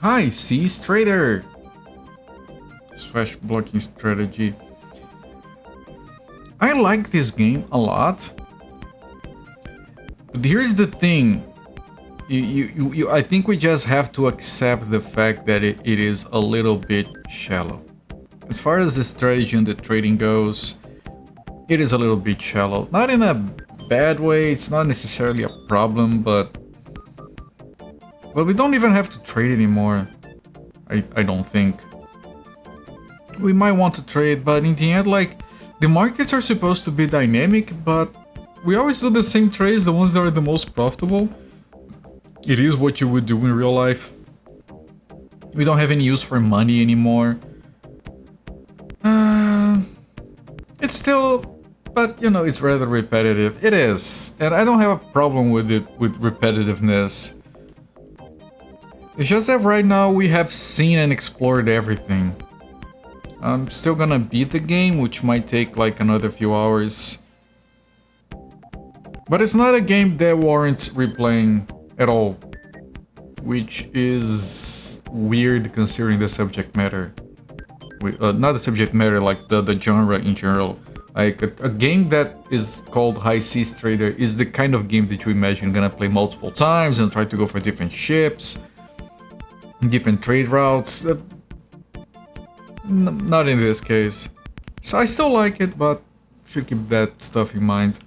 Hi, Seas Trader! Slash blocking strategy. I like this game a lot. But here's the thing. I think we just have to accept the fact that it is a little bit shallow. As far as the strategy and the trading goes, it is a little bit shallow. Not in a bad way, it's not necessarily a problem, but we don't even have to trade anymore. I don't think. We might want to trade, but in the end, like, the markets are supposed to be dynamic, but we always do the same trades, the ones that are the most profitable. It is what you would do in real life. We don't have any use for money anymore. It's still, but you know, it's rather repetitive. It is, and I don't have a problem with it, with repetitiveness. It's just that right now we have seen and explored everything. I'm still gonna beat the game, which might take like another few hours. But it's not a game that warrants replaying at all, which is weird considering the subject matter. Not the subject matter, like the genre in general. Like a game that is called High Seas Trader is the kind of game that you imagine gonna play multiple times and try to go for different ships, different trade routes. Not in this case. So I still like it, but should keep that stuff in mind.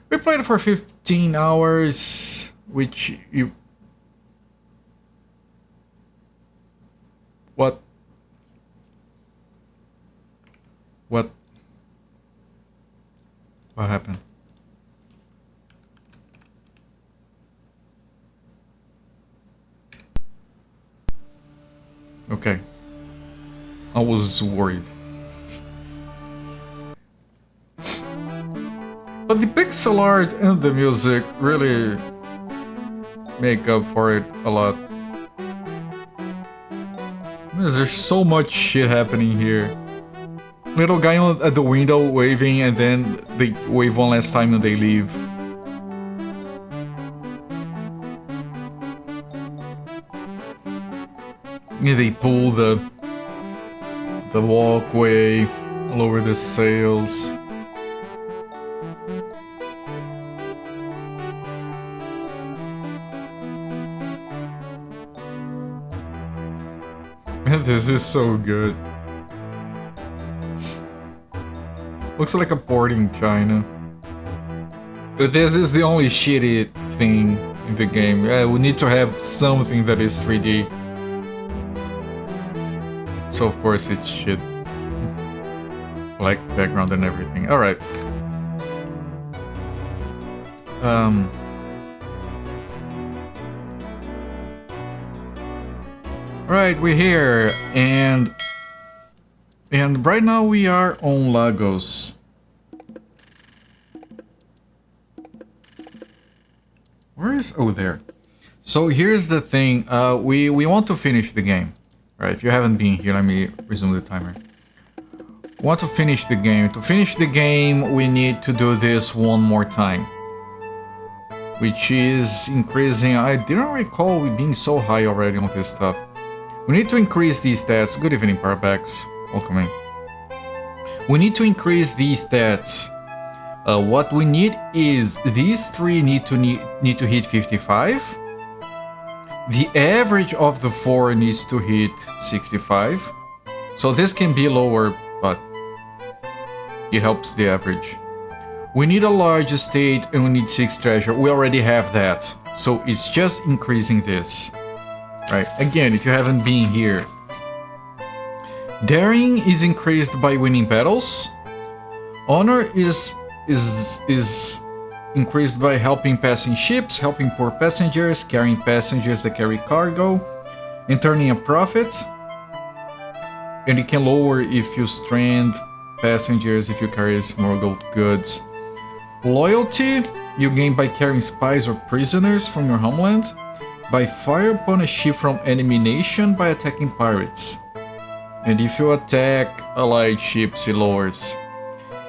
We played it for 15 hours, which you... What? What? What happened? Okay. I was worried. But the pixel art and the music really make up for it a lot. There's so much shit happening here. Little guy at the window waving, and then they wave one last time and they leave. And they pull the walkway, lower the sails. Man, this is so good. Looks like a port in China. But this is the only shitty thing in the game. We need to have something that is 3D. So of course it's shit. Black background and everything. Alright. Right, we're here, and right now we are on Lagos. Where is... oh, there. So here's the thing, we want to finish the game. Right, if you haven't been here, let me resume the timer. We want to finish the game. To finish the game, we need to do this one more time. Which is increasing... I didn't recall we being so high already on this stuff. We need to increase these stats. Good evening, Parabacks. Welcome in. We need to increase these stats. What we need is these three need to hit 55. The average of the four needs to hit 65. So this can be lower, but it helps the average. We need a large estate and we need 6 treasure. We already have that. So it's just increasing this. Right, again, if you haven't been here. Daring is increased by winning battles. Honor is increased by helping passing ships, helping poor passengers, carrying passengers that carry cargo, and turning a profit. And it can lower if you strand passengers, if you carry smuggled goods. Loyalty, you gain by carrying spies or prisoners from your homeland. By fire upon a ship from enemy nation by attacking pirates. And if you attack allied ships, it lowers.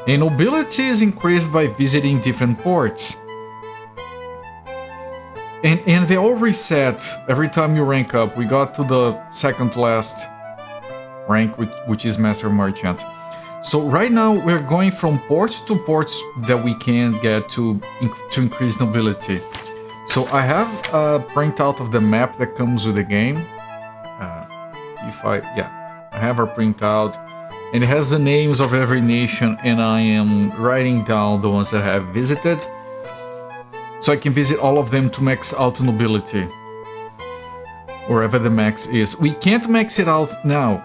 And nobility is increased by visiting different ports. And they all reset every time you rank up. We got to the second to last rank, which is Master Merchant. So right now we're going from ports to ports that we can get to increase nobility. So I have a printout of the map that comes with the game. I have a printout, and it has the names of every nation, and I am writing down the ones that I have visited, so I can visit all of them to max out nobility, wherever the max is. We can't max it out now,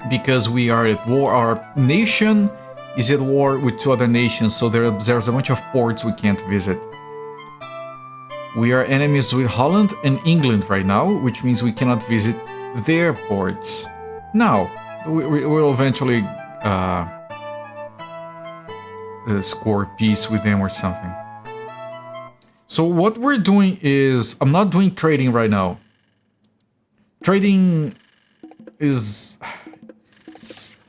because we are at war. Our nation is at war with 2 other nations, so there's a bunch of ports we can't visit. We are enemies with Holland and England right now, which means we cannot visit their ports. Now, we'll eventually score peace with them or something. So what we're doing is, I'm not doing trading right now. Trading is...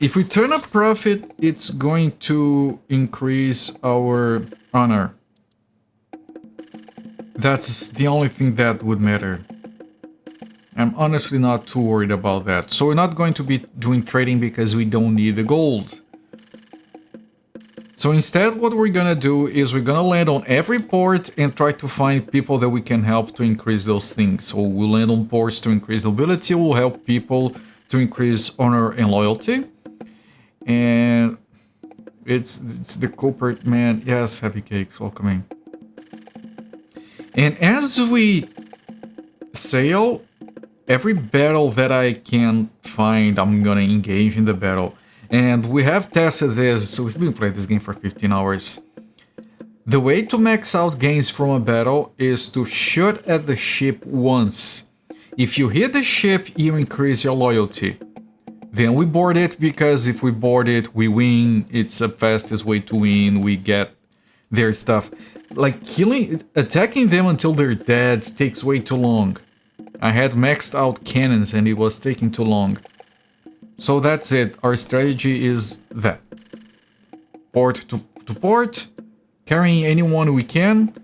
If we turn a profit, it's going to increase our honor. That's the only thing that would matter. I'm honestly not too worried about that. So we're not going to be doing trading because we don't need the gold. So instead, what we're gonna do is we're gonna land on every port and try to find people that we can help to increase those things. So we'll land on ports to increase nobility, we'll help people to increase honor and loyalty. And it's the culprit, man. Yes, Happy Cakes, welcome in. And as we sail, every battle that I can find, I'm gonna engage in the battle. And we have tested this, so we've been playing this game for 15 hours. The way to max out gains from a battle is to shoot at the ship once. If you hit the ship, you increase your loyalty. Then we board it, because if we board it, we win. It's the fastest way to win. We get their stuff. Like, attacking them until they're dead takes way too long. I had maxed out cannons and it was taking too long. So that's it. Our strategy is that. Port to port, carrying anyone we can,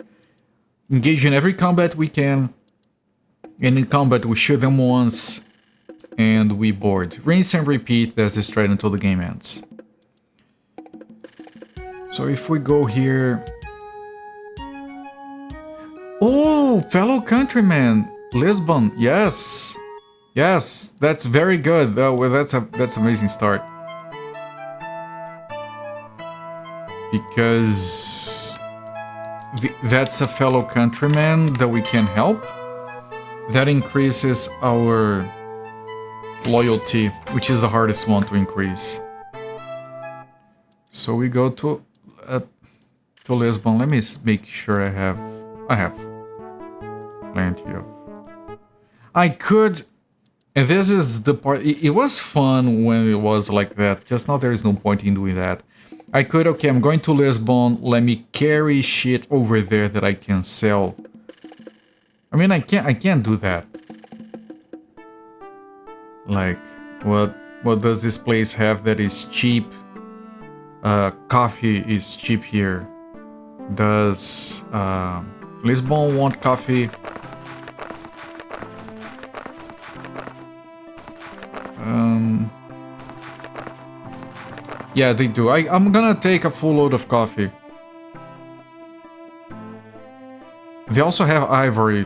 engage in every combat we can, and in combat we shoot them once, and we board. Rinse and repeat, that's the strategy until the game ends. So if we go here... Oh, fellow countrymen! Lisbon, yes! Yes, that's very good. Well, that's amazing start. Because that's a fellow countryman that we can help. That increases our loyalty, which is the hardest one to increase. So we go to Lisbon. Let me make sure I have plenty of. I could. And this is the part, it was fun when it was like that, just now there is no point in doing that. I could, okay, I'm going to Lisbon, let me carry shit over there that I can sell. I mean, I can't do that. Like, what does this place have that is cheap? Coffee is cheap here. Does Lisbon want coffee? Yeah, they do. I'm gonna take a full load of coffee. They also have ivory.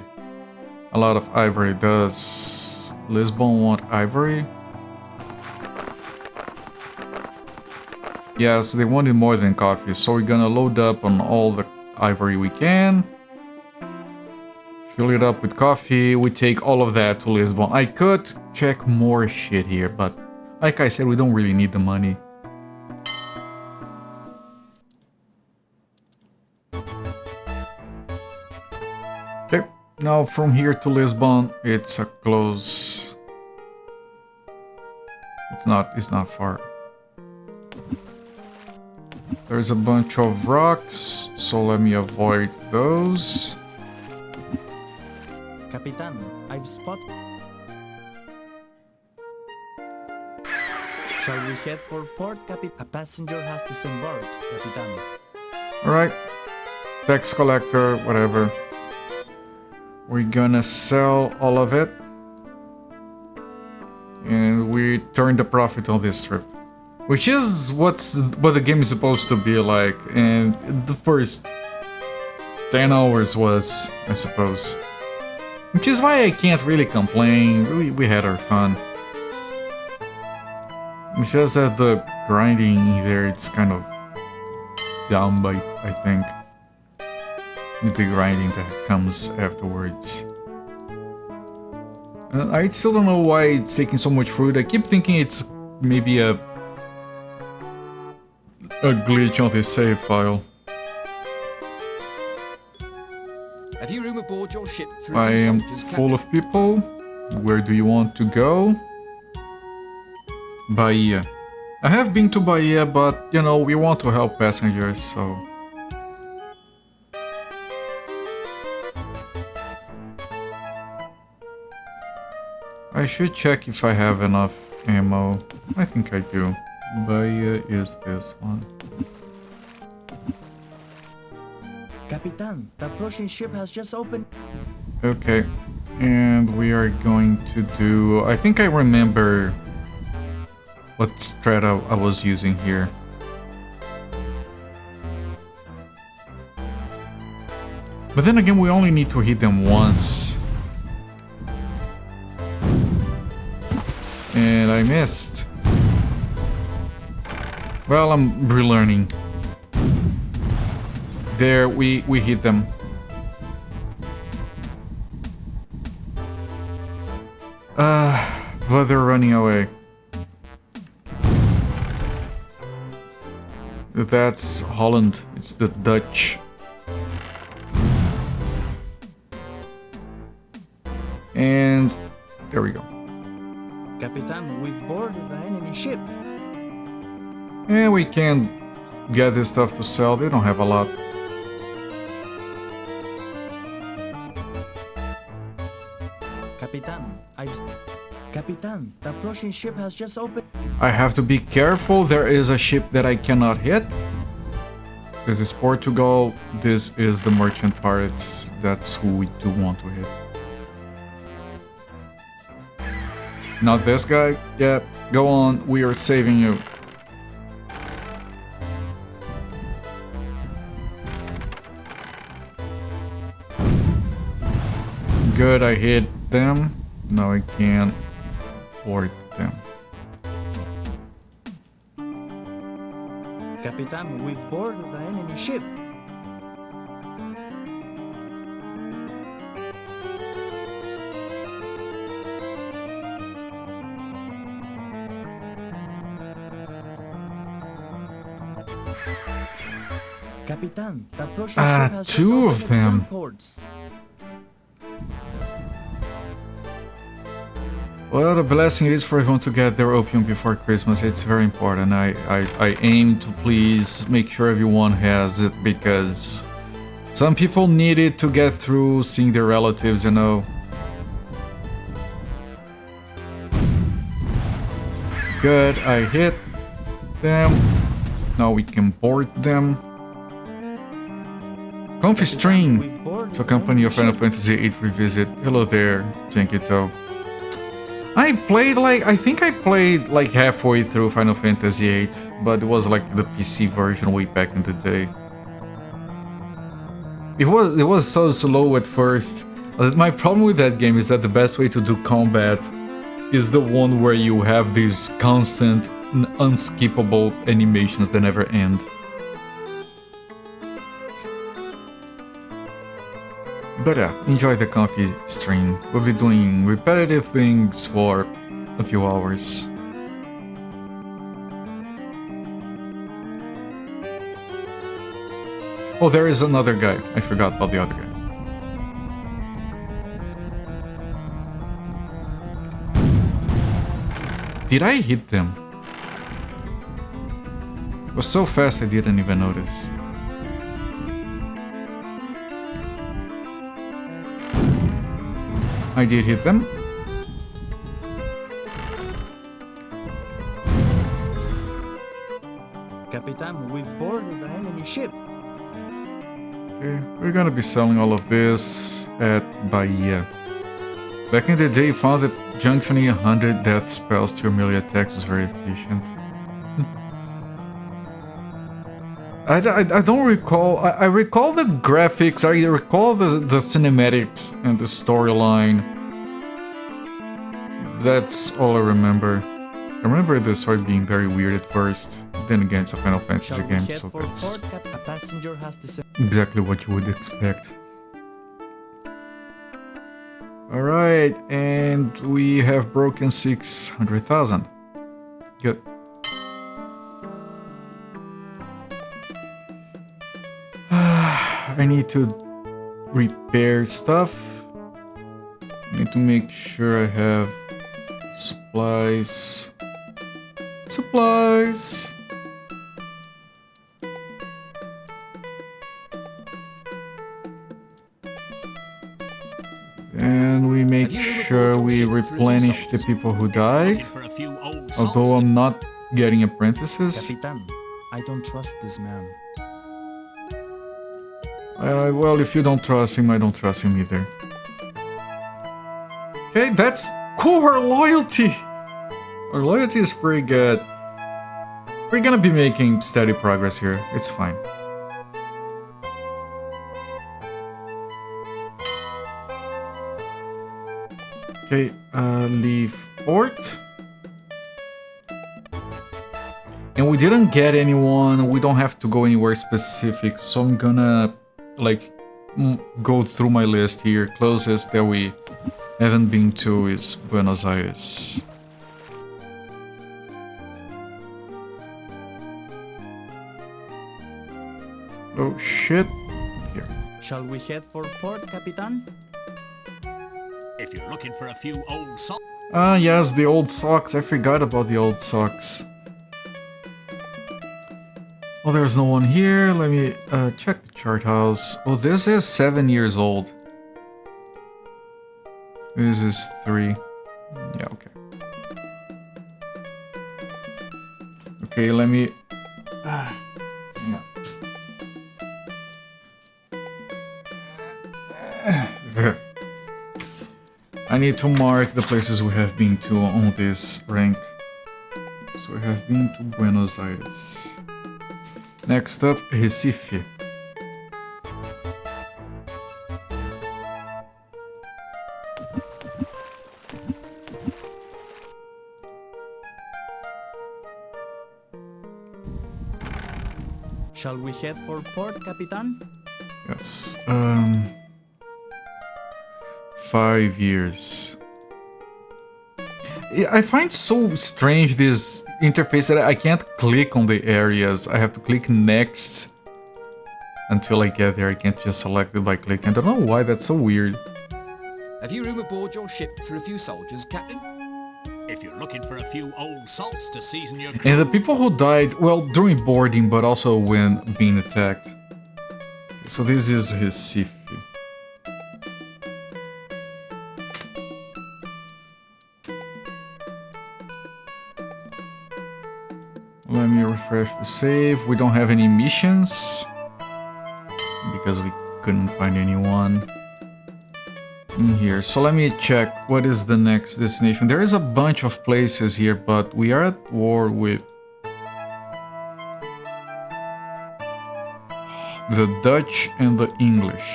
A lot of ivory. Does Lisbon want ivory? Yes, they wanted more than coffee, so we're gonna load up on all the ivory we can. Fill it up with coffee. We take all of that to Lisbon. I could check more shit here, but like I said, we don't really need the money. Okay, now from here to Lisbon, it's a close. It's not far. There's a bunch of rocks, so let me avoid those. Capitan, I've spotted. Shall we head for port, Capitan? A passenger has disembarked, Capitan. Alright. Tax collector, whatever. We're gonna sell all of it. And we turn the profit on this trip. Which is what the game is supposed to be like. And the first 10 hours was, I suppose. Which is why I can't really complain. We had our fun. It's just that the grinding there, it's kind of dumb, I think. The big grinding that comes afterwards. I still don't know why it's taking so much fruit. I keep thinking it's maybe a glitch on this save file. Have you room aboard your ship for I am soldiers, full of people. Where do you want to go? Bahia. I have been to Bahia, but you know, we want to help passengers, so... I should check if I have enough ammo. I think I do. Bahia is this one. Capitan, the approaching ship has just opened. Okay, and we are going to do... I think I remember what strat I was using here. But then again, we only need to hit them once. And I missed. Well, I'm relearning. There, we hit them. But they're running away. That's Holland. It's the Dutch. And there we go. Capitan, we boarded the enemy ship. And we can get this stuff to sell. They don't have a lot. Capitan, the approaching ship has just opened. I have to be careful. There is a ship that I cannot hit. This is Portugal. This is the merchant pirates. That's who we do want to hit. Not this guy. Yeah, go on. We are saving you. Good, I hit them. Now I can't board them. Capitan, we boarded the enemy ship. Capitan, the approaching ship has just two opened of its them. gun ports. Well, the blessing is for everyone to get their opium before Christmas. It's very important. I aim to please make sure everyone has it because some people need it to get through seeing their relatives, you know. Good, I hit them. Now we can board them. Comfy stream to accompany your Final Fantasy VIII revisit. Hello there, Jankito. I think I played like halfway through Final Fantasy VIII, but it was like the PC version way back in the day. It was so slow at first. My problem with that game is that the best way to do combat is the one where you have these constant, unskippable animations that never end. But yeah, enjoy the comfy stream. We'll be doing repetitive things for a few hours. Oh, there is another guy. I forgot about the other guy. Did I hit them? It was so fast I didn't even notice. I did hit them. Capitan, we boarded the enemy ship. Okay, we're gonna be selling all of this. at Bahia. Back in the day, found that junctioning 100 death spells to your melee attacks was very efficient. I don't recall. I recall the graphics. I recall the cinematics and the storyline. That's all I remember. I remember the story being very weird at first. Then again, it's a Final Fantasy game, so that's A passenger has exactly what you would expect. Alright, and we have broken 600,000. Good. I need to repair stuff. I need to make sure I have supplies. Supplies! And we make sure we replenish the people who died. Although I'm not getting apprentices. Capitan, I don't trust this man. Well, if you don't trust him, I don't trust him either. Okay, that's cool, our loyalty! Our loyalty is pretty good. We're gonna be making steady progress here, it's fine. Okay, leave port. And we didn't get anyone, we don't have to go anywhere specific, so I'm gonna, like, go through my list here. Closest that we haven't been to is Buenos Aires. Oh shit. Here. Shall we head for port, Capitan? If you're looking for a few old socks. Ah, yes, the old socks. I forgot about the old socks. Oh, there's no one here. Let me check the chart house. Oh, this is 7 years old. This is 3. Yeah, okay. Okay, let me... yeah. I need to mark the places we have been to on this rank. So we have been to Buenos Aires. Next up, Recife. Shall we head for port, Capitan? Yes. 5 years. I find so strange this interface that I can't click on the areas. I have to click next until I get there. I can't just select it by clicking. I don't know why that's so weird. Have you room aboard your ship for a few soldiers, Captain? If you're looking for a few old salts to season your And the people who died, well, during boarding, but also when being attacked. So this is Recife. Let me refresh the save. We don't have any missions because we couldn't find anyone in here. So let me check what is the next destination. There is a bunch of places here, but we are at war with the Dutch and the English.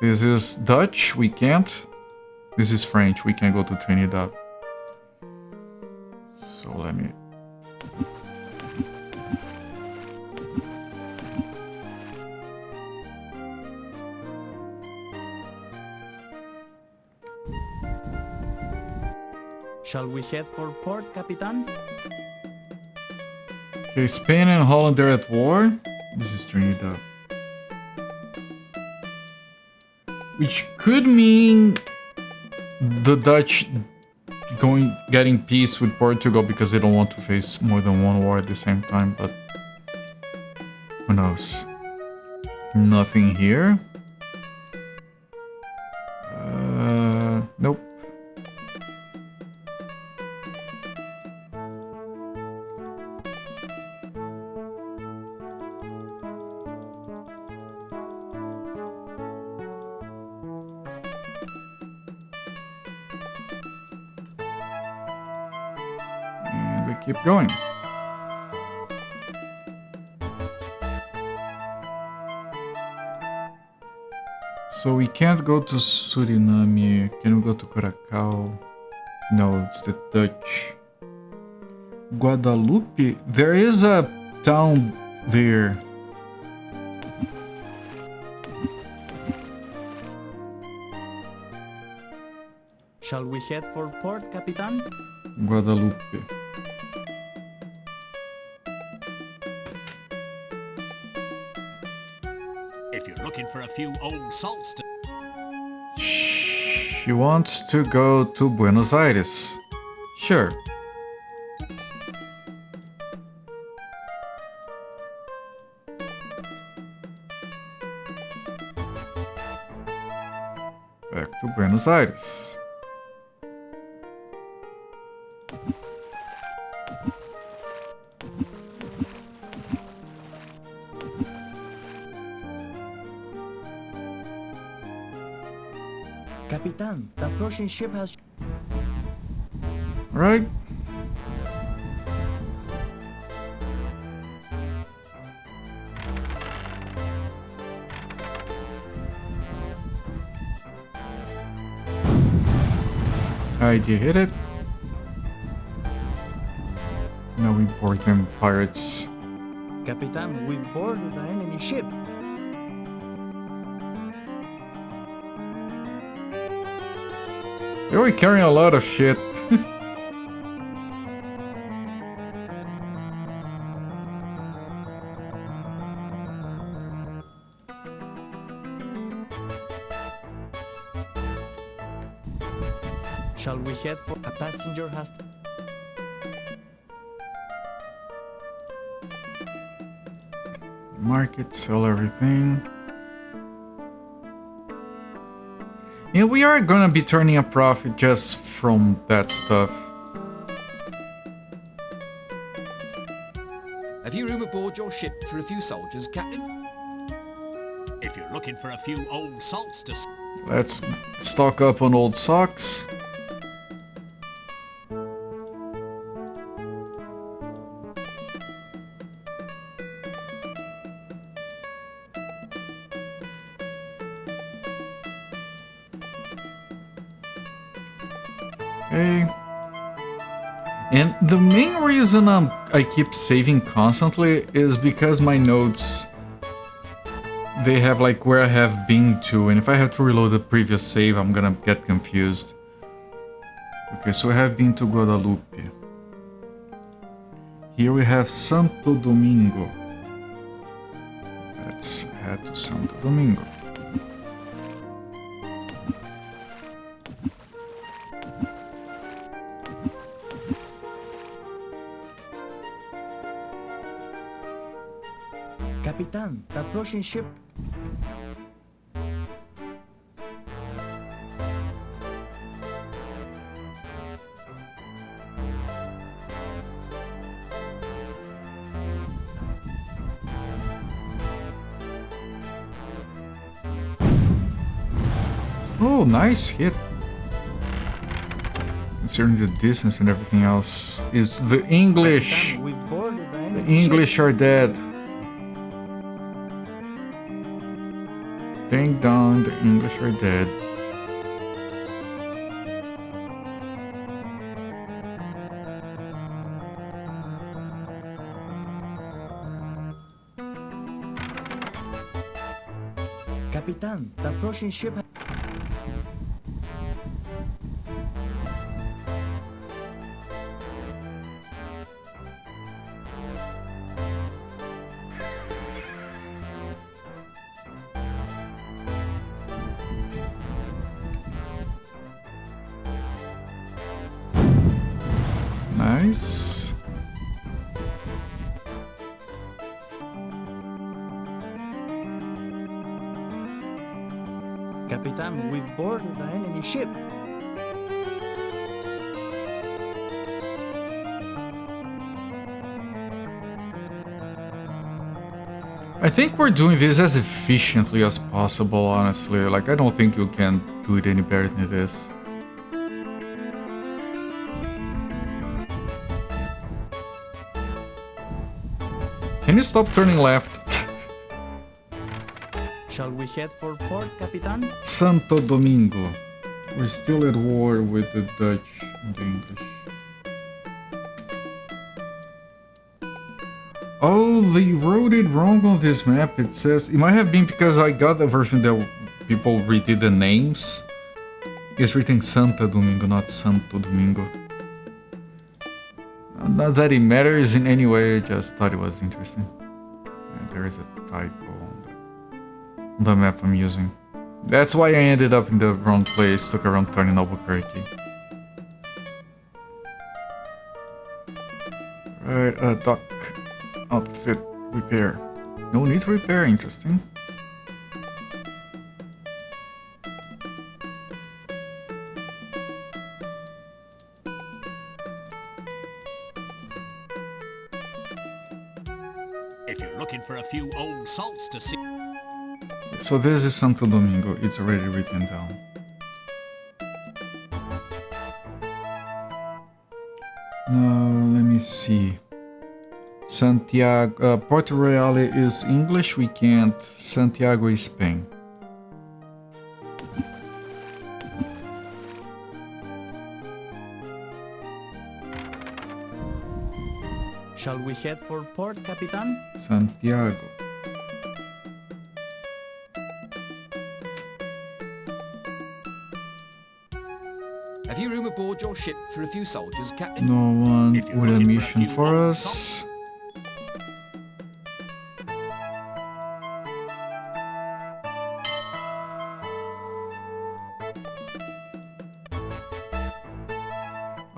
This is Dutch, we can't. This is French, we can go to Trinidad. So let me... Shall we head for port, Capitan? Okay, Spain and Holland are at war. This is Trinidad. Which could mean the Dutch getting peace with Portugal because they don't want to face more than one war at the same time, but who knows? Nothing here. Nope. keep going. So we can't go to Suriname. Can we go to Curacao? No, it's the Dutch. Guadalupe? There is a town there. Shall we head for port, Capitan? Guadalupe. If you're looking for a few old salts to... She wants to go to Buenos Aires. Sure. Back to Buenos Aires. Capitan, the approaching ship has... Right? Did you hit it? No, we board them pirates. Capitan, we boarded the enemy ship. They were carrying a lot of shit. Shall we head for... A passenger has... Market, sell everything. Yeah, we are gonna be turning a profit just from that stuff. Have you room aboard your ship for a few soldiers, Captain? If you're looking for a few old salts to... Let's stock up on old socks. Okay. And the main reason I keep saving constantly is because my notes, they have like where I have been to, and if I have to reload the previous save, I'm gonna get confused. Okay, so I have been to Guadalupe. Here we have Santo Domingo. Let's head to Santo Domingo. Capitan, the approaching ship... Oh, nice hit. Considering the distance and everything else, is the English. Capitan, we boarded the The enemy English ship. are dead. Ding dong, the English are dead. Capitan, the approaching ship... Nice. Capitan, we boarded the enemy ship. I think we're doing this as efficiently as possible, honestly. Like, I don't think you can do it any better than this. you stop turning left? Shall we head for port, Capitan? Santo Domingo. We're still at war with the Dutch and the English. Oh, they wrote it wrong on this map. It says... It might have been because I got the version that people redid the names. It's written Santa Domingo, not Santo Domingo. Not that it matters in any way, I just thought it was interesting. And there is a typo on the map I'm using. That's why I ended up in the wrong place, took around turn in Albuquerque. Right, dock. Outfit repair. No need to repair, interesting. If you're looking for a few old salts to see... So this is Santo Domingo, it's already written down. Now, let me see. Santiago, Porto Real is English, we can't. Santiago is Spain. Shall we head for port, Capitan? Santiago. Have you room aboard your ship for a few soldiers, Captain? No one If you're with a looking for a mission few for old us.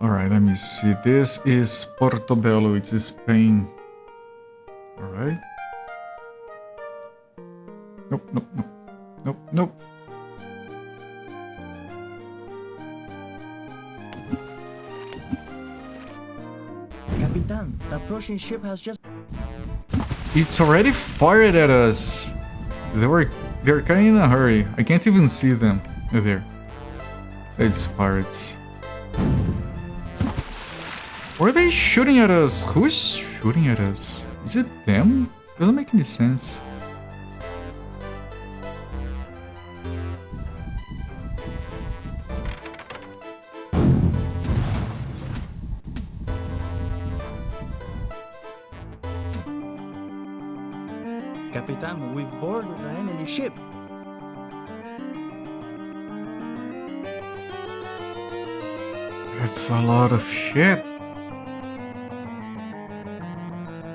Alright, let me see. This is Portobello, it's Spain. Alright. Nope, nope, nope. Nope, nope. Capitan, the approaching ship has just... It's already fired at us. They're kind of in a hurry. I can't even see them. They're there. It's pirates. Why are they shooting at us? Who is shooting at us? Is it them? Doesn't make any sense. Capitan, we board the enemy ship. It's a lot of shit.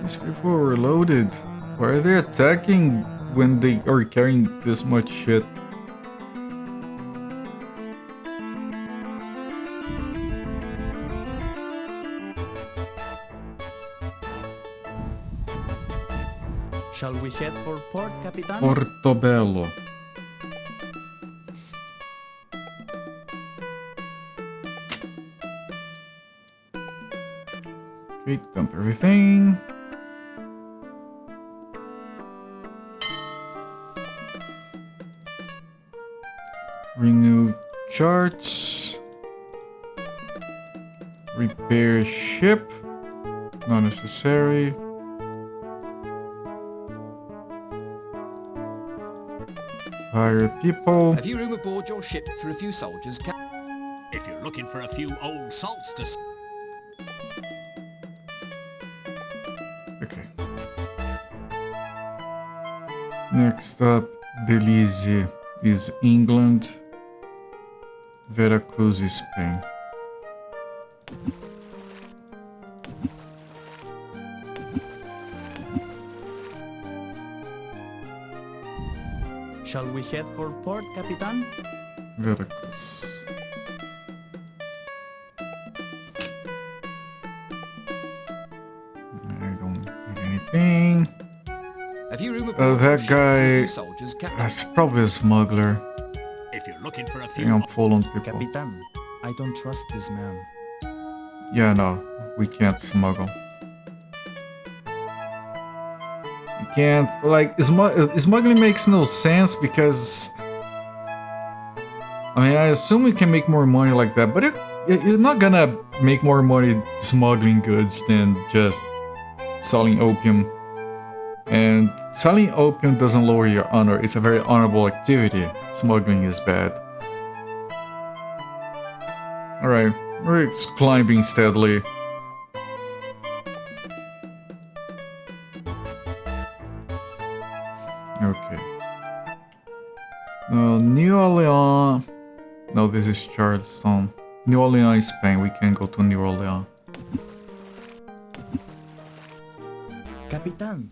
These people were loaded. Why are they attacking when they are carrying this much shit? Shall we head for port, Capitan? Portobello. Okay, dump everything. Renew charts. Repair ship. Not necessary. Hire people. Have you room aboard your ship for a few soldiers, Captain? If you're looking for a few old salts to see... Okay. Next up, Belize is England. Veracruz is Spain. Shall we head for port, Capitan? Veracruz. I don't need anything. Have you room aboard That your ship for a guy- few soldiers, Captain? That's probably a smuggler. If you're looking for a I few... think I'm full on people. Capitan, I don't trust this man. Yeah, no, we can't smuggle. You can't, like, smuggling makes no sense because... I mean, I assume we can make more money like that, but you're not gonna make more money smuggling goods than just selling opium. And selling opium doesn't lower your honor. It's a very honorable activity. Smuggling is bad. Alright, we're climbing steadily. Okay. New Orleans. No, this is Charleston. New Orleans, Spain. We can go to New Orleans. Capitán,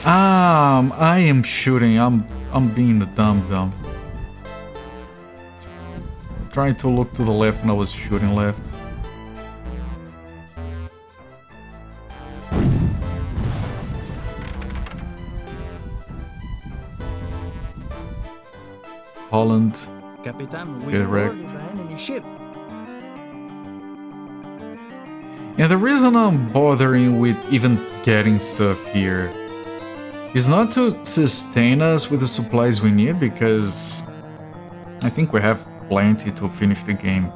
I am shooting. I'm being the dumb. Trying to look to the left and I was shooting left. Holland. Capitán, we Get board wrecked. the enemy ship. And the reason I'm bothering with even getting stuff here is not to sustain us with the supplies we need, because I think we have plenty to finish the game.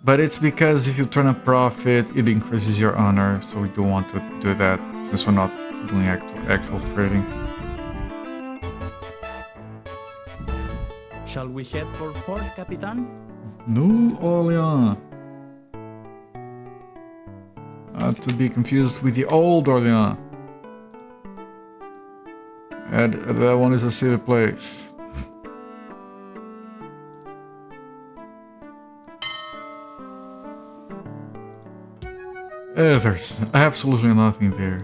But it's because if you turn a profit, it increases your honor, so we do want to do that since we're not doing actual trading. Shall we head for port, Capitán? New Orleans. Not to be confused with the old Orleans. And that one is a city place. There's absolutely nothing there.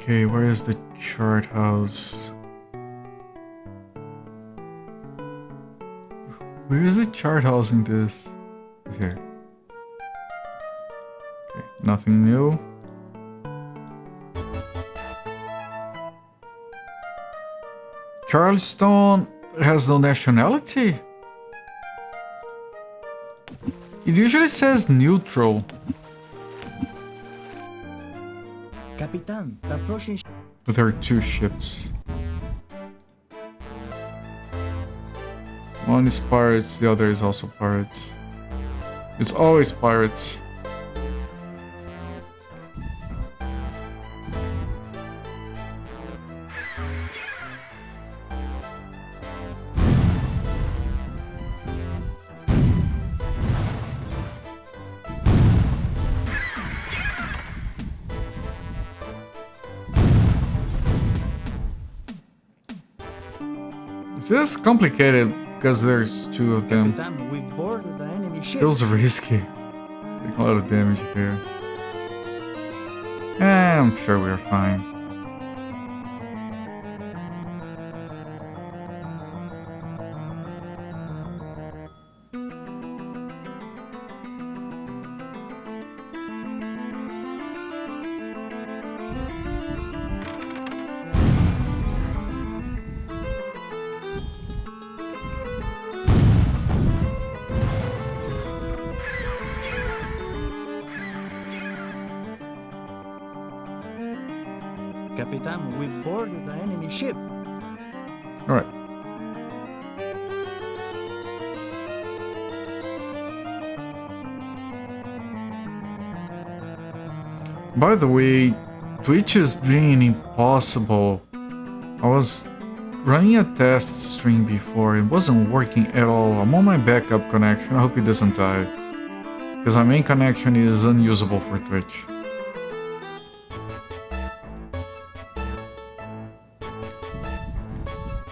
Okay, where is the chart house? Where is the chart house in this? Here. Okay, nothing new. Charleston has no nationality? It usually says neutral. Capitán, the approaching ship. But there are two ships. One is pirates, the other is also pirates. It's always pirates. This is complicated because there's two of them. Capitán, we boarded the enemy ship. Feels risky. Take a lot of damage here. I'm sure we're fine. Capitán, we boarded the enemy ship. Alright. By the way, Twitch is being impossible. I was running a test stream before, it wasn't working at all. I'm on my backup connection, I hope it doesn't die. Because my main connection is unusable for Twitch.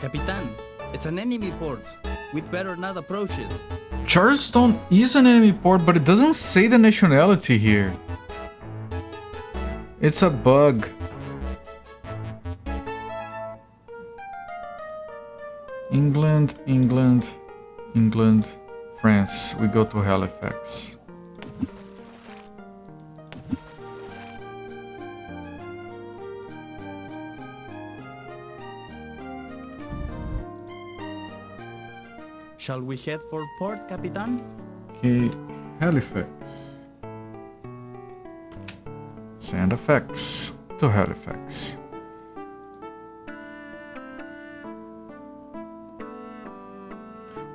Capitán, it's an enemy port. We'd better not approach it. Charleston is an enemy port, but it doesn't say the nationality here. It's a bug. England, England, England, France. We go to Halifax. Shall we head for port, Capitán? Okay, Halifax. Sand effects. to Halifax.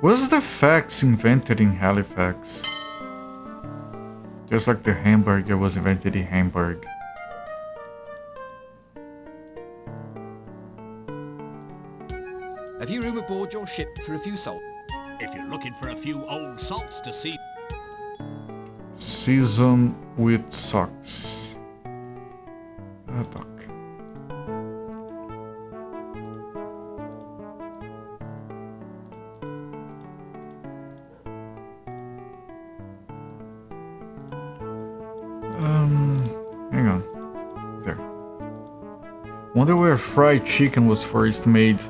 Was the fax invented in Halifax? Just like the hamburger was invented in Hamburg. Have you room aboard your ship for a few salt? If you're looking for a few old salts to see. Season with socks. A duck. Hang on. There. Wonder where fried chicken was first made.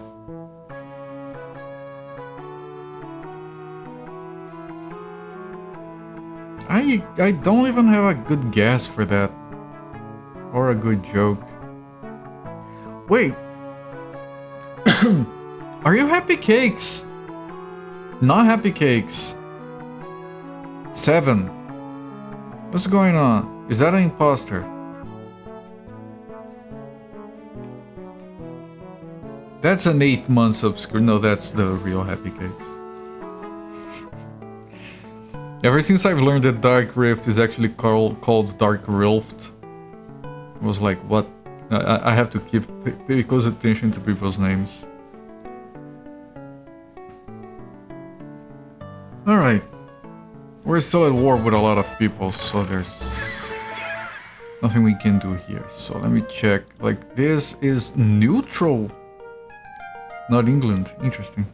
I don't even have a good guess for that. Or a good joke. Wait. Are you Happy Cakes? Not Happy Cakes. 7. What's going on? Is that an imposter? That's an 8-month subscription. No, that's the real Happy Cakes. Ever since I've learned that Dark Rift is actually called Dark Rift, I was like, what? I have to pay close attention to people's names. Alright. We're still at war with a lot of people, so there's nothing we can do here. So let me check. Like, this is neutral. Not England. Interesting.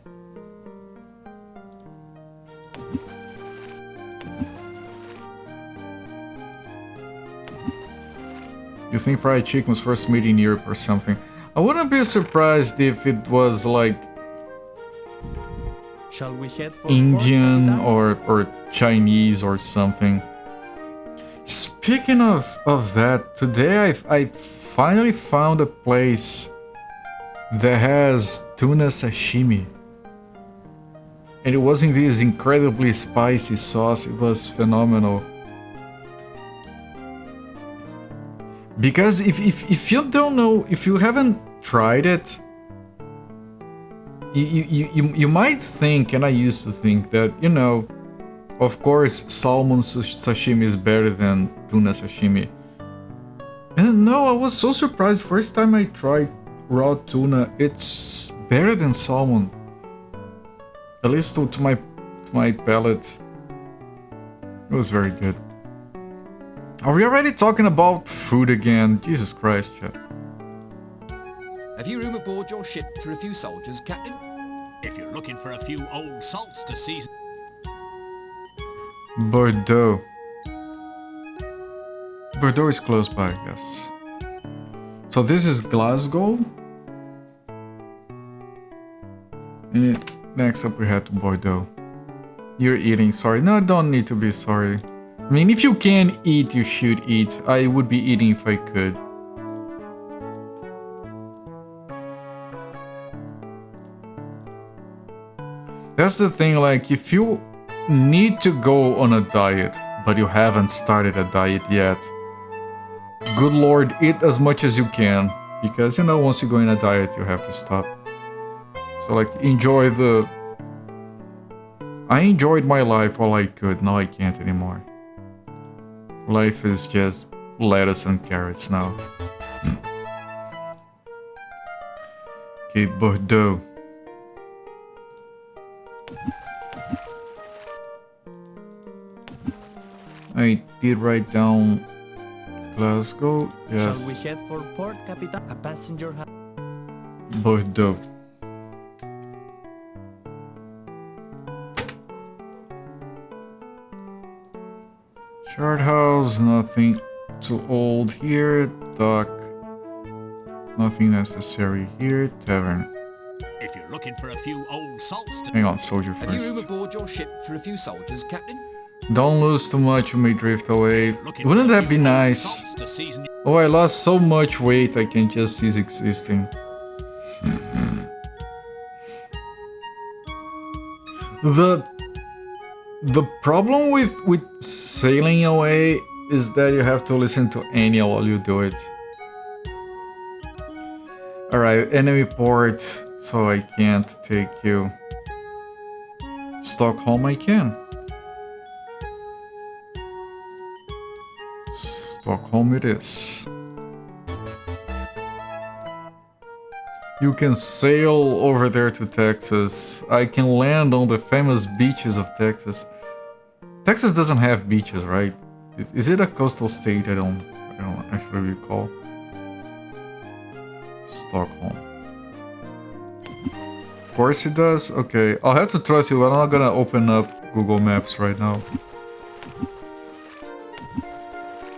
You think fried chicken was first made in Europe or something? I wouldn't be surprised if it was like Shall we head for Indian Port or Chinese or something. Speaking of that, today I finally found a place that has tuna sashimi. And it wasn't this incredibly spicy sauce, it was phenomenal. Because if you don't know, if you haven't tried it, you might think, and I used to think that, you know, of course salmon sashimi is better than tuna sashimi. And no, I was so surprised first time I tried raw tuna, it's better than salmon. At least to my palate. It was very good. Are we already talking about food again? Jesus Christ, chat. Have you room aboard your ship for a few soldiers, Captain? If you're looking for a few old salts to season. Bordeaux. Bordeaux is close by, yes. So this is Glasgow. And next up we head to Bordeaux. You're eating, sorry. No, I don't need to be sorry. I mean, if you can eat, you should eat. I would be eating if I could. That's the thing, like, if you need to go on a diet, but you haven't started a diet yet, good lord, eat as much as you can. Because, you know, once you go in a diet, you have to stop. So, like, enjoy the... I enjoyed my life while I could, now I can't anymore. Life is just lettuce and carrots now. Okay, Bordeaux. I did write down Glasgow. Yes. Shall we head for Port Capital? A passenger has... Bordeaux. Shard house, nothing too old here. Dock, nothing necessary here. Tavern. If you're looking for a few old salts to... Hang on, soldier Have you room first. aboard your ship for a few soldiers, Captain? Don't lose too much, you may drift away. Looking Wouldn't for a that be few old nice? salts to season. Oh, I lost so much weight, I can just cease existing. The problem with sailing away is that you have to listen to Anya while you do it. Alright, enemy port, so I can't take you. Stockholm I can. Stockholm it is. You can sail over there to Texas. I can land on the famous beaches of Texas. Texas doesn't have beaches, right? Is it a coastal state? I don't actually recall. Stockholm. Of course it does. Okay, I'll have to trust you, but I'm not gonna open up Google Maps right now.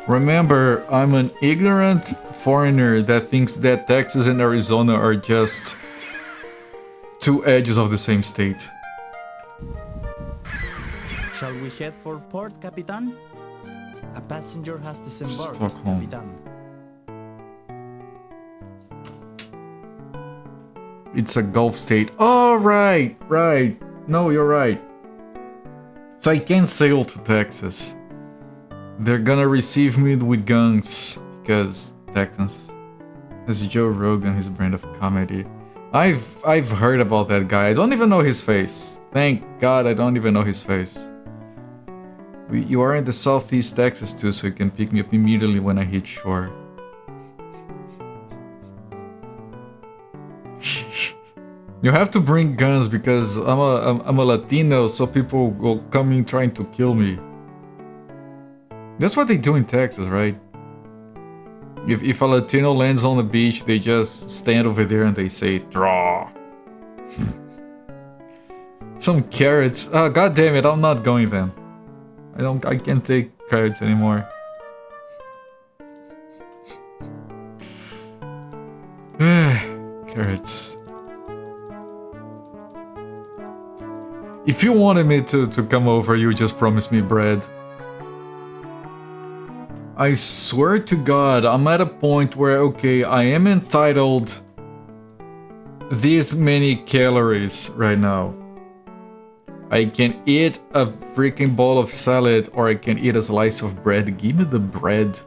Remember, I'm an ignorant foreigner that thinks that Texas and Arizona are just two edges of the same state. Shall we head for port, Capitan? A passenger has disembarked, Stockholm. Capitan. It's a Gulf state. Oh, right. No, you're right. So I can sail to Texas. They're gonna receive me with guns because Texans. It's Joe Rogan, his brand of comedy. I've heard about that guy. I don't even know his face. Thank God I don't even know his face. You are in the Southeast Texas too, so you can pick me up immediately when I hit shore. You have to bring guns because I'm a Latino, so people will come in trying to kill me. That's what they do in Texas, right? If a Latino lands on the beach, they just stand over there and they say, draw. Some carrots. Oh, God damn it, I'm not going then. I can't take carrots anymore. Carrots. If you wanted me to come over, you just promised me bread. I swear to God, I'm at a point where, okay, I am entitled this many calories right now. I can eat a freaking bowl of salad or I can eat a slice of bread. Give me the bread.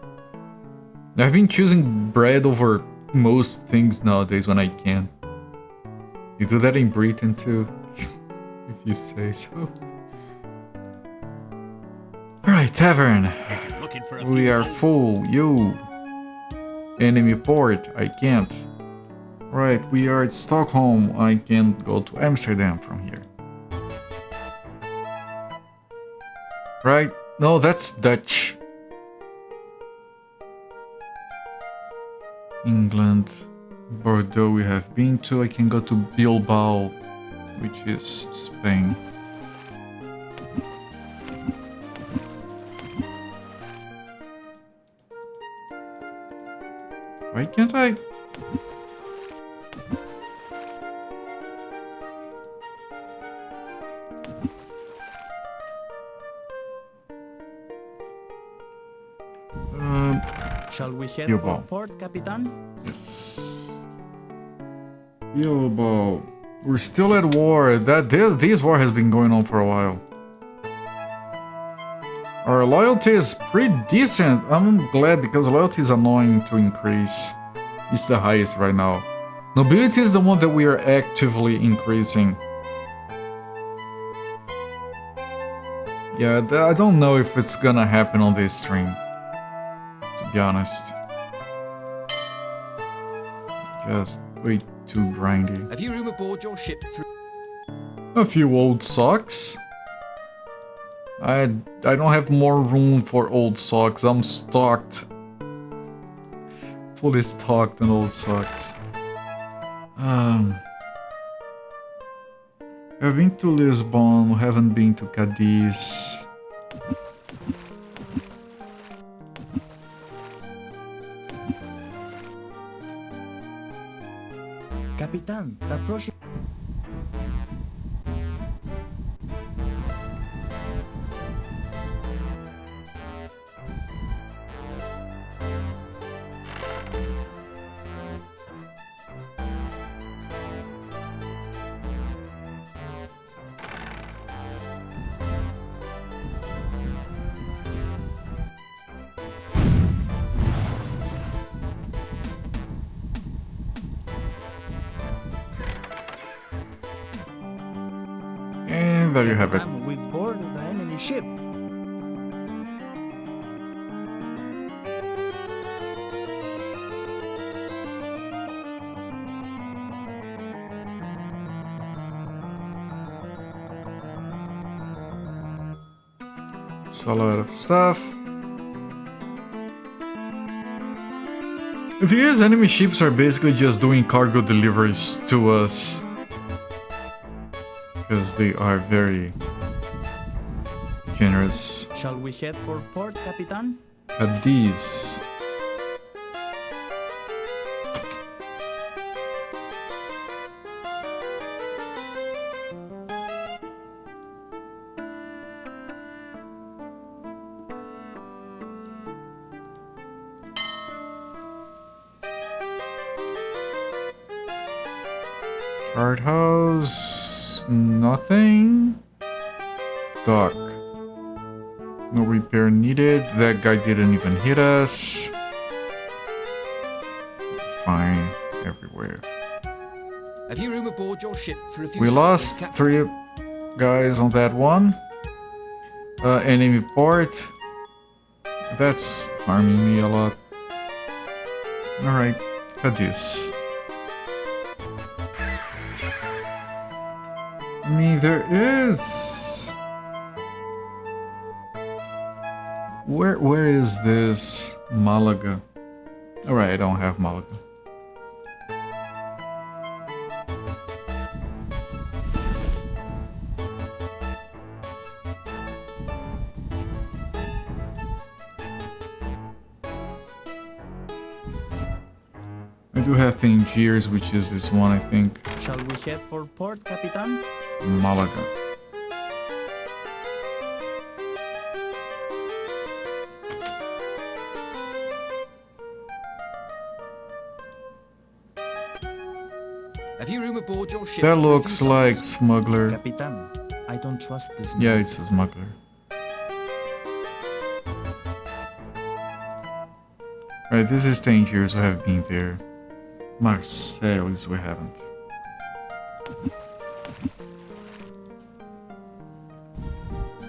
I've been choosing bread over most things nowadays when I can. You do that in Britain too, if you say so. Alright, tavern. We are full. You. Enemy port. I can't. Right, we are at Stockholm. I can't go to Amsterdam from here. Right? No, that's Dutch. England. Bordeaux we have been to. I can go to Bilbao, which is Spain. Why can't I? Shall we head Bilbao. for port, Capitan? Yes. Bilbao. We're still at war. This war has been going on for a while. Our loyalty is pretty decent. I'm glad because loyalty is annoying to increase. It's the highest right now. Nobility is the one that we are actively increasing. Yeah, I don't know if it's gonna happen on this stream, to be honest. Just way too grindy. Have you room aboard your ship through... A few old socks. I don't have more room for old socks. I'm stocked. Fully stocked on old socks. I've been to Lisbon, haven't been to Cadiz. Capitan, the approaching... there you have it. Capitan, we board the enemy ship. It's a lot of stuff. These enemy ships are basically just doing cargo deliveries to us. Because they are very generous. Shall we head for port, Capitan? At these. Guard house, nothing. Dock. No repair needed. That guy didn't even hit us. Fine, everywhere. Have you room aboard your ship for a few We soldiers, lost Captain? 3 guys on that one. Enemy port. That's harming me a lot. Alright, cut this. I mean, there is... Where is this? Malaga. Alright, I don't have Malaga. I do have Tangiers, which is this one, I think. Shall we head for port, Capitan? Malaga. Have you room aboard your ship? That for a few looks like soldiers? smuggler. Capitan, I don't trust this man. Yeah, it's a smuggler. Right, this is Tangiers, we have been there. Marseilles, we haven't.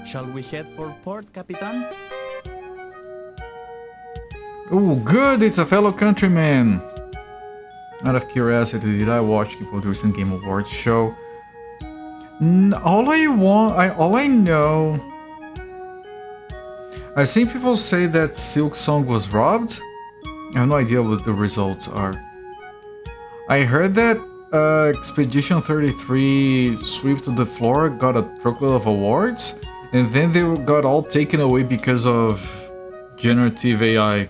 Shall we head for port, Capitan? Oh, good! It's a fellow countryman! Out of curiosity, did I watch people do some Game Awards show? All I know... I've seen people say that Silk Song was robbed. I have no idea what the results are. I heard that Expedition 33 swept the floor, got a truckload of awards, and then they got all taken away because of generative AI.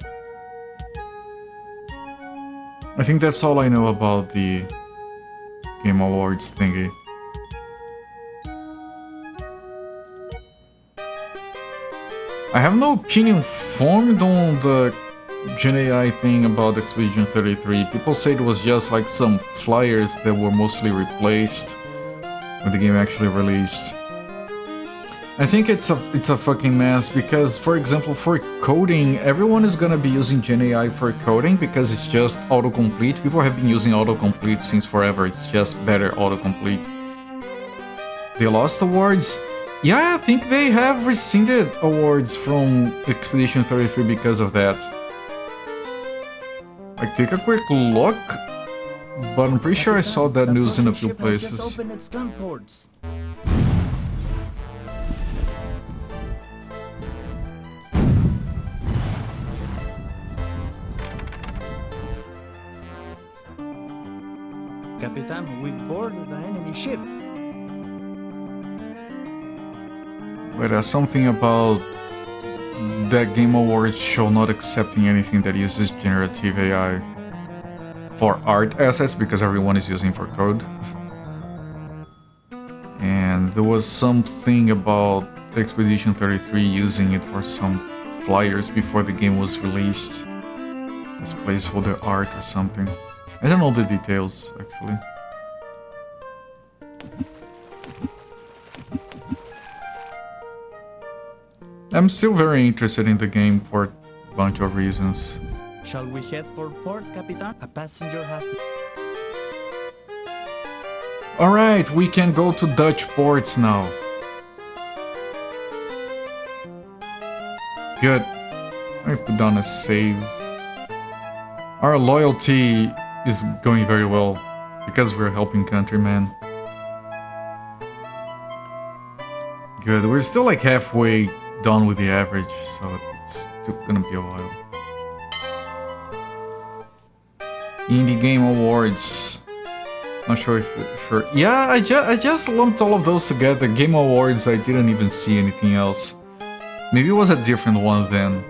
I think that's all I know about the Game Awards thingy. I have no opinion formed on the Gen AI thing about Expedition 33. People say it was just like some flyers that were mostly replaced when the game actually released. I think it's a fucking mess because, for example, for coding, everyone is gonna be using Gen AI for coding because it's just autocomplete. People have been using autocomplete since forever. It's just better autocomplete. They lost awards? Yeah, I think they have rescinded awards from Expedition 33 because of that. Like, take a quick look, but I'm pretty sure I saw that news in a few places. Just opened its gun ports. Capitan, we boarded the enemy ship. Wait, there's something about that Game Awards show not accepting anything that uses generative AI for art assets because everyone is using for code. And there was something about Expedition 33 using it for some flyers before the game was released as placeholder art or something. I don't know the details, actually. I'm still very interested in the game for a bunch of reasons. Shall we head for port, Capitan? A passenger has to... Alright, we can go to Dutch ports now. Good. Let me put down a save. Our loyalty is going very well because we're helping countrymen. Good. We're still like halfway done with the average, so it's still gonna be a while. Indie Game Awards. Not sure if sure. Yeah, I just lumped all of those together. Game Awards. I didn't even see anything else. Maybe it was a different one then.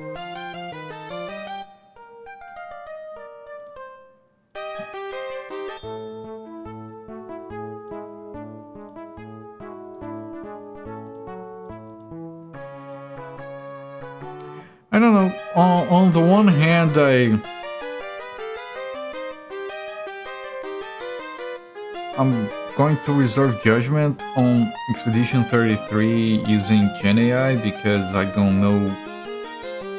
I don't know. On the one hand, I'm going to reserve judgment on Expedition 33 using Gen AI because I don't know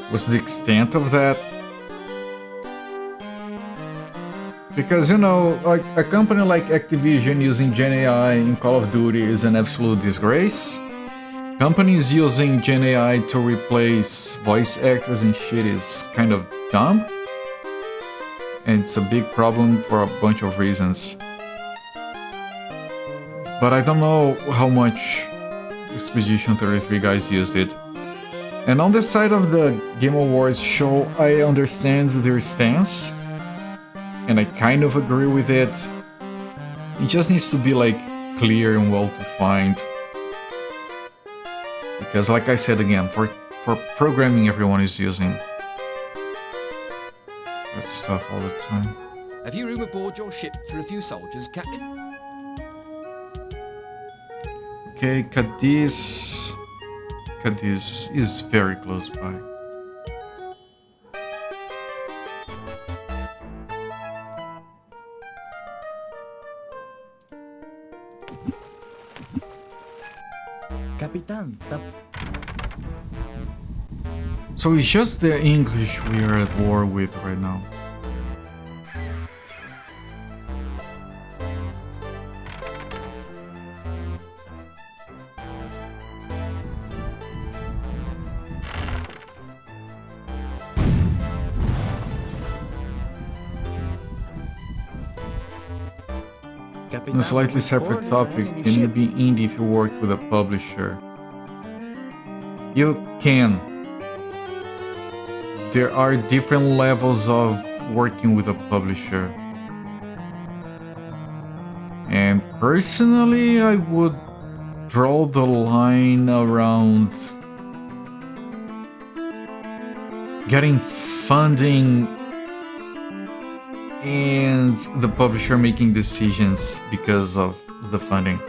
what's the extent of that. Because, you know, like a company like Activision using Gen AI in Call of Duty is an absolute disgrace. Companies using Gen AI to replace voice actors and shit is kind of dumb. And it's a big problem for a bunch of reasons. But I don't know how much Expedition 33 guys used it. And on the side of the Game Awards show, I understand their stance. And I kind of agree with it. It just needs to be like clear and well defined. Because like I said again, for programming everyone is using that stuff all the time. Have you room aboard your ship for a few soldiers, Captain? Okay, Cadiz is very close by. Capitán, So it's just the English we are at war with right now. On a slightly separate topic, can you be indie if you worked with a publisher? You can. There are different levels of working with a publisher. And personally, I would draw the line around getting funding and the publisher making decisions because of the funding.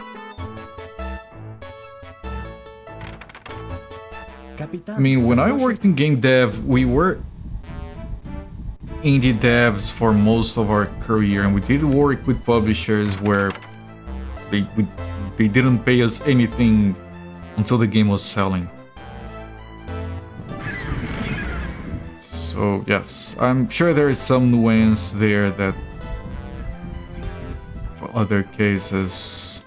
I mean, when I worked in game dev, we were indie devs for most of our career, and we did work with publishers where they didn't pay us anything until the game was selling. So yes, I'm sure there is some nuance there that for other cases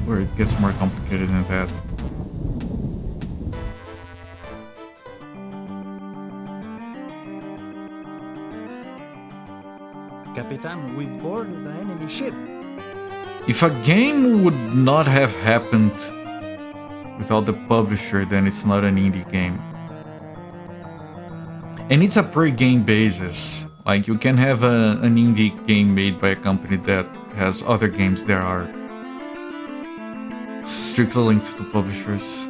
where it gets more complicated than that. Capitán, we boarded the enemy ship. If a game would not have happened without the publisher, then it's not an indie game. And it's a per game basis. Like, you can have an indie game made by a company that has other games that are strictly linked to publishers.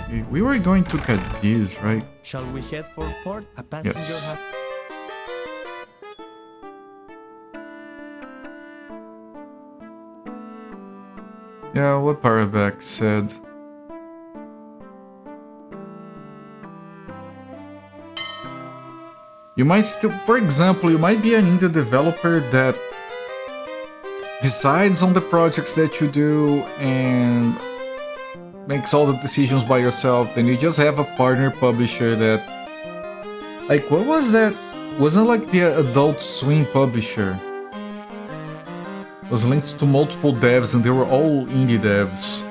Okay, we were going to Cadiz, right? Shall we head for port? A passenger Yes. Yeah, what Paraback said. You might still, for example, you might be an indie developer that decides on the projects that you do and makes all the decisions by yourself, and you just have a partner publisher that, like, what was that? Wasn't like the Adult Swim publisher? was linked to multiple devs and they were all indie devs.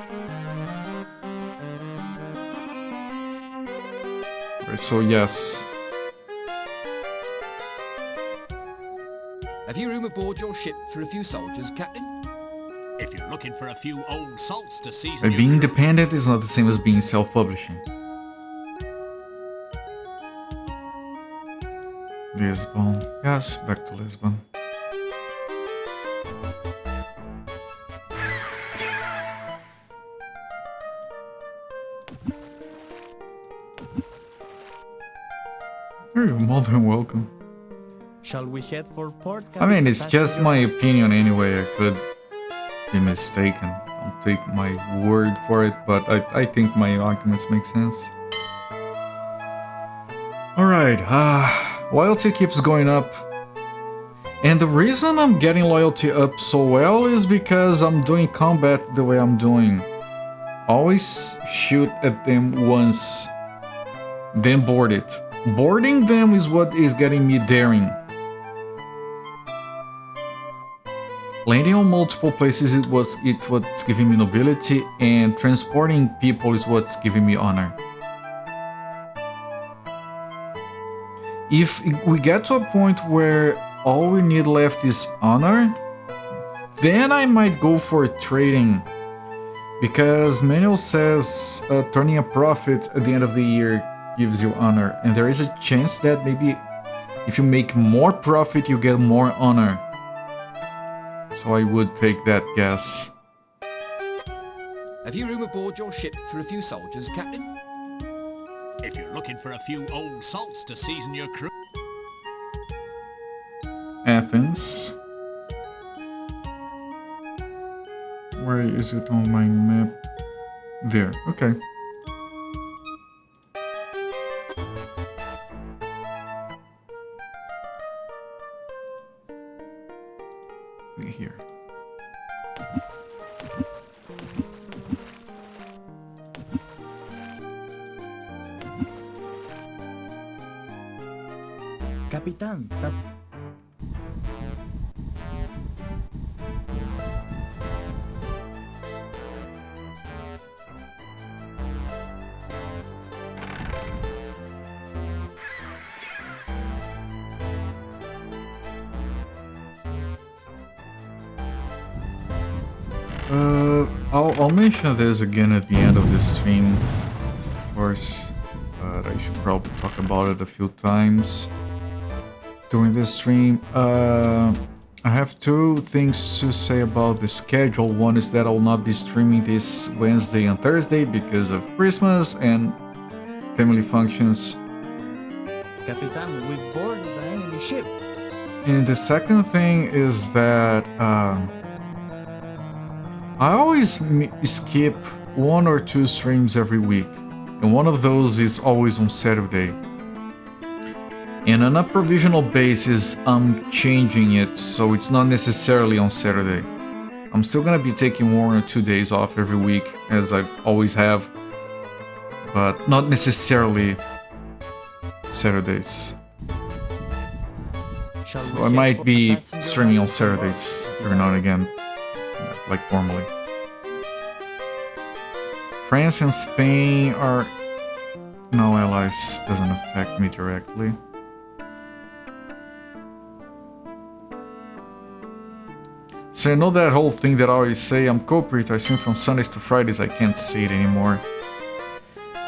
Right, so yes. Have you room aboard your ship for a few soldiers, Captain? If you're looking for a few old salts to season Right, your being crew- independent is not the same as being self-publishing. Lisbon. Yes, back to Lisbon. You're more than welcome. Shall we head for port, I mean, it's passenger? just my opinion anyway. I could be mistaken. Don't take my word for it, but I think my arguments make sense. Alright, loyalty keeps going up. And the reason I'm getting loyalty up so well is because I'm doing combat the way I'm doing. Always shoot at them once, then board it. Boarding them is what is getting me daring. Landing on multiple places it's what's giving me nobility, and transporting people is what's giving me honor. If we get to a point where all we need left is honor, then I might go for trading. Because Manuel says turning a profit at the end of the year gives you honor, and there is a chance that maybe if you make more profit you get more honor. So I would take that guess. Have you room aboard your ship for a few soldiers, Captain? If you're looking for a few old salts to season your crew... Athens. Where is it on my map? There, okay. Here. Capitán, I'll mention this again at the end of this stream, of course, but I should probably talk about it a few times during this stream. I have two things to say about the schedule. One is that I will not be streaming this Wednesday and Thursday because of Christmas and family functions. Capitán, we board the enemy ship. And the second thing is that I always skip 1 or 2 streams every week, and one of those is always on Saturday. And on a provisional basis, I'm changing it so it's not necessarily on Saturday. I'm still gonna be taking 1 or 2 days off every week, as I always have, but not necessarily Saturdays. Shall So we I head might for be passenger streaming on vessel? Saturdays every now and again, like normally. France and Spain are no allies, doesn't affect me directly. So I know that whole thing that I always say, I'm co-operator, I stream from Sundays to Fridays, I can't say it anymore.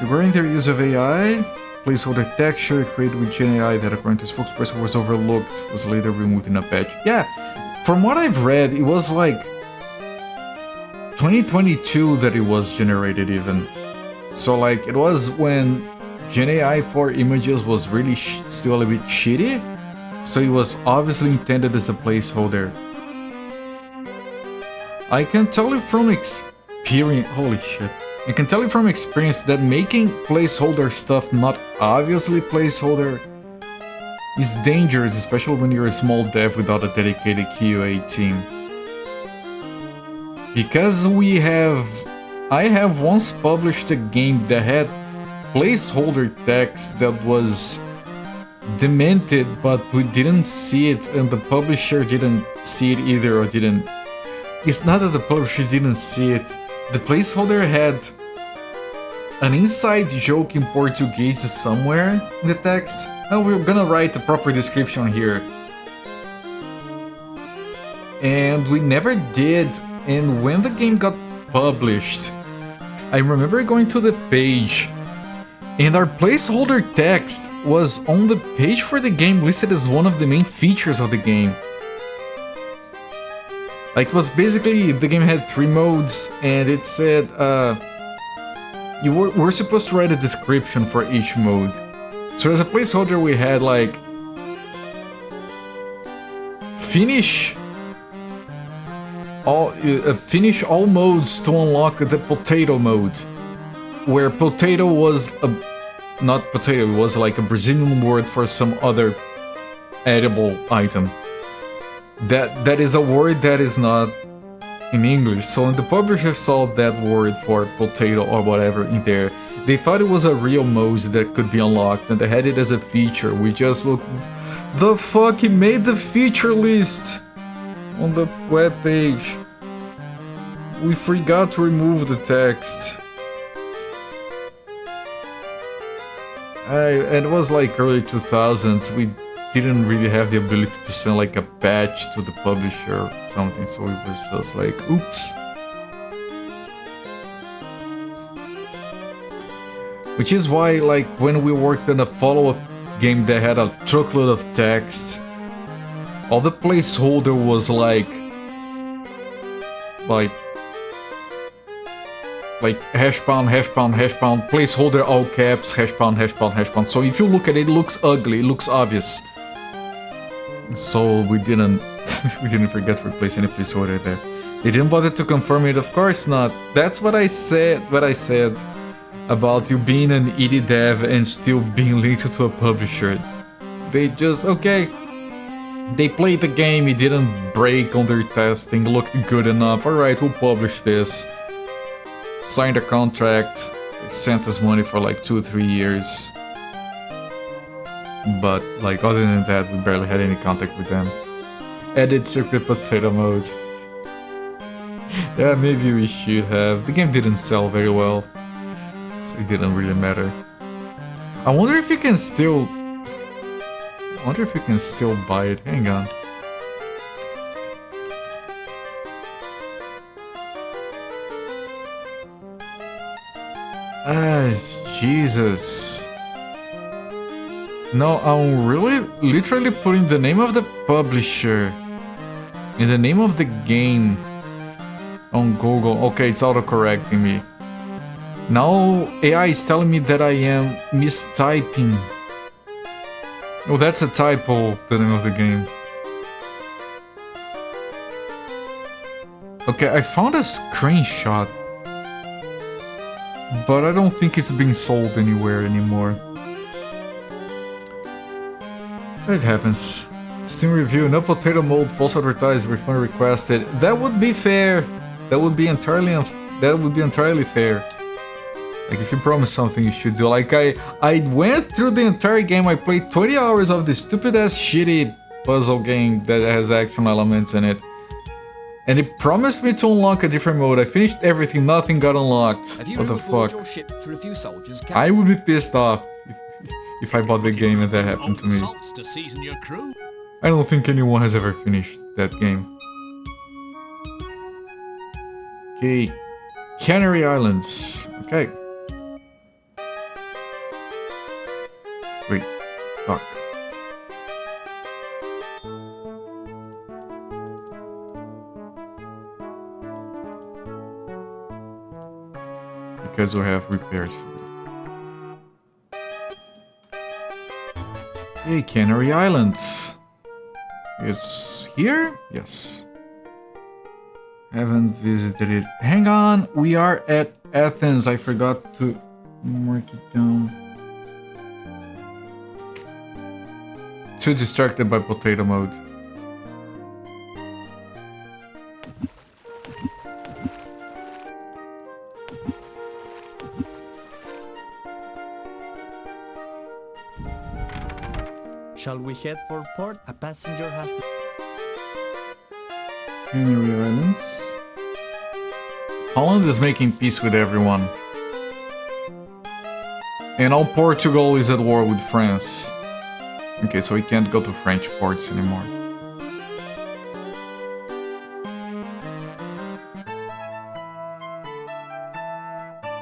Regarding their use of AI, placeholder texture created with GenAI that according to spokesperson was overlooked, was later removed in a patch. Yeah, from what I've read, it was like 2022 that it was generated even. So like, it was when GenAI for images was really still a bit shitty, so it was obviously intended as a placeholder. I can tell you from experience, holy shit. I can tell you from experience that making placeholder stuff not obviously placeholder is dangerous, especially when you're a small dev without a dedicated QA team. Because I have once published a game that had placeholder text that was demented, but we didn't see it and the publisher didn't see it either or didn't It's not that the publisher didn't see it. The placeholder had an inside joke in Portuguese somewhere in the text. And we're gonna write the proper description here. And we never did. And when the game got published, I remember going to the page, and our placeholder text was on the page for the game listed as one of the main features of the game. Like, it was basically, the game had 3 modes, and it said, we're supposed to write a description for each mode. So as a placeholder we had like, finish all modes to unlock the potato mode, where potato was not potato, it was like a Brazilian word for some other edible item. That is a word that is not in English. So when the publisher saw that word for potato or whatever in there, they thought it was a real mode that could be unlocked, and they had it as a feature. We just looked, the fuck, he made the feature list on the web page. We forgot to remove the text. And it was like early 2000s. We didn't really have the ability to send like a patch to the publisher or something, so it was just like, oops. Which is why, like, when we worked on a follow-up game that had a truckload of text, all the placeholder was like hash pound, placeholder all caps, hash pound. So if you look at it, it looks ugly, it looks obvious. So we didn't forget to replace any placeholder there. They didn't bother to confirm it, of course not. That's what I said about you being an indie dev and still being linked to a publisher. They just, okay, they played the game, it didn't break on their testing, looked good enough, alright, we'll publish this. Signed a contract, sent us money for like 2 or 3 years. But like, other than that, we barely had any contact with them. Added circuit potato mode. Yeah, maybe we should have. The game didn't sell very well, so it didn't really matter. I wonder if you can still buy it. Hang on. Jesus. No, I'm literally putting the name of the publisher and the name of the game on Google. Okay, it's auto-correcting me. Now AI is telling me that I am mistyping. Oh, that's a typo, the name of the game. Okay, I found a screenshot, but I don't think it's being sold anywhere anymore. It happens. Steam review, no potato mold, false advertised, refund requested. That would be fair. That would be entirely fair. Like, if you promise something, you should do. Like, I went through the entire game. I played 20 hours of this stupid ass shitty puzzle game that has action elements in it. And it promised me to unlock a different mode. I finished everything, nothing got unlocked. What the fuck? I would be pissed off if I bought the game and that happened to me. I don't think anyone has ever finished that game. Okay. Canary Islands. Okay. Wait. Fuck. Because we have repairs to do. Hey, Canary Islands. It's here? Yes. Haven't visited it. Hang on, we are at Athens. I forgot to mark it down. Too distracted by potato mode. Shall we head for port? A passenger has to... Canary Islands. Holland is making peace with everyone. And all Portugal is at war with France. Okay, so we can't go to French ports anymore.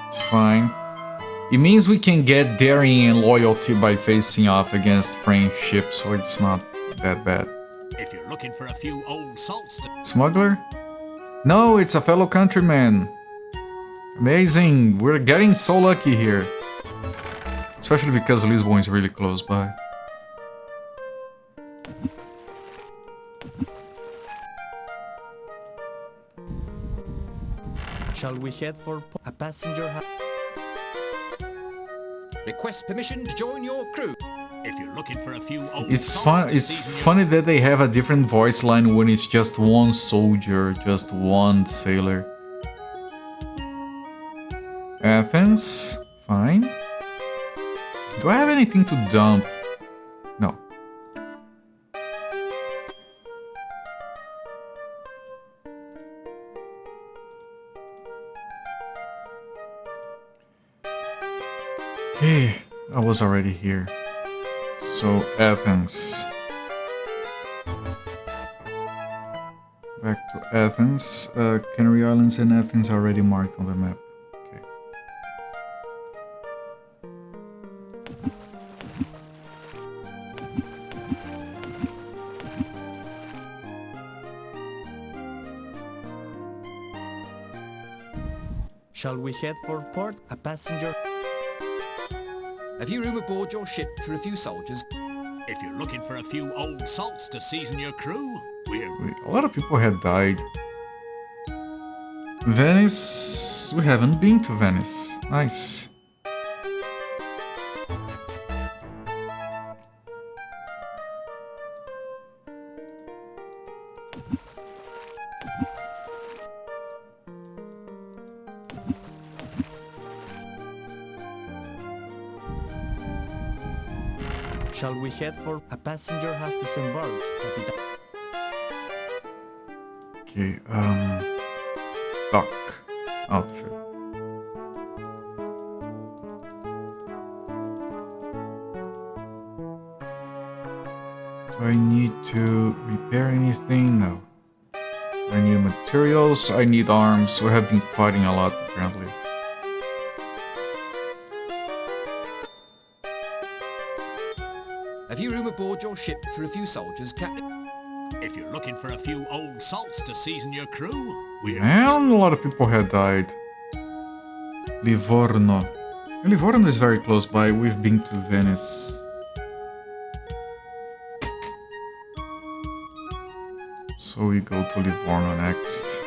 It's fine. It means we can get daring and loyalty by facing off against French ships, so it's not that bad. If you're looking for a few old salts to... Smuggler? No, it's a fellow countryman. Amazing, we're getting so lucky here. Especially because Lisbon is really close by. Shall we head for a passenger? Request permission to join your crew. If you're looking for a few old It's salts fun. to It's season your... funny that they have a different voice line when it's just one soldier, just one sailor. Athens, fine. Do I have anything to dump? No. Okay, I was already here. So, Athens. Back to Athens. Canary Islands and Athens are already marked on the map. Okay. Shall we head for port? A passenger? Have you room aboard your ship for a few soldiers? If you're looking for a few old salts to season your crew, we're... Wait, a lot of people had died. Venice... We haven't been to Venice. Nice. Shall we head for a passenger has disembarked, Captain? Okay, dock outfit. Do I need to repair anything? No. I need materials, I need arms. We have been fighting a lot apparently. Have you room aboard your ship for a few soldiers, Captain? If you're looking for a few old salts to season your crew, we're... And a lot of people had died. Livorno. Livorno is very close by. We've been to Venice. So we go to Livorno next.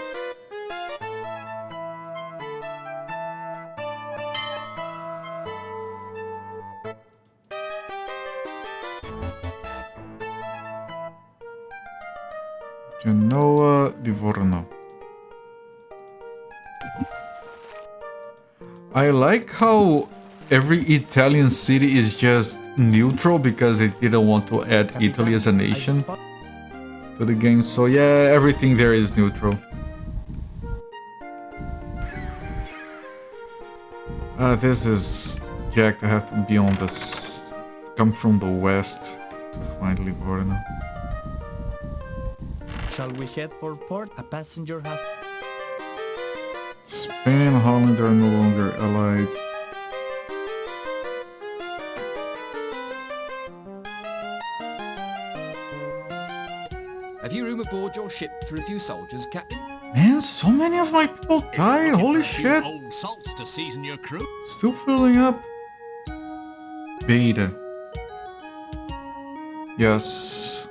Genoa, Livorno. I like how every Italian city is just neutral because they didn't want to add Italy as a nation to the game. So yeah, everything there is neutral. This is Jack. I have to be on this. Come from the west to find Livorno. Shall we head for port? A passenger has... Spain and Holland are no longer allied. Have you room aboard your ship for a few soldiers, Captain? Man, so many of my people If you're died. looking Holy for a few shit. old salts to season your crew, Still filling up. Beta. Yes.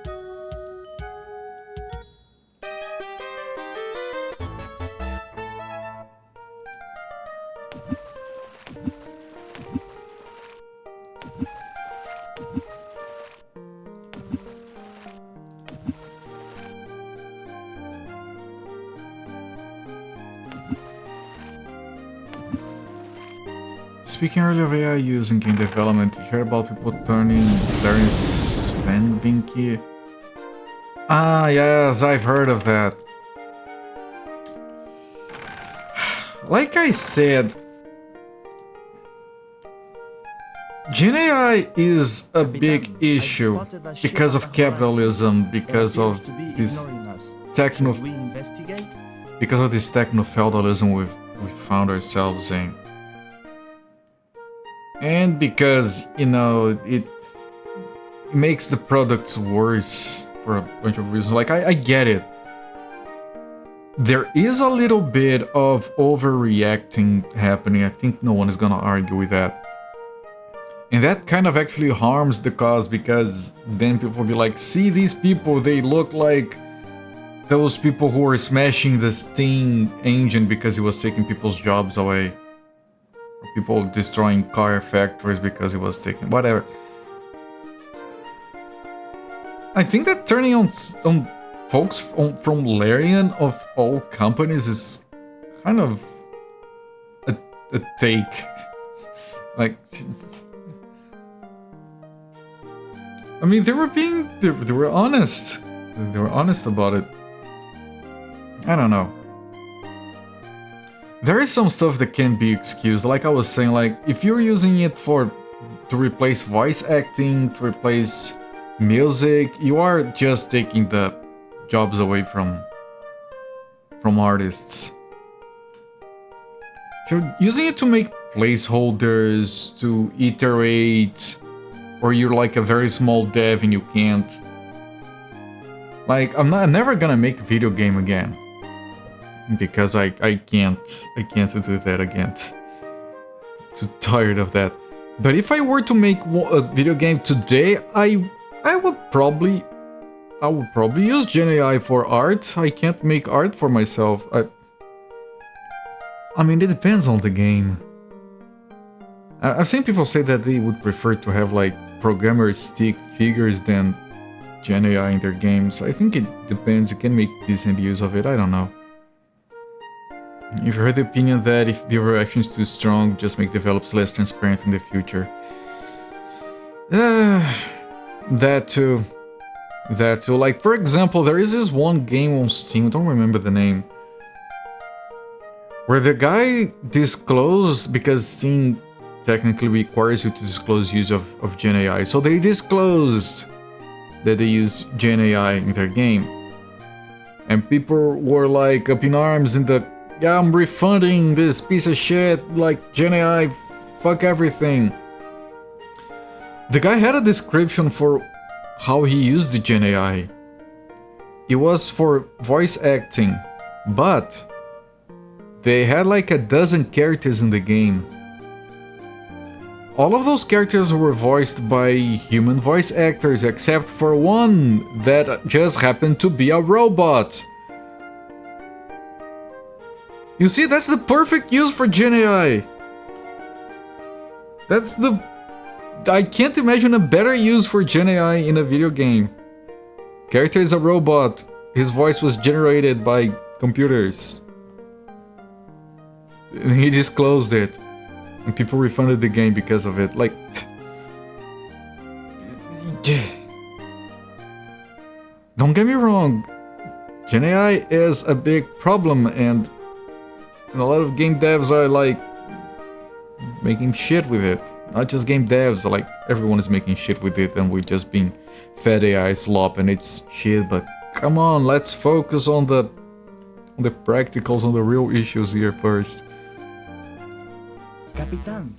Speaking earlier of AI use in game development, you heard about people turning Clarence Van Vinky? Ah, yes, I've heard of that. like I said, Gen AI is a big issue because of capitalism, because of this techno, because of this techno-feudalism we found ourselves in, and because, you know, it makes the products worse for a bunch of reasons. Like, I get it. There is a little bit of overreacting happening. I think no one is gonna argue with that. And that kind of actually harms the cause, because then people will be like, see these people, they look like those people who were smashing the Steam engine because it was taking people's jobs away. Or people destroying car factories because it was taking... whatever. I think that turning on folks from Larian of all companies is kind of a take. Like, I mean, they were honest. They were honest about it. I don't know. There is some stuff that can be excused. Like I was saying, like, if you're using it to replace voice acting, to replace music, you are just taking the jobs away from artists. If you're using it to make placeholders, to iterate, or you're like a very small dev and you can't... Like, I'm never gonna make a video game again. Because I can't do that again. Too tired of that. But if I were to make a video game today, I would probably use Gen AI for art. I can't make art for myself. I mean, it depends on the game. I've seen people say that they would prefer to have like programmer stick figures than Gen AI in their games. I think it depends. You can make decent use of it. I don't know. You've heard the opinion that if the overreaction is too strong, just make developers less transparent in the future. That too. Like, for example, there is this one game on Steam, I don't remember the name, where the guy disclosed, because Steam technically requires you to disclose use of Gen AI, so they disclosed that they use Gen AI in their game. And people were like up in arms in the, yeah, I'm refunding this piece of shit, like Gen AI, fuck everything. The guy had a description for how he used the Gen AI. It was for voice acting, but they had like a dozen characters in the game. All of those characters were voiced by human voice actors, except for one that just happened to be a robot. You see, that's the perfect use for Gen AI. I can't imagine a better use for Gen AI in a video game. Character is a robot. His voice was generated by computers. And he disclosed it. And people refunded the game because of it. Like... Don't get me wrong. Gen AI is a big problem, and a lot of game devs are like making shit with it. Not just game devs, like everyone is making shit with it, and we're just being fed AI slop, and it's shit. But come on, let's focus on the practicals, on the real issues here first. Capitán,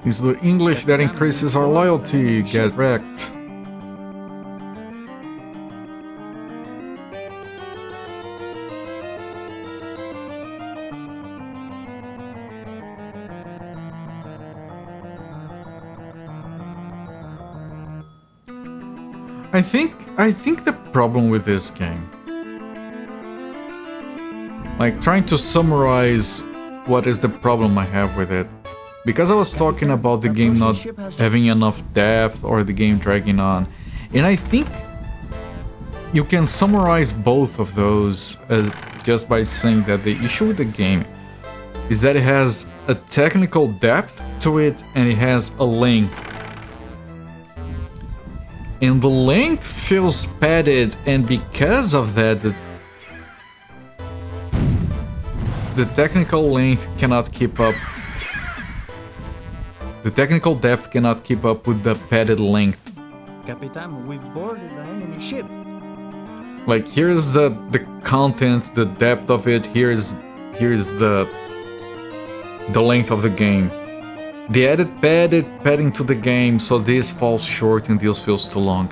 It's the English that increases our loyalty. Get wrecked. I think the problem with this game, like trying to summarize what is the problem I have with it, because I was talking about the game not having enough depth or the game dragging on, and I think you can summarize both of those just by saying that the issue with the game is that it has a technical depth to it and it has a length. And the length feels padded, and because of that, the technical length cannot keep up. The technical depth cannot keep up with the padded length. Capitan, we've boarded the enemy ship. Like, here's the content, the depth of it, here's the length of the game. They added padding to the game, so this falls short and this feels too long.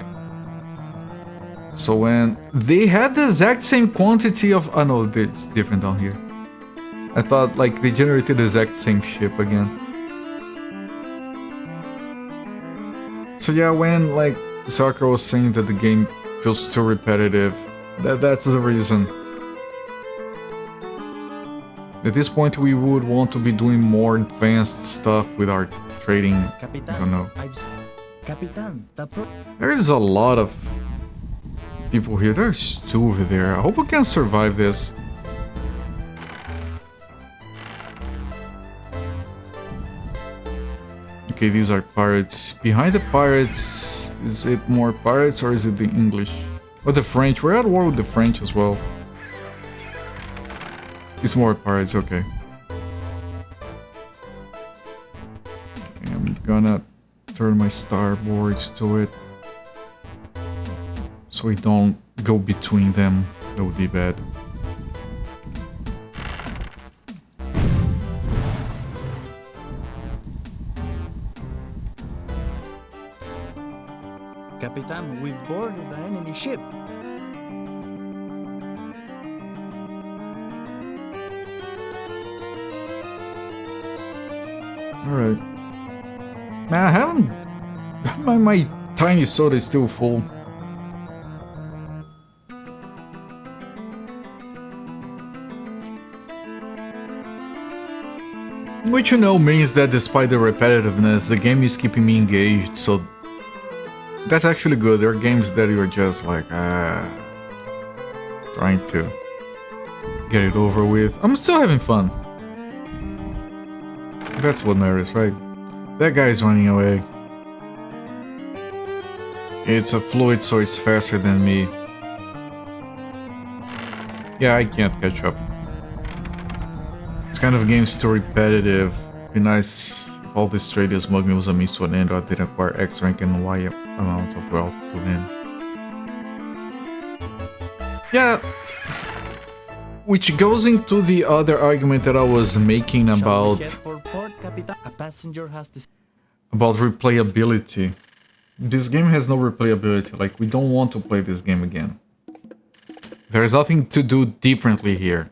So when they had the exact same quantity of... Oh no, it's different down here. I thought like they generated the exact same ship again. So yeah, when like Sakura was saying that the game feels too repetitive, that's the reason. At this point, we would want to be doing more advanced stuff with our trading. Capitan, I don't know. Capitan, There's a lot of people here. There's two over there. I hope we can survive this. Okay, these are pirates. Behind the pirates, is it more pirates or is it the English? Or the French? We're at war with the French as well. It's more pirates, okay. I'm gonna turn my starboards to it. So we don't go between them. That would be bad. Capitan, we've boarded the enemy ship. Alright. Man, I haven't... My tiny soda is still full. Which, you know, means that despite the repetitiveness, the game is keeping me engaged, so... That's actually good. There are games that you're just like, trying to get it over with. I'm still having fun. That's what matters, right? That guy's running away. It's a fluid, so it's faster than me. Yeah, I can't catch up. This kind of game's too repetitive. Be nice if all this trade is mugging was a means to an end, or I did acquire X rank and Y amount of wealth to win. Yeah. Which goes into the other argument that I was making about replayability. This game has no replayability. Like, we don't want to play this game again. There's nothing to do differently here.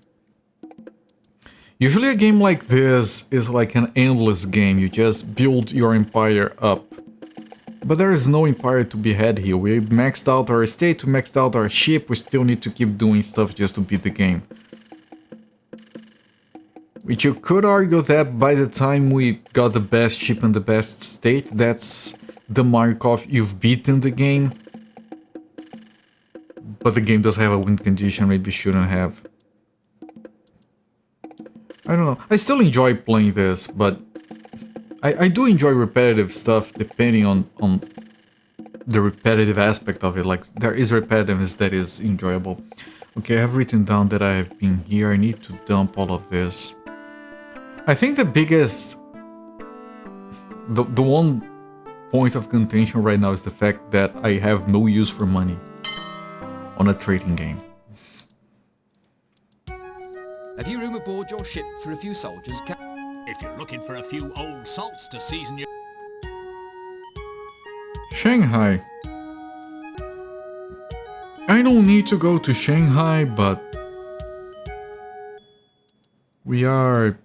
Usually a game like this is like an endless game. You just build your empire up. But there is no empire to be had here. We maxed out our estate, we maxed out our ship, we still need to keep doing stuff just to beat the game. Which you could argue that by the time we got the best ship and the best state, that's the mark of you've beaten the game. But the game does have a win condition, maybe shouldn't have. I don't know. I still enjoy playing this, but I do enjoy repetitive stuff depending on the repetitive aspect of it. Like, there is repetitiveness that is enjoyable. Okay, I have written down that I have been here. I need to dump all of this. I think the biggest... The one point of contention right now is the fact that I have no use for money on a trading game. Have you room aboard your ship for a few soldiers, If you're looking for a few old salts to season your... Shanghai. I don't need to go to Shanghai, but... We are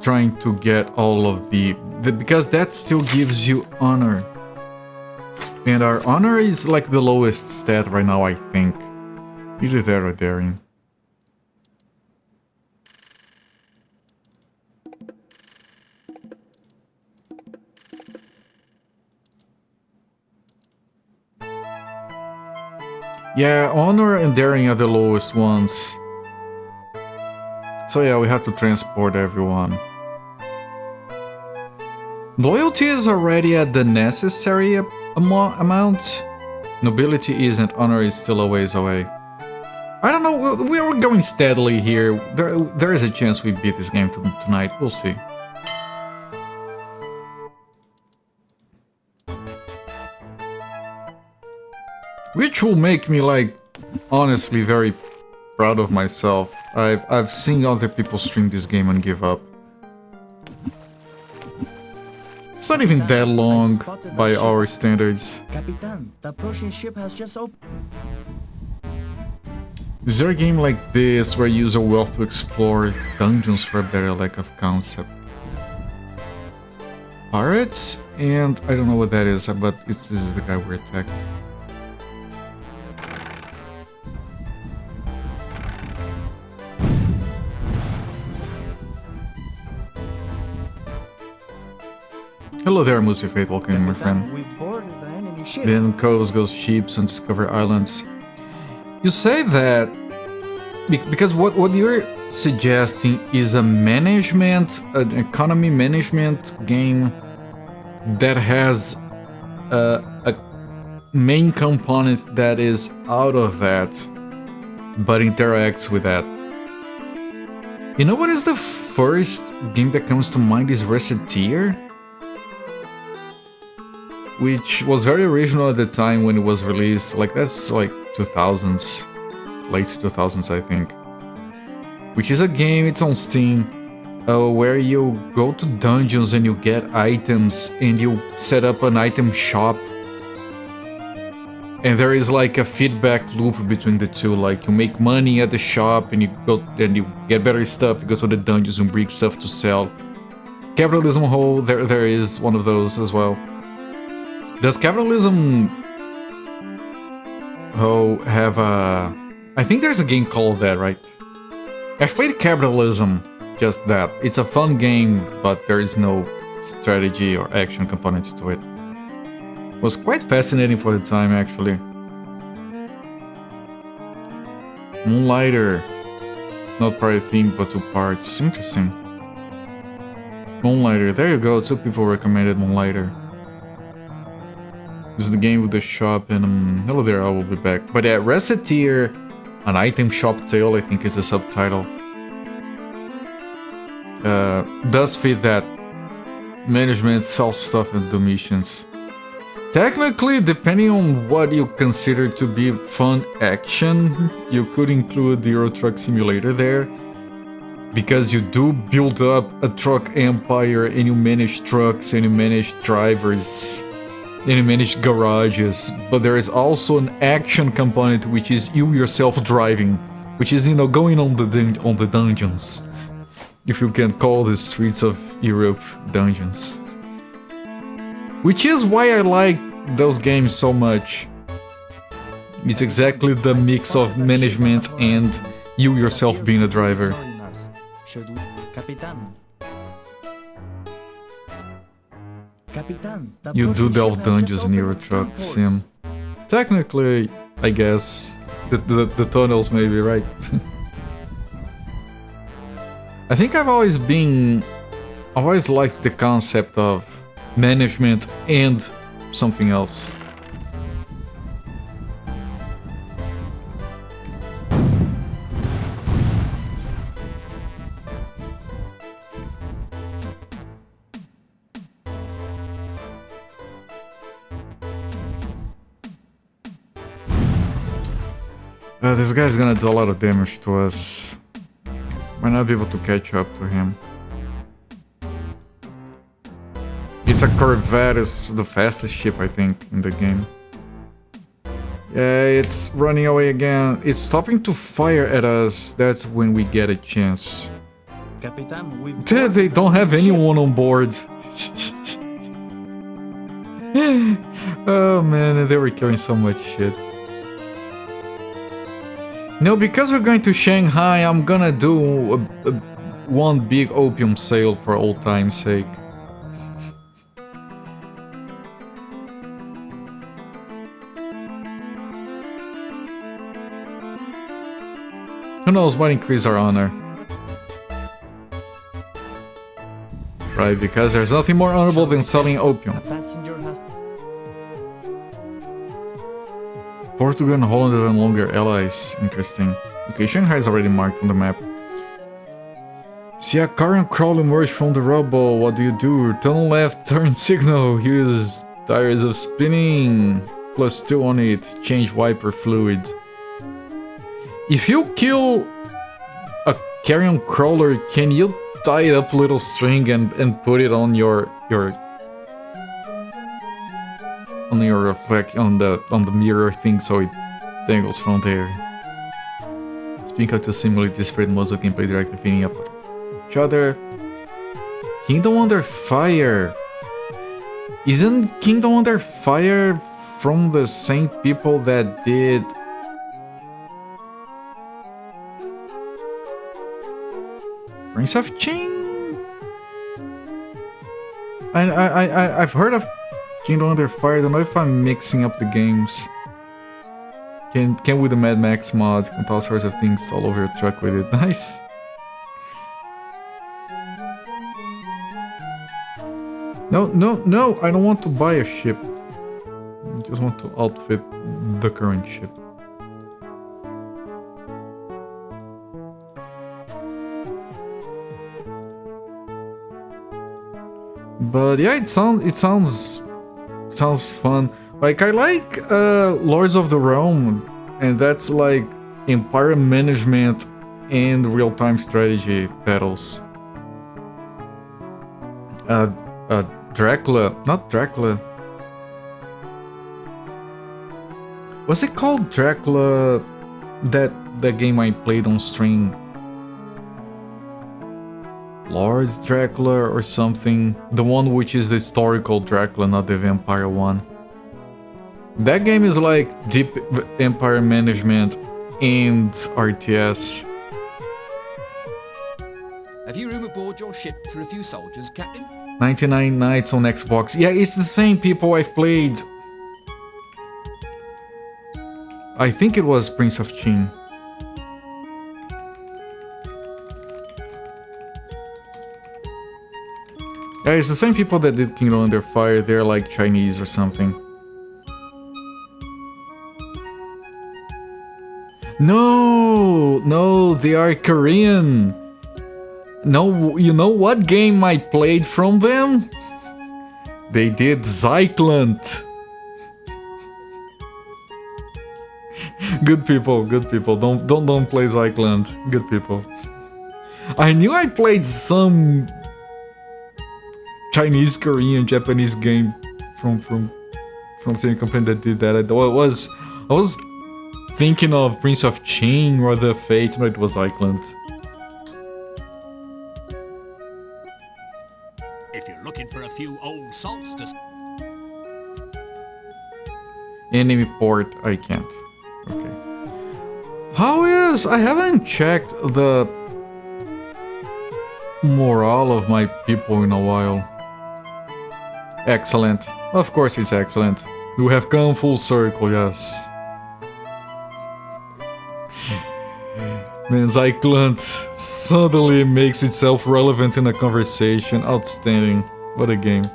trying to get all of the because that still gives you honor. And our honor is like the lowest stat right now, I think. Either there or daring. Yeah, honor and daring are the lowest ones. So yeah, we have to transport everyone. Loyalty is already at the necessary amount. Nobility isn't, honor is still a ways away. I don't know, we're going steadily here. There is a chance we beat this game tonight, we'll see. Which will make me, like, honestly very proud of myself. I've seen other people stream this game and give up. It's not even that long by our standards. Capitan, the Prussian ship has just opened. Is there a game like this where you use a wealth to explore dungeons for a better lack of concept? Pirates? And I don't know what that is, but this is the guy we're attacking. Hello there, Musi Fate, welcome in, my friend. We boarded the enemy ship. Then coves, goes ships, and discover islands. You say that because what you're suggesting is a management, an economy management game that has a main component that is out of that, but interacts with that. You know what is the first game that comes to mind is Recettear? Which was very original at the time when it was released, like that's like 2000s, late 2000s I think. Which is a game, it's on Steam, where you go to dungeons and you get items and you set up an item shop. And there is like a feedback loop between the two, like you make money at the shop and you go and you get better stuff, you go to the dungeons and bring stuff to sell. Capitalism Hole, there is one of those as well. Does Capitalism have a... I think there's a game called that, right? I've played Capitalism, just that. It's a fun game, but there is no strategy or action components to it. It was quite fascinating for the time, actually. Moonlighter. Not part of the theme, but 2 parts. Interesting. Moonlighter, there you go, 2 people recommended Moonlighter. This is the game with the shop and hello there, I will be back. But yeah, Recettear, an item shop tale, I think is the subtitle. Does fit that. Management, sell stuff and do missions. Technically, depending on what you consider to be fun action, you could include the Euro Truck Simulator there. Because you do build up a truck empire and you manage trucks and you manage drivers. And you manage garages, but there is also an action component which is you yourself driving, which is, you know, going on the dungeons, if you can call the streets of Europe dungeons. Which is why I like those games so much. It's exactly the mix of management and you yourself being a driver. Should we, Capitan? Capitan, You do delve dungeons in Euro Truck Sim. Technically, I guess, the tunnels may be right. I think I've always liked the concept of management and something else. This guy's gonna do a lot of damage to us. Might not be able to catch up to him. It's a Corvette, it's the fastest ship I think in the game. Yeah, it's running away again. It's stopping to fire at us. That's when we get a chance. Capitan, They don't have anyone on board. Oh man, they were killing so much shit. No, because we're going to Shanghai, I'm gonna do one big opium sale for old time's sake. Who knows, might increase our honor. Right, because there's nothing more honorable than selling opium. A passenger has... Portugal and Holland are no longer allies. Interesting. Okay, Shanghai is already marked on the map. See a car and crawl emerge from the rubble. What do? Turn left, turn signal. Use tires of spinning. +2 on it. Change wiper fluid. If you kill a carrion crawler, can you tie it up a little string and put it on your reflect on the mirror thing so it dangles from there? Speaking of to simulate disparate modes of gameplay directly feeding up each other. Kingdom Under Fire. Isn't Kingdom Under Fire from the same people that did Prince of Qing? I've heard of Kingdom Under Fire. I don't know if I'm mixing up the games. Can with the Mad Max mod and all sorts of things all over your truck with it. Nice. No, I don't want to buy a ship. I just want to outfit the current ship. But yeah, it sounds fun. Like, I like Lords of the Realm, and that's like empire management and real-time strategy battles. Dracula, not Dracula. Was it called Dracula? That game I played on stream. Lord's Dracula or something. The one which is the historical Dracula, not the vampire one. That game is like deep empire management and RTS. Have you room aboard your ship for a few soldiers, Captain? 99 Nights on Xbox. Yeah, it's the same people I've played. I think it was Prince of Qing. Yeah, it's the same people that did Kingdom Under Fire. They're like Chinese or something. No, they are Korean. No, you know what game I played from them? They did Zyklent. Good people. Don't play Zyklent. Good people. I knew I played some Chinese, Korean, Japanese game from the same company that did that. I was thinking of Prince of Qing or The Fate, but it was Zyklent. If you're looking for a few old salts to... Enemy port, I can't. Okay. How is... I haven't checked the morale of my people in a while. Excellent. Of course it's excellent. We have come full circle, yes. Man, Zyklent suddenly makes itself relevant in a conversation. Outstanding. What a game.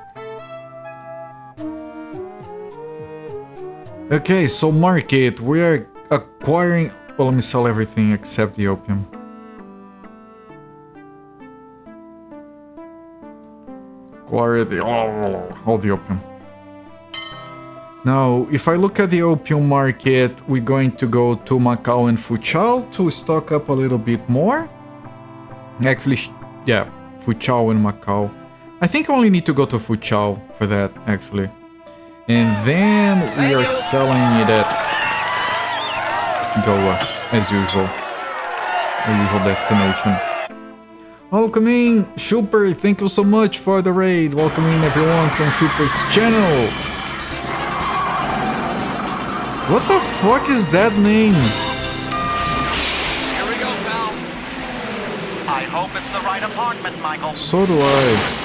Okay, so market. We are acquiring... Well, let me sell everything except the opium. Acquire the... all the opium. Now, if I look at the opium market, we're going to go to Macau and Fuchao to stock up a little bit more. Actually, yeah, Fuchao and Macau. I think I only need to go to Fuchao for that, actually. And then we are selling it at Goa, as usual. Our usual destination. Welcoming Super, thank you so much for the raid. Welcoming everyone from Super's channel. What the fuck is that name? Here we go, pal. I hope it's the right apartment, Michael. So do I.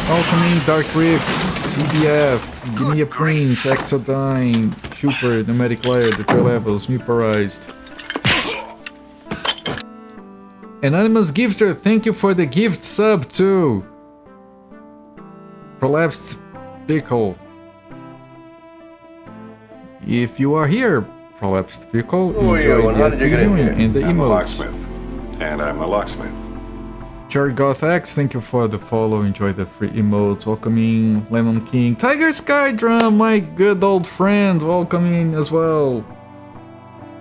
Welcoming Dark Rifts, CBF, Give Me a Prince, Exodyne, Super, Pneumatic Layer, the 3 levels, Meeporized. Anonymous Gifter, thank you for the gift sub too. Prolapsed Pickle. If you are here, Prolapsed Pickle, enjoy the previewing and the I'm a emotes. locksmith. And I'm a locksmith. Jargoth X, thank you for the follow. Enjoy the free emotes. Welcoming Lemon King. Tiger Sky Drum, my good old friend, welcoming as well.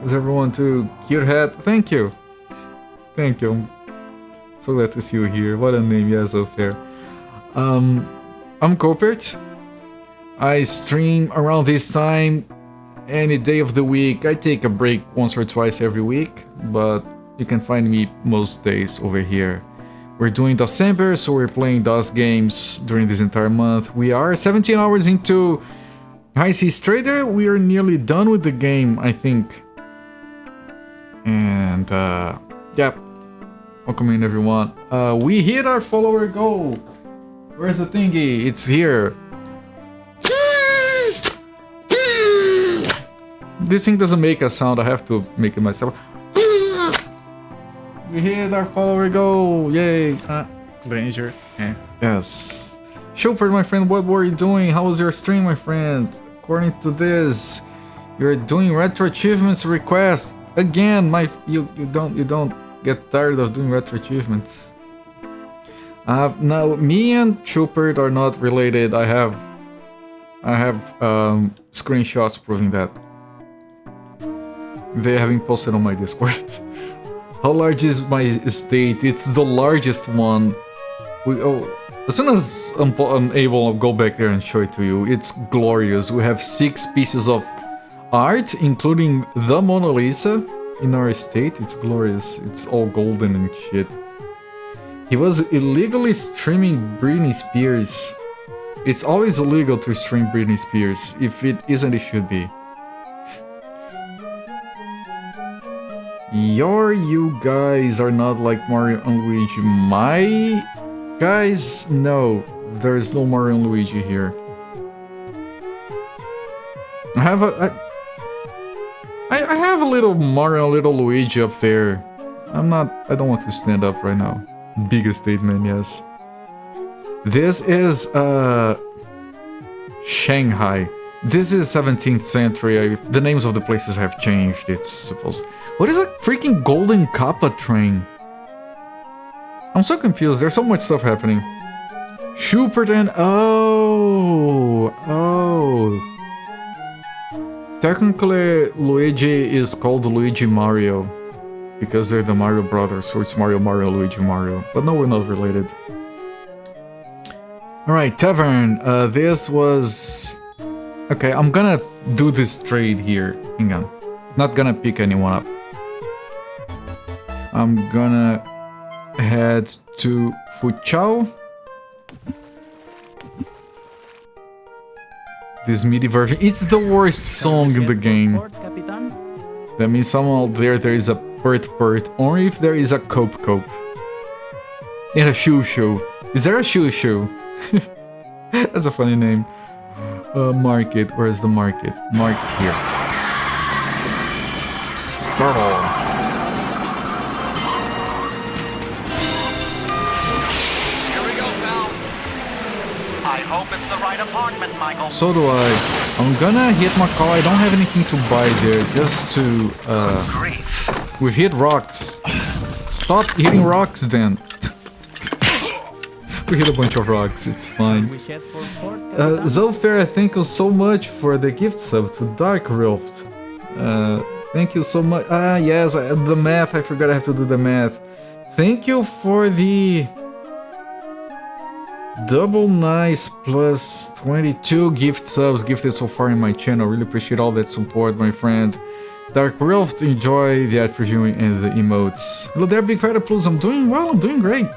Is everyone too? Cute Hat, thank you. Thank you. So glad to see you here. What a name, yeah, so fair. I'm Copert. I stream around this time any day of the week. I take a break once or twice every week, but you can find me most days over here. We're doing December, so we're playing DOS games during this entire month. We are 17 hours into High Seas Trader. We are nearly done with the game, I think. And, yeah. Welcome in, everyone. We hit our follower goal. Where's the thingy? It's here. This thing doesn't make a sound. I have to make it myself. We hit our follower goal. Yay. Danger. Yes. Shepard, my friend, what were you doing? How was your stream, my friend? According to this, you're doing retro achievements request again. You don't get tired of doing retro achievements. Now me and Shepard are not related. I have screenshots proving that. They have been posted on my Discord. How large is my estate? It's the largest one. As soon as I'm able, I'll go back there and show it to you. It's glorious. We have 6 pieces of art, including the Mona Lisa, in our estate. It's glorious. It's all golden and shit. He was illegally streaming Britney Spears. It's always illegal to stream Britney Spears. If it isn't, it should be. You guys are not like Mario and Luigi. My guys? No, there is no Mario and Luigi here. I have a little Mario and little Luigi up there. I don't want to stand up right now. Biggest statement, yes. This is Shanghai. This is 17th century. The names of the places have changed, it's supposed. What is a freaking golden Kappa train? I'm so confused. There's so much stuff happening. Shepard and oh. Technically, Luigi is called Luigi Mario because they're the Mario brothers, so it's Mario, Luigi, Mario. But no, we're not related. All right, Tavern. This was. Okay, I'm gonna do this trade here. Hang on. Not gonna pick anyone up. I'm gonna head to Fuchao. This MIDI version. It's the worst song in the game. That means someone out there is a Pert, or if there is a Cope. And a Shoo. Is there a Shoo? That's a funny name. Market. Where is the market? Market here. I hope it's the right apartment, Michael. So do I. I'm gonna hit my car. I don't have anything to buy there. Just to we've hit rocks. Stop hitting rocks then. We hit a bunch of rocks, it's fine. Zolfair, thank you so much for the gift sub to Dark Rift. Thank you so much. Yes, the math, I forgot I have to do the math. Thank you for the double nice plus 22 gift subs gifted so far in my channel. Really appreciate all that support, my friend. Dark Rift, enjoy the ad previewing and the emotes. Hello there, Big Fighter Plus. I'm doing well, I'm doing great.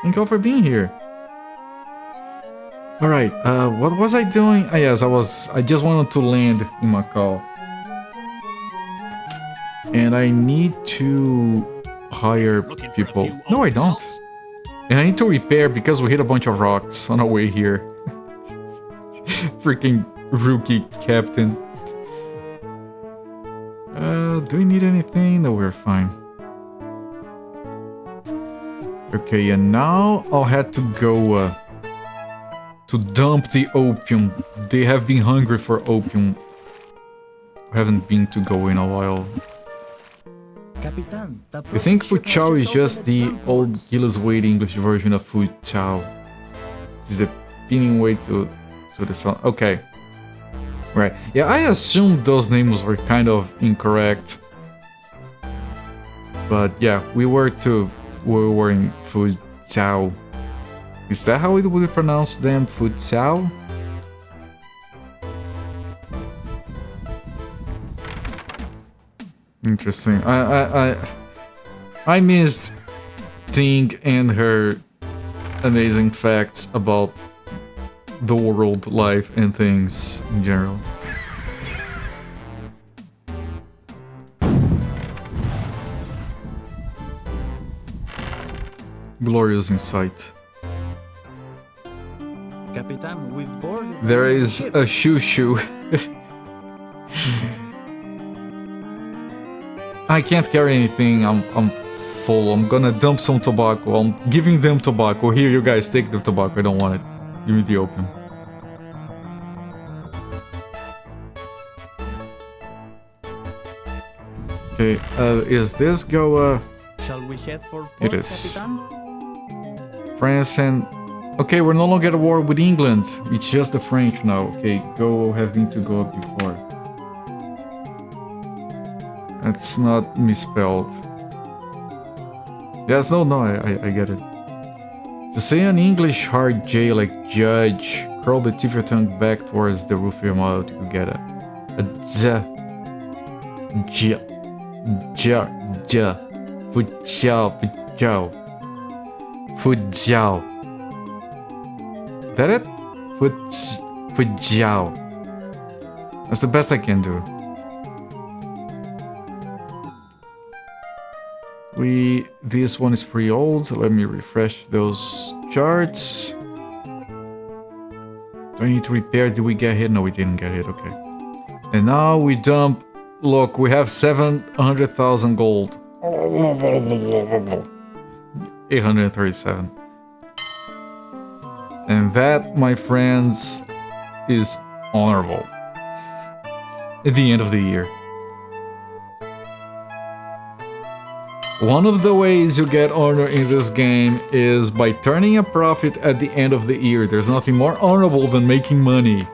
Thank you all for being here. Alright, what was I doing? Yes, I just wanted to land in Macau. And I need to hire people. No, I don't. And I need to repair because we hit a bunch of rocks on our way here. Freaking rookie captain. Do we need anything? No, we're fine. Okay, and now I'll have to go to dump the opium. They have been hungry for opium. I haven't been to go in a while. Capitan, the You think ship Food Chow has is just the opened its old doors. Gillis Wade English version of Food Chow? Is the pinning way to the sun? Okay. Right. Yeah, I assumed those names were kind of incorrect. But yeah, we were in Food Chow. Is that how it would be pronounced then? Food Chow? Interesting. I missed Ting and her amazing facts about the world, life, and things in general. Glorious insight. Capitan, we've boarded There the is ship. a shoo-shoo. I can't carry anything. I'm full. I'm gonna dump some tobacco. I'm giving them tobacco. Here, you guys, take the tobacco. I don't want it. Give me the opium. Okay, is this go, Shall we head for It port, is. Capitan? France and... Okay, we're no longer at war with England. It's just the French now. Okay, go having to go up before. That's not misspelled. Yes, no, I get it. To say an English hard J like judge, curl the tip of your tongue back towards the roof of your mouth, you get a z, j, food jiao, food jiao. That it? Food jiao. That's the best I can do. This one is pretty old. Let me refresh those charts. Do I need to repair? Did we get hit? No, we didn't get hit. Okay. And now we dump. Look, we have 700,000 gold. 837. And that, my friends, is honorable. At the end of the year. One of the ways you get honor in this game is by turning a profit at the end of the year. There's nothing more honorable than making money.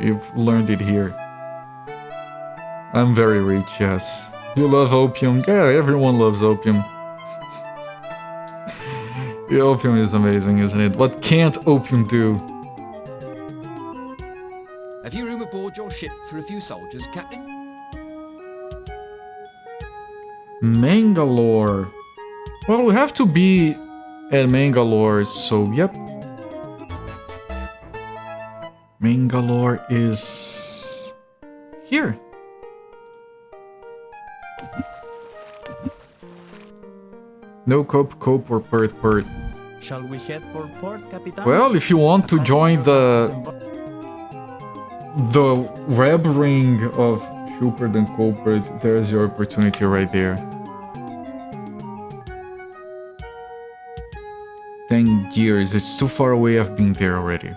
You've learned it here. I'm very rich, yes. You love opium? Yeah, everyone loves opium. The opium is amazing, isn't it? What can't opium do? Have you room aboard your ship for a few soldiers, Captain? Mangalore. Well, we have to be at Mangalore, so yep. Mangalore is here. No cope, or pert. Shall we head for port, Capitan? Well, if you want to join the web ring of Schubert and Colbert, there's your opportunity right there. 10 years, it's too far away, I've been there already.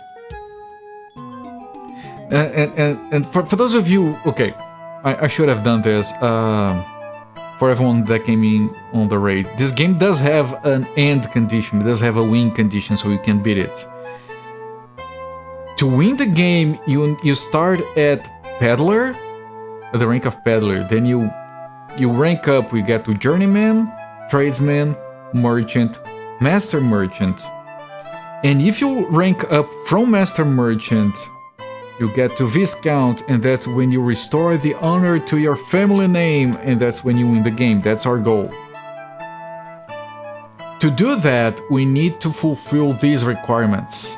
And for those of you, okay, I should have done this, for everyone that came in on the raid. This game does have an end condition, it does have a win condition, so you can beat it. To win the game, you start at Peddler, at the rank of Peddler, then you rank up, we get to Journeyman, Tradesman, Merchant, Master Merchant. And if you rank up from Master Merchant, you get to Viscount, and that's when you restore the honor to your family name, and that's when you win the game. That's our goal. To do that, we need to fulfill these requirements.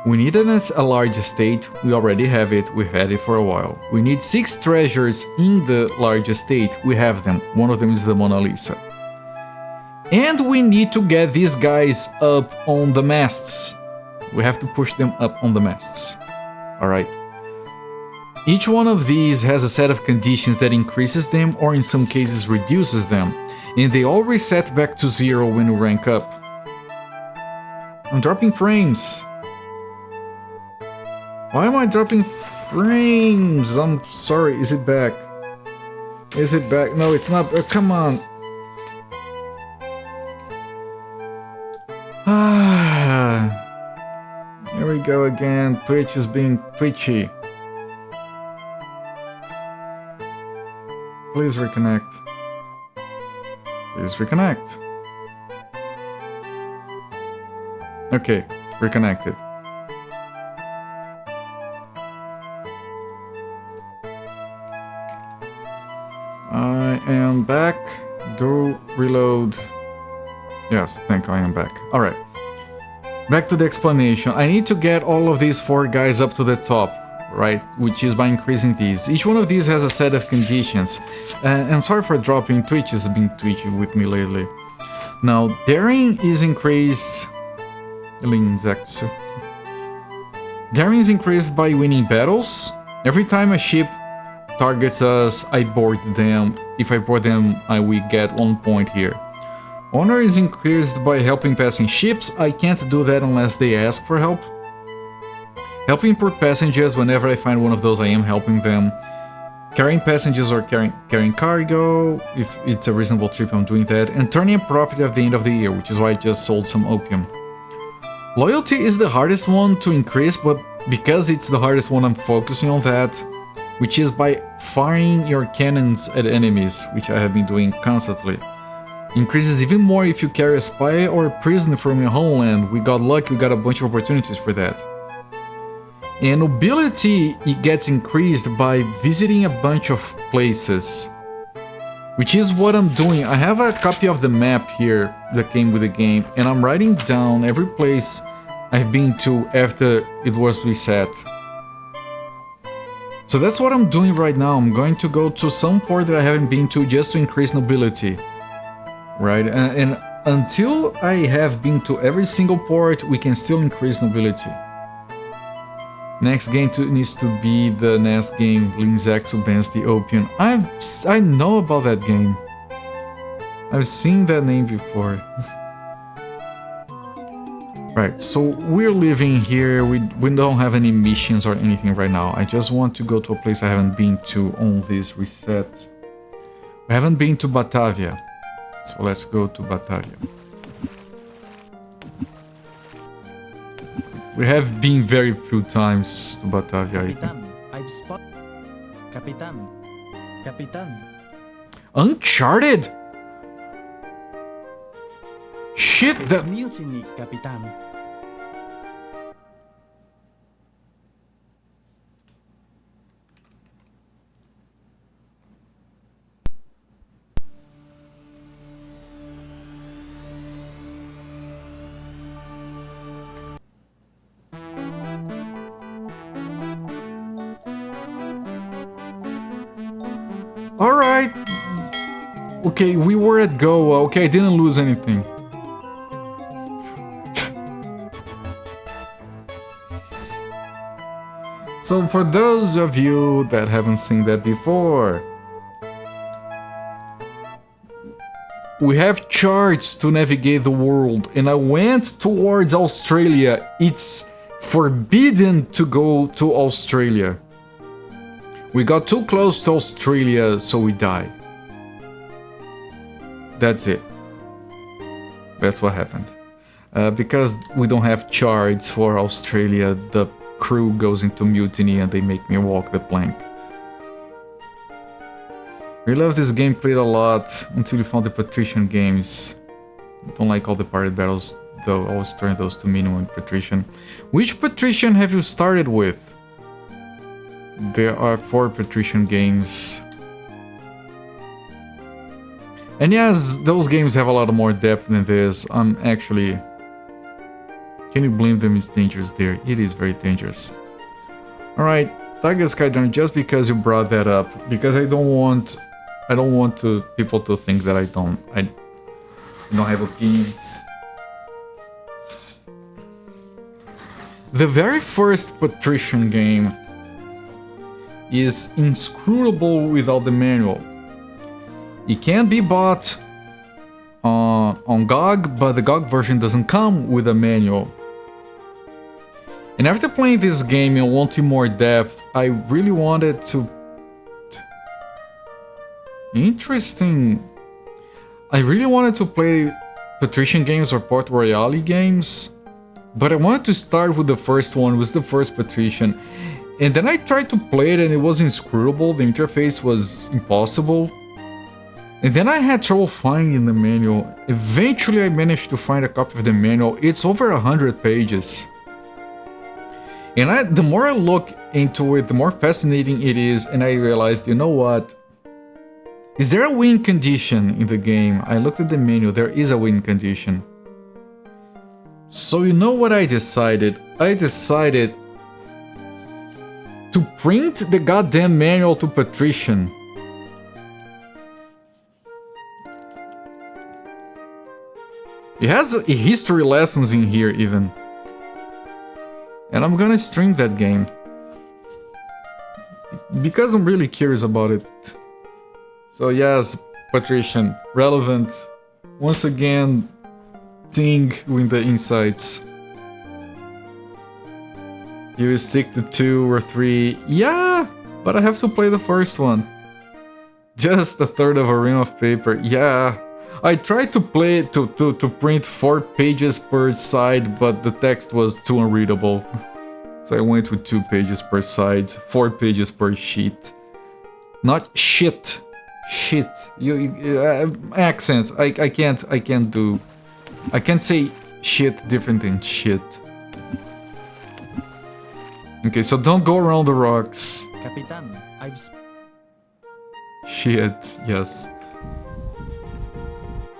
We need a large estate. We already have it. We've had it for a while. We need 6 treasures in the large estate. We have them. One of them is the Mona Lisa. And we need to get these guys up on the masts. We have to push them up on the masts. Alright. Each one of these has a set of conditions that increases them or in some cases reduces them. And they all reset back to 0 when you rank up. I'm dropping frames. Why am I dropping frames? I'm sorry. Is it back? Is it back? No, it's not. Come on. Here we go again. Twitch is being twitchy. Please reconnect. Please reconnect. Okay, reconnected. I am back. Do reload. Yes, thank you, I am back. Alright. Back to the explanation. I need to get all of these 4 guys up to the top, right? Which is by increasing these. Each one of these has a set of conditions. And sorry for dropping. Twitch has been twitchy with me lately. Now, daring is increased... Daring is increased by winning battles. Every time a ship targets us, I board them. If I board them, we get 1 point here. Honor is increased by helping passing ships. I can't do that unless they ask for help. Helping port passengers. Whenever I find one of those, I am helping them. Carrying passengers or carrying cargo. If it's a reasonable trip, I'm doing that. And turning a profit at the end of the year, which is why I just sold some opium. Loyalty is the hardest one to increase, but because it's the hardest one, I'm focusing on that. Which is by firing your cannons at enemies, which I have been doing constantly. Increases even more if you carry a spy or a prisoner from your homeland. We got lucky, we got a bunch of opportunities for that. And nobility, it gets increased by visiting a bunch of places. Which is what I'm doing. I have a copy of the map here that came with the game, and I'm writing down every place I've been to after it was reset. So that's what I'm doing right now. I'm going to go to some port that I haven't been to just to increase nobility. Right, and until I have been to every single port, we can still increase nobility. Next game needs to be the next game, Linzaxu bans the opium. I know about that game. I've seen that name before. Right, so we're living here. We don't have any missions or anything right now. I just want to go to a place I haven't been to on this reset. I haven't been to Batavia. So let's go to Batavia. We have been very few times to Batavia, I think. Capitan, I've spotted. Capitan. Capitan. Uncharted? Shit, It's that... mutiny, Capitan. Alright. Okay, we were at Goa. Okay, I didn't lose anything. So for those of you that haven't seen that before, we have charts to navigate the world, and I went towards Australia. It's forbidden to go to Australia. We got too close to Australia, so we died. That's it. That's what happened. Because we don't have charts for Australia, the crew goes into mutiny and they make me walk the plank. We love this game, played a lot until we found the patrician games. Don't like all the party battles, though. Always turn those to minimum patrician. Which patrician have you started with? There are 4 patrician games. And yes, those games have a lot more depth than this. I'm actually... Can you blame them? It's dangerous there. It is very dangerous. Alright, Tiger Skydrone, just because you brought that up, because I don't want people to think that I don't have opinions. The very first patrician game is inscrutable without the manual. It can be bought on GOG, but the GOG version doesn't come with a manual. And after playing this game and wanting more depth, I really wanted to... Interesting. I really wanted to play Patrician games or Port Royale games, but I wanted to start with the first one, was the first Patrician. And then I tried to play it and it was inscrutable, the interface was impossible. And then I had trouble finding the manual. Eventually I managed to find a copy of the manual. It's over 100 pages. And the more I look into it, the more fascinating it is, and I realized, you know what? Is there a win condition in the game? I looked at the menu, there is a win condition. So you know what I decided? I decided to print the goddamn manual to Patrician. It has history lessons in here even. And I'm gonna stream that game. Because I'm really curious about it. So yes, Patrician, relevant. Once again, Ting with the insights. You stick to 2 or 3. Yeah, but I have to play the first one. Just a third of a ream of paper. Yeah. I tried to play it to print 4 pages per side, but the text was too unreadable. So I went with 2 pages per side, 4 pages per sheet. Not shit. Shit. Accent. I can't say shit different than shit. Okay, so don't go around the rocks. Capitan, Shit, yes.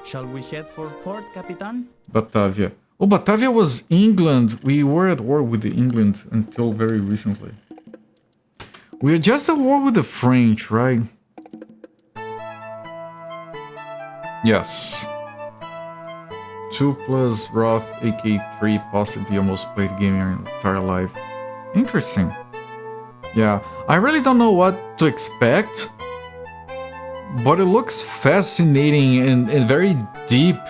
Shall we head for port, Capitan? Batavia. Oh, Batavia was England. We were at war with England until very recently. We are just at war with the French, right? Yes. 2 plus Roth AK3, possibly your most played game in your entire life. Interesting. Yeah, I really don't know what to expect, but it looks fascinating and very deep.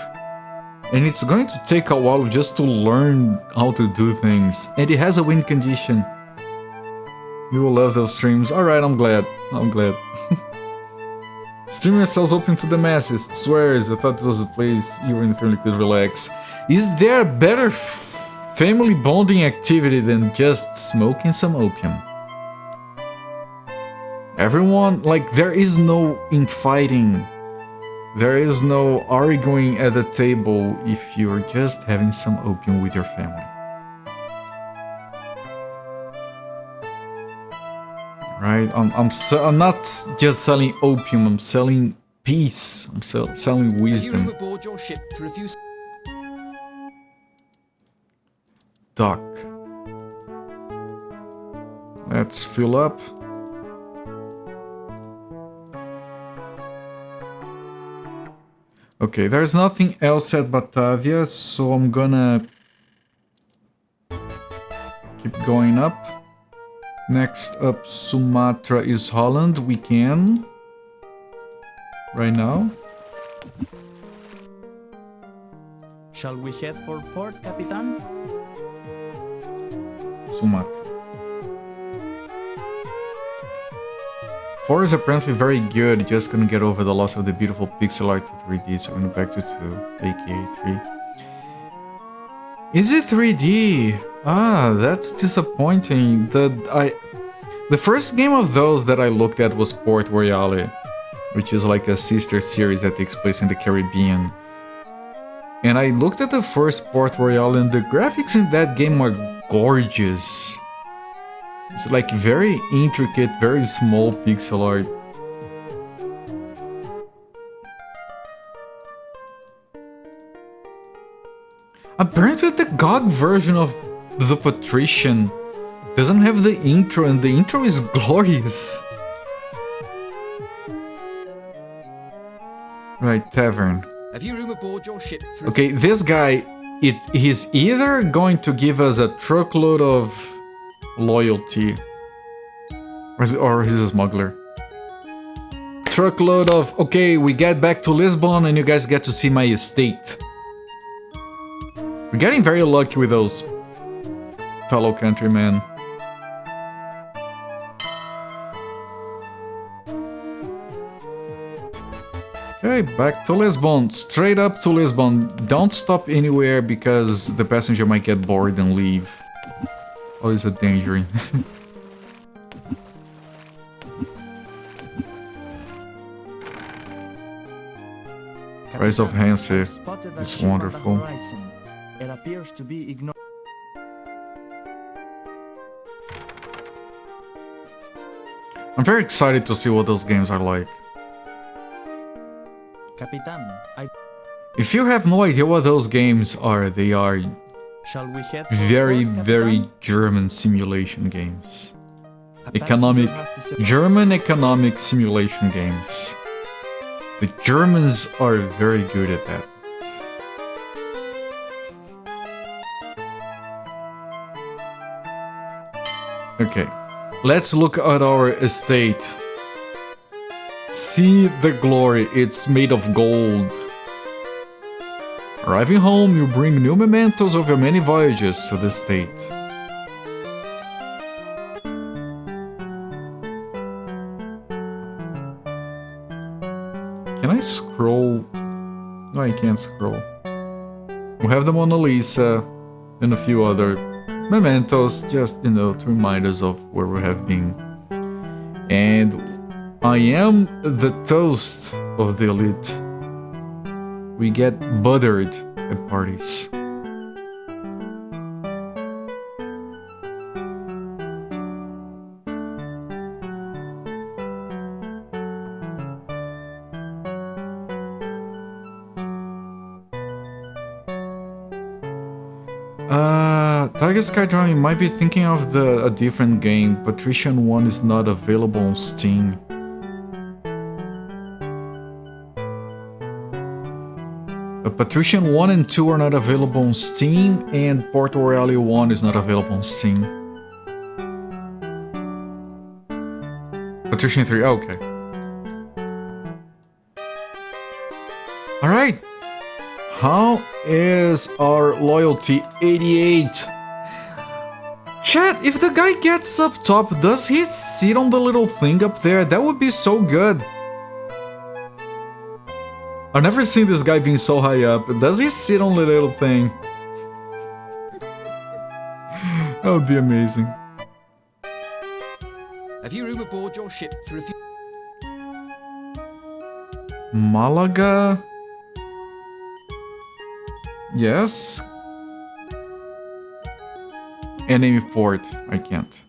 And it's going to take a while just to learn how to do things. And it has a win condition. You will love those streams. Alright, I'm glad. I'm glad. Stream yourselves open to the masses. Swears, I thought it was a place you and the family could relax. Is there a better family bonding activity than just smoking some opium? Everyone, like, there is no infighting. There is no arguing at the table if you're just having some opium with your family. Right? I'm not just selling opium, I'm selling peace. I'm selling wisdom. Have you room aboard your ship for a few... Dock. Let's fill up. Okay, there's nothing else at Batavia, so I'm gonna keep going up. Next up, Sumatra is Holland. We can. Right now. Shall we head for port, Capitan? Sumatra. 4 is apparently very good, just gonna get over the loss of the beautiful pixel art to 3D, so I'm gonna back to 2, aka 3. Is it 3D? Ah, that's disappointing. The first game of those that I looked at was Port Royale, which is like a sister series that takes place in the Caribbean. And I looked at the first Port Royale and the graphics in that game are gorgeous. It's like very intricate, very small pixel art. Apparently the GOG version of the Patrician doesn't have the intro, and the intro is glorious. Right, tavern. Have you room aboard your ship for... Okay, this guy, he's either going to give us a truckload of loyalty, or he's a smuggler. Truckload of, okay, we get back to Lisbon and you guys get to see my estate. We're getting very lucky with those fellow countrymen. Okay, back to Lisbon. Straight up to Lisbon. Don't stop anywhere because the passenger might get bored and leave. Always a danger. Rise of Hansi Spotted a is ship on the wonderful. horizon. It appears to be ignored. I'm very excited to see what those games are like. Capitan, If you have no idea what those games are, they are shall we head for very, port, very Capitan? German simulation games. A passenger Economic, has dis- German economic simulation games. The Germans are very good at that. Okay, let's look at our estate. See the glory, it's made of gold. Arriving home, you bring new mementos of your many voyages to the estate. Can I scroll? No, I can't scroll. We have the Mona Lisa and a few other mementos, just, you know, to remind us of where we have been. And I am the toast of the elite. We get buttered at parties. Tiger Skydrum, you might be thinking of a different game. Patrician 1 is not available on Steam. Patrician 1 and 2 are not available on Steam, and Port Royale 1 is not available on Steam. Patrician 3, okay. Alright. How is our loyalty? 88. Chat, if the guy gets up top, does he sit on the little thing up there? That would be so good. I've never seen this guy being so high up. Does he sit on the little thing? That would be amazing. Have you room aboard your ship for a few... Malaga? Yes. Enemy port. I can't.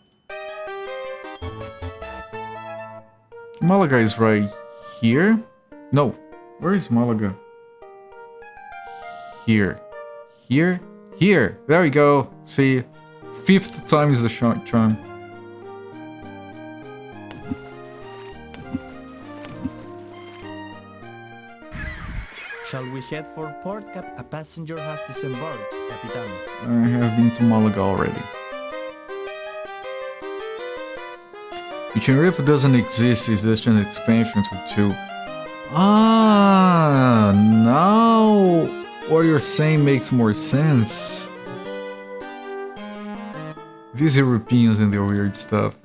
Malaga is right here? No. Where is Malaga? Here. Here? Here! There we go! See? 5th time is the charm. Shall we head for port, A passenger has disembarked, Capitan. I have been to Malaga already. Mission Rip doesn't exist, it's just an expansion to 2. Ah, now what you're saying makes more sense. These Europeans and their weird stuff.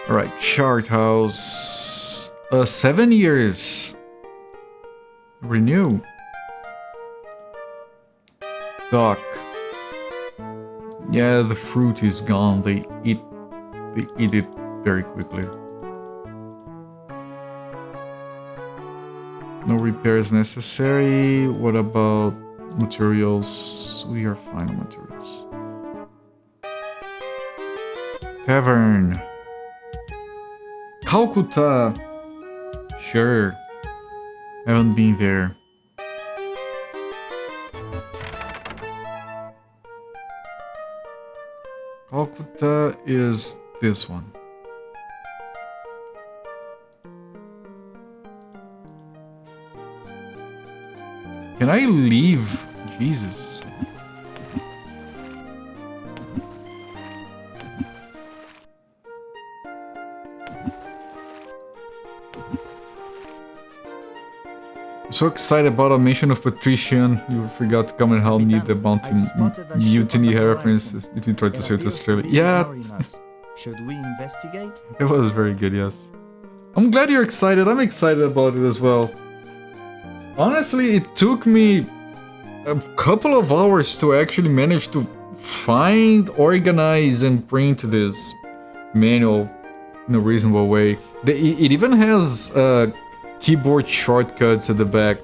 Alright, chart house. 7 years. Renew. Dock. Yeah, the fruit is gone. They eat it very quickly. No repairs necessary. What about materials? We are fine on materials. Tavern. Calcutta. Sure. Haven't been there. Calcutta is this one. Can I leave? Jesus. So excited about a mention of Patrician. You forgot to comment how neat the bounty mutiny references if you tried to say it Australia. Yeah, Should we investigate? it was very good, yes. I'm glad you're excited. I'm excited about it as well. Honestly, it took me a couple of hours to actually manage to find, organize, and print this manual in a reasonable way. It even has keyboard shortcuts at the back.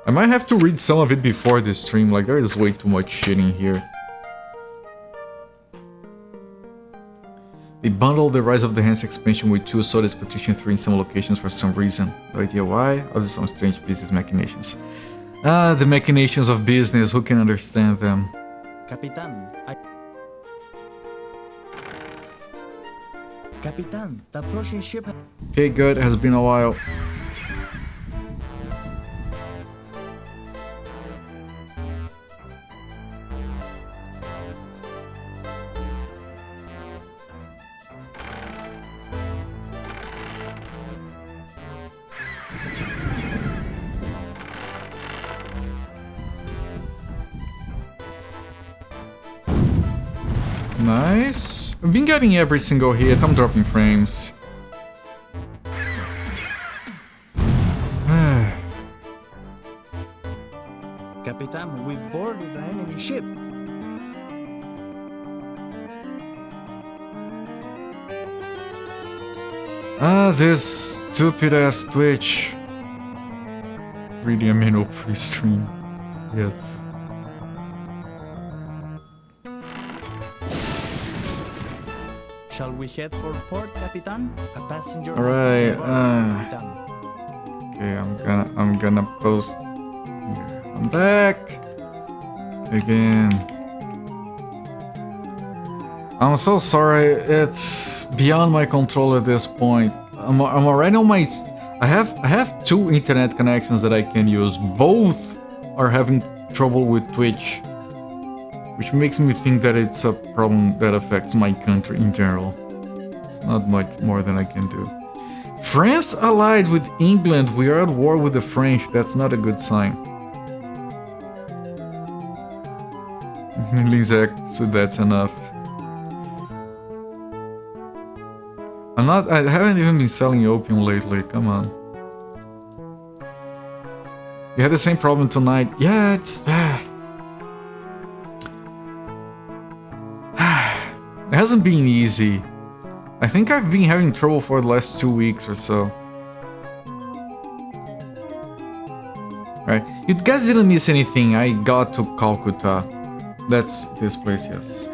I might have to read some of it before this stream, like there is way too much shit in here. They bundled the Rise of the Hands expansion with 2 so there's Petition 3 in some locations for some reason. No idea why, or some strange business machinations. Ah, the machinations of business, who can understand them? Capitan, Capitan, the approaching ship. Okay, good, has been a while. Nice. I've been getting every single hit. I'm dropping frames. Capitan, we boarded the enemy ship. Ah, this stupid ass Twitch. Reading a manual pre-stream. Yes. Shall we head for port, Capitan? A passenger. Alright, Capitan. okay, I'm gonna post here. I'm back again. I'm so sorry, it's beyond my control at this point. I'm already on my I have 2 internet connections that I can use. Both are having trouble with Twitch, which makes me think that it's a problem that affects my country in general. It's not much more than I can do. France allied with England. We are at war with the French. That's not a good sign. Lizak, so that's enough. I haven't even been selling opium lately, come on. You had the same problem tonight. Yeah, it's... It hasn't been easy. I think I've been having trouble for the last 2 weeks or so. Right, you guys didn't miss anything. I got to Calcutta. That's this place, yes.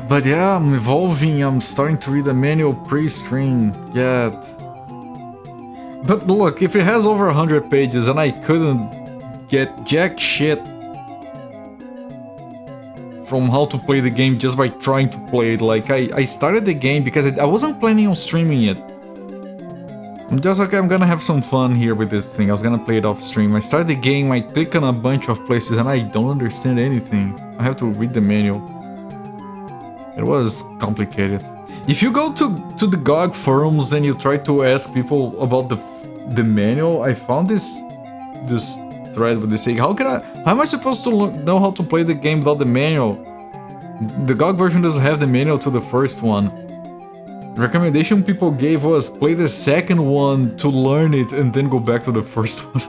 But yeah, I'm evolving. I'm starting to read the manual pre-stream yet. But look, if it has over 100 pages and I couldn't get jack shit from how to play the game just by trying to play it, like I started the game because I wasn't planning on streaming it. I'm just like, I'm gonna have some fun here with this thing. I was gonna play it off stream. I started the game, I click on a bunch of places and I don't understand anything. I have to read the manual. It was complicated. If you go to the GOG forums and you try to ask people about the manual, I found this thread where they say, how am I supposed to know how to play the game without the manual? The GOG version doesn't have the manual to the first one. The recommendation people gave was play the second one to learn it and then go back to the first one.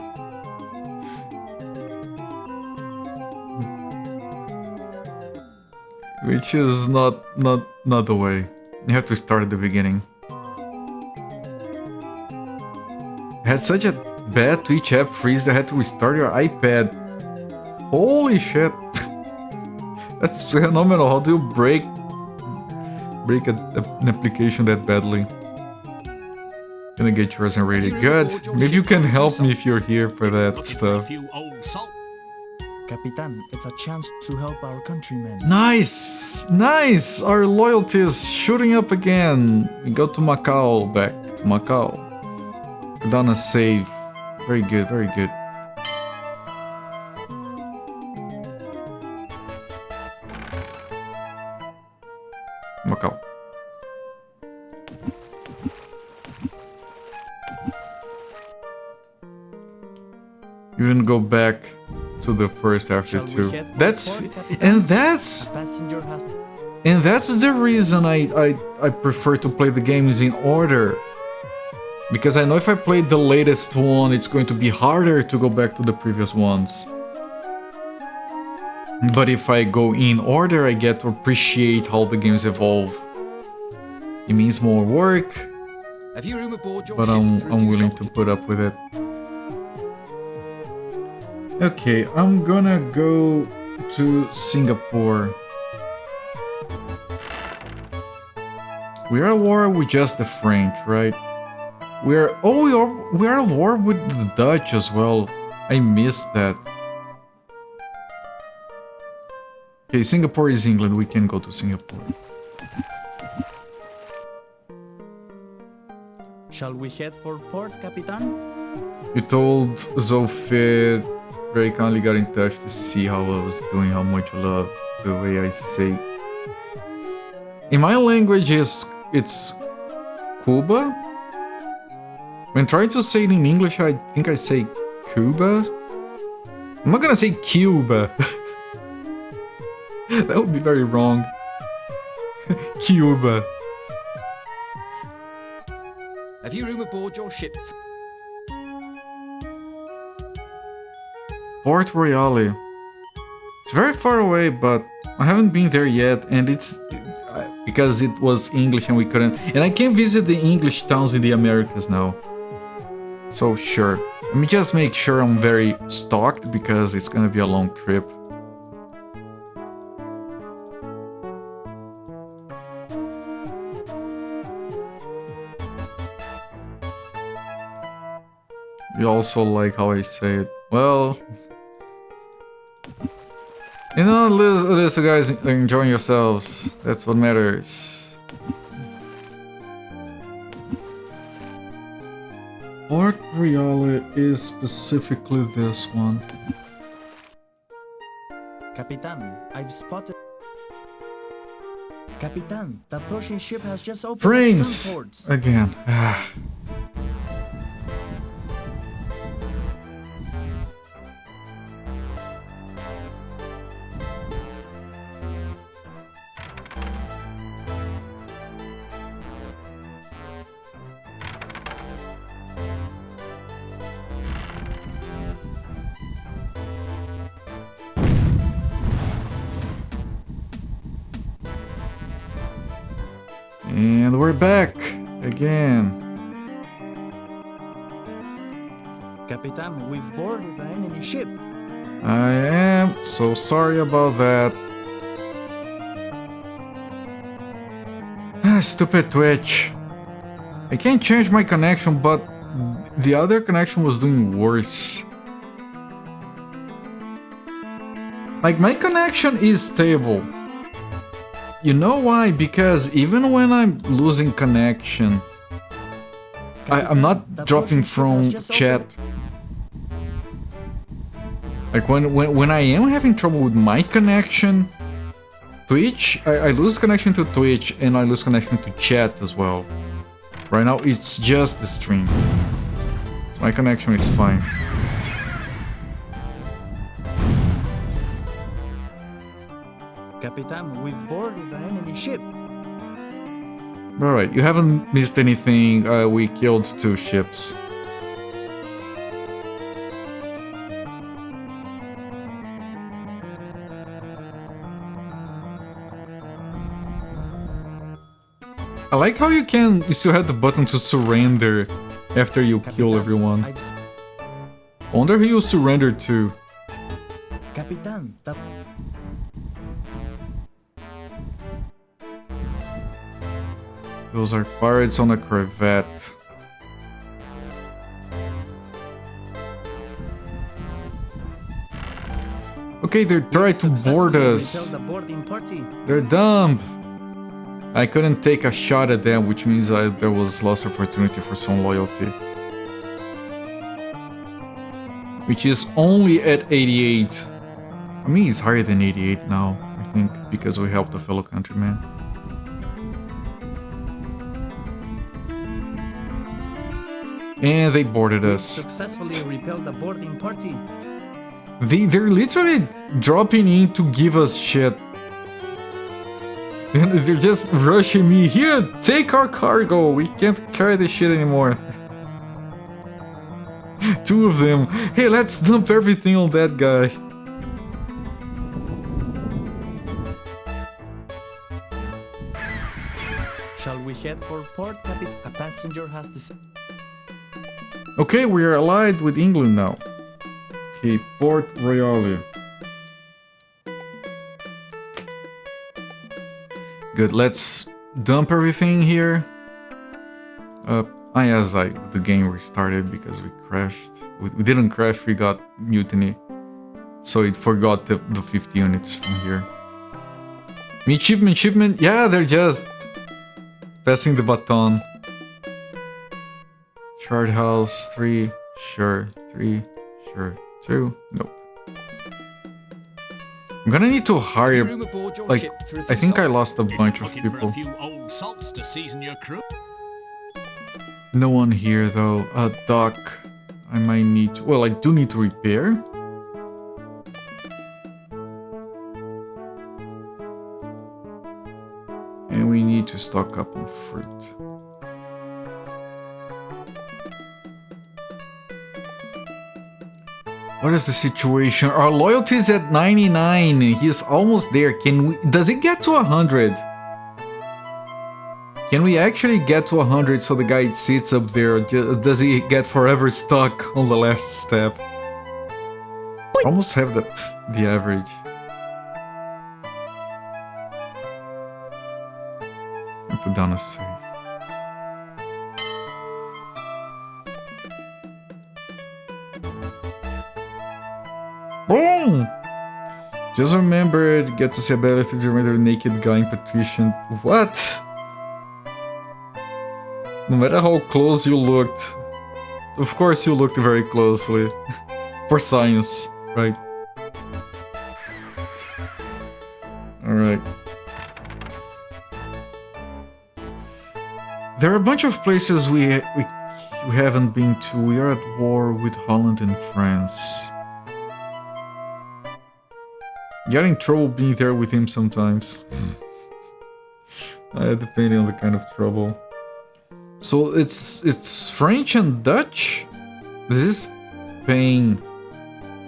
Which is not the way. You have to start at the beginning. I had such a bad Twitch app freeze that I had to restart your iPad. Holy shit. That's phenomenal. How do you break an application that badly? Gonna get yours and ready. Good. Maybe you can help me if you're here for that stuff. Capitan, it's a chance to help our countrymen. Nice! Nice! Our loyalty is shooting up again. We go to Macau, back to Macau. We're done a save. Very good, very good. You didn't go back to the first after Shall we two. head for That's port, Capitan? and A that's passenger has... and that's the reason I prefer to play the games in order. Because I know if I play the latest one, it's going to be harder to go back to the previous ones. But if I go in order, I get to appreciate how the games evolve. It means more work, Have you room aboard your but ship I'm for a few willing to soldiers? put up with it. Okay, I'm gonna go to Singapore. We're at war with just the French, right? We are at war with the Dutch as well. I missed that. Okay, Singapore is England. We can go to Singapore. Shall we head for port, Capitan? You told Zofit very kindly got in touch to see how I was doing, how much you love the way I say. In my language, it's Cuba. When trying to say it in English, I think I say Cuba. I'm not gonna say Cuba. That would be very wrong. Cuba. Have you room aboard your ship? Port Royale. It's very far away, but I haven't been there yet, and it's because it was English and we couldn't. And I can visit the English towns in the Americas now. So sure. Let me just make sure I'm very stocked because it's gonna be a long trip. You also like how I say it. Well, you know, listen guys, enjoying yourselves. That's what matters. Port Royale is specifically this one. Capitan, I've spotted... Capitan, the Prussian ship has just opened its Frames! gun ports. Again. And we're back again. Capitan, we boarded the enemy ship. I am so sorry about that. Stupid Twitch. I can't change my connection, but the other connection was doing worse. Like, my connection is stable. You know why? Because even when I'm losing connection, I'm not dropping from chat. Like when I am having trouble with my connection, Twitch, I lose connection to Twitch and I lose connection to chat as well. Right now it's just the stream. So my connection is fine. Capitan, we boarded the enemy ship. Alright, you haven't missed anything. We killed 2 ships. I like how you still have the button to surrender after you kill everyone. I wonder who you surrender to. Capitan, the... Those are pirates on a corvette. Okay, they're trying to board us. The boarding party. They're dumb. I couldn't take a shot at them, which means there was lost opportunity for some loyalty. Which is only at 88. I mean, it's higher than 88 now, I think, because we helped a fellow countryman. And they boarded We us. successfully repelled the boarding party. They're literally dropping in to give us shit. And they're just rushing me. Here, take our cargo. We can't carry this shit anymore. Two of them. Hey, let's dump everything on that guy. Shall we head for port, Captain? A passenger has this. Okay, we are allied with England now. Okay, Port Royale. Good, let's dump everything here. The game restarted because we crashed. We didn't crash, we got mutiny. So it forgot the 50 units from here. Midshipman, yeah, they're just passing the baton. Shard house, 3, sure, 3, sure, 2, nope. I'm gonna need to hire, Room aboard your like, ship for a I few think I soldiers. lost a If bunch you're of looking for people. a few old salts to season your crew. No one here though. Dock, I might need to, well, I do need to repair. And we need to stock up on fruit. What is the situation? Our loyalty is at 99. He's almost there. Does it get to 100? Can we actually get to 100 so the guy sits up there? Does he get forever stuck on the last step? Almost have the average. I put down a save. Boom! Just remembered, get to see a better through the render naked guy in Patrician. What? No matter how close you looked. Of course you looked very closely. For science, right? Alright. There are a bunch of places we haven't been to. We are at war with Holland and France. Get in trouble being there with him sometimes. Depending on the kind of trouble. So it's French and Dutch? This is Spain.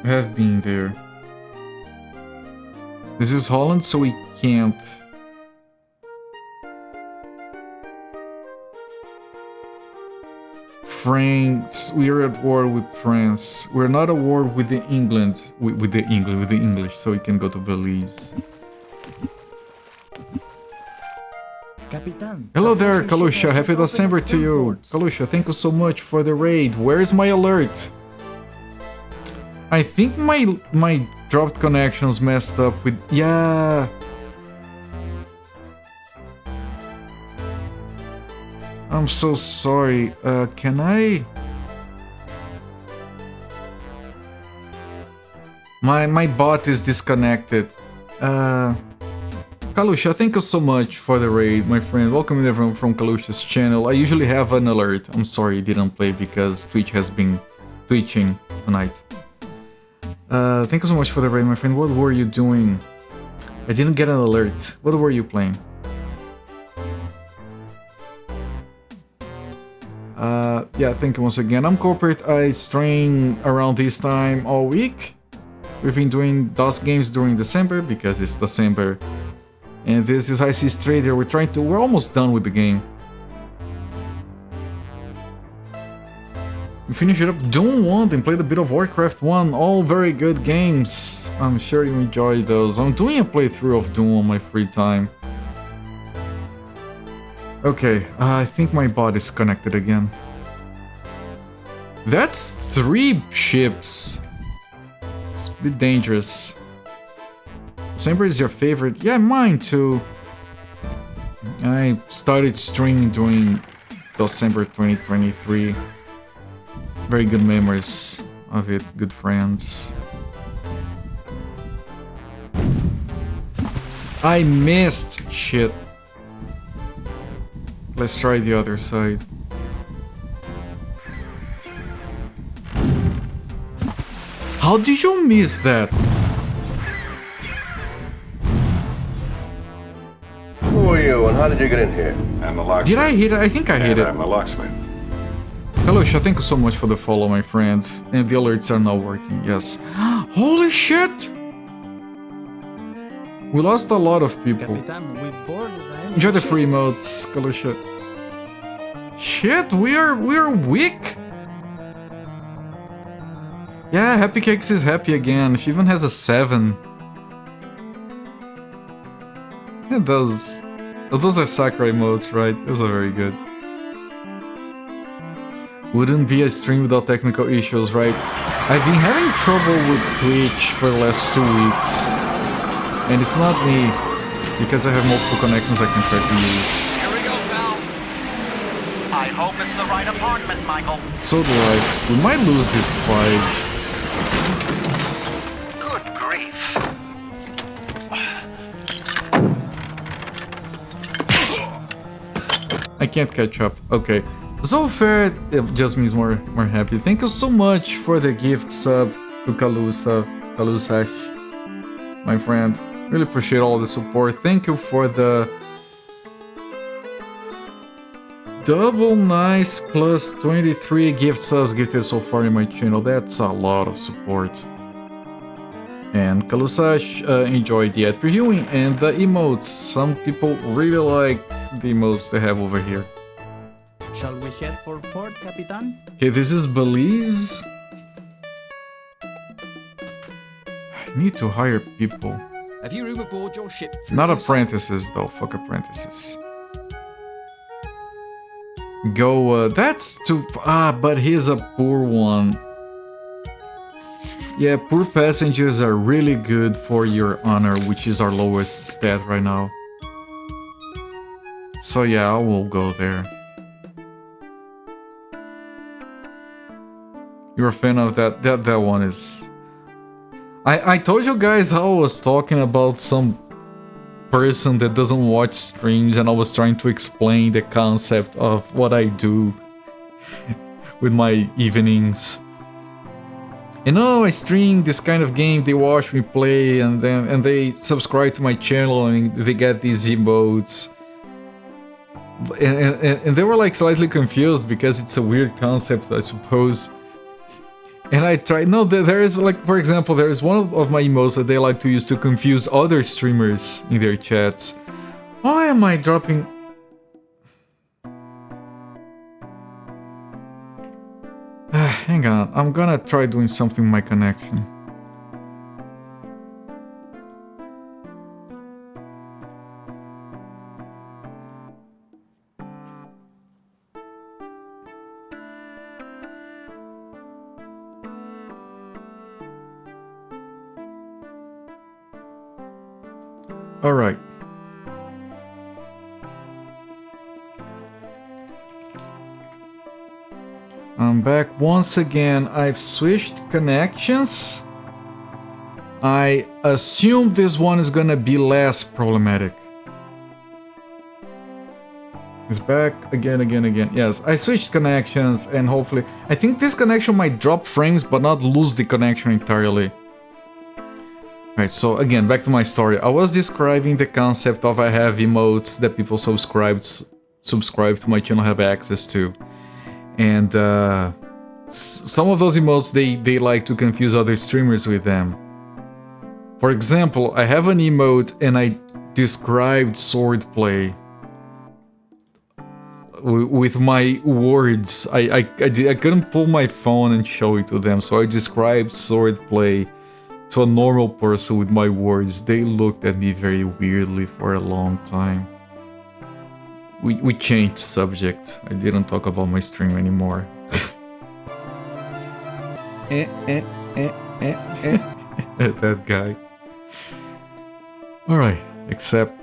Have been there. This is Holland, so we can't. France, we are at war with France. We're not at war with the England, with the English, so we can go to Belize. Capitan. Hello there, the passenger ship Kalusha. has Happy just December opened to you. ports. Kalusha, thank you so much for the raid. Where's my alert? I think my dropped connections messed up with... Yeah. I'm so sorry. Can I... My bot is disconnected. Kalusha, thank you so much for the raid, my friend. Welcome everyone from Kalusha's channel. I usually have an alert. I'm sorry I didn't play because Twitch has been twitching tonight. Thank you so much for the raid, my friend. What were you doing? I didn't get an alert. What were you playing? Yeah, thank you once again. I'm Corporate. I stream around this time all week. We've been doing DOS games during December because it's December. And this is IC Trader. We're almost done with the game. We finished it up Doom 1 and played a bit of Warcraft 1. All very good games. I'm sure you enjoyed those. I'm doing a playthrough of Doom on my free time. Okay, I think my bot is connected again. That's 3 ships. It's a bit dangerous. December is your favorite? Yeah, mine too. I started streaming during December 2023. Very good memories of it, good friends. I missed! Shit. Let's try the other side. How did you miss that? Who are you and how did you get in here? I'm the locksmith. Did I hit it? I think I hit And it. I'm a locksmith. Hello, Sha, thank you so much for the follow, my friends. And the alerts are now working, yes. Holy shit! We lost a lot of people. Capitan, we boarded the enemy Enjoy the ship. free emotes, Kalusha. Shit, we are weak. Yeah, Happy Cakes is happy again. She even has a 7. It does. Those are Sakura emotes, right? Those are very good. Wouldn't be a stream without technical issues, right? I've been having trouble with Twitch for the last 2 weeks. And it's not me, because I have multiple connections I can try to use. Here we go, pal. I hope it's the right apartment, Michael. So do I. We might lose this fight. Good grief. I can't catch up. Okay. So fair, it just means more happy. Thank you so much for the gift sub to Kalusash, my friend. Really appreciate all the support. Thank you for the double nice plus 23 gift subs gifted so far in my channel. That's a lot of support. And Kalusash enjoyed the ad previewing and the emotes. Some people really like the emotes they have over here. Shall we head for port, Capitan? Okay, this is Belize. I need to hire people. Have you room aboard your ship for Not a few apprentices though, fuck apprentices. Go, that's too... but he's a poor one. Yeah, poor passengers are really good for your honor, which is our lowest stat right now. So yeah, I will go there. You're a fan of that? That one is... I told you guys how I was talking about some person that doesn't watch streams and I was trying to explain the concept of what I do with my evenings. And oh, I stream this kind of game, they watch me play and they subscribe to my channel and they get these emotes. And they were like slightly confused because it's a weird concept, I suppose. And I tried, no, there is like, for example, there is one of my emotes that they like to use to confuse other streamers in their chats. Why am I dropping... Hang on, I'm gonna try doing something with my connection. Alright. I'm back once again. I've switched connections. I assume this one is gonna be less problematic. It's back again. Yes, I switched connections and hopefully... I think this connection might drop frames but not lose the connection entirely. Right, so again, back to my story. I was describing the concept of I have emotes that people subscribe to my channel have access to. And some of those emotes, they like to confuse other streamers with them. For example, I have an emote and I described swordplay with my words. I couldn't pull my phone and show it to them, so I described swordplay to a normal person with my words. They looked at me very weirdly for a long time. We changed subject. I didn't talk about my stream anymore. That guy. Alright, accept.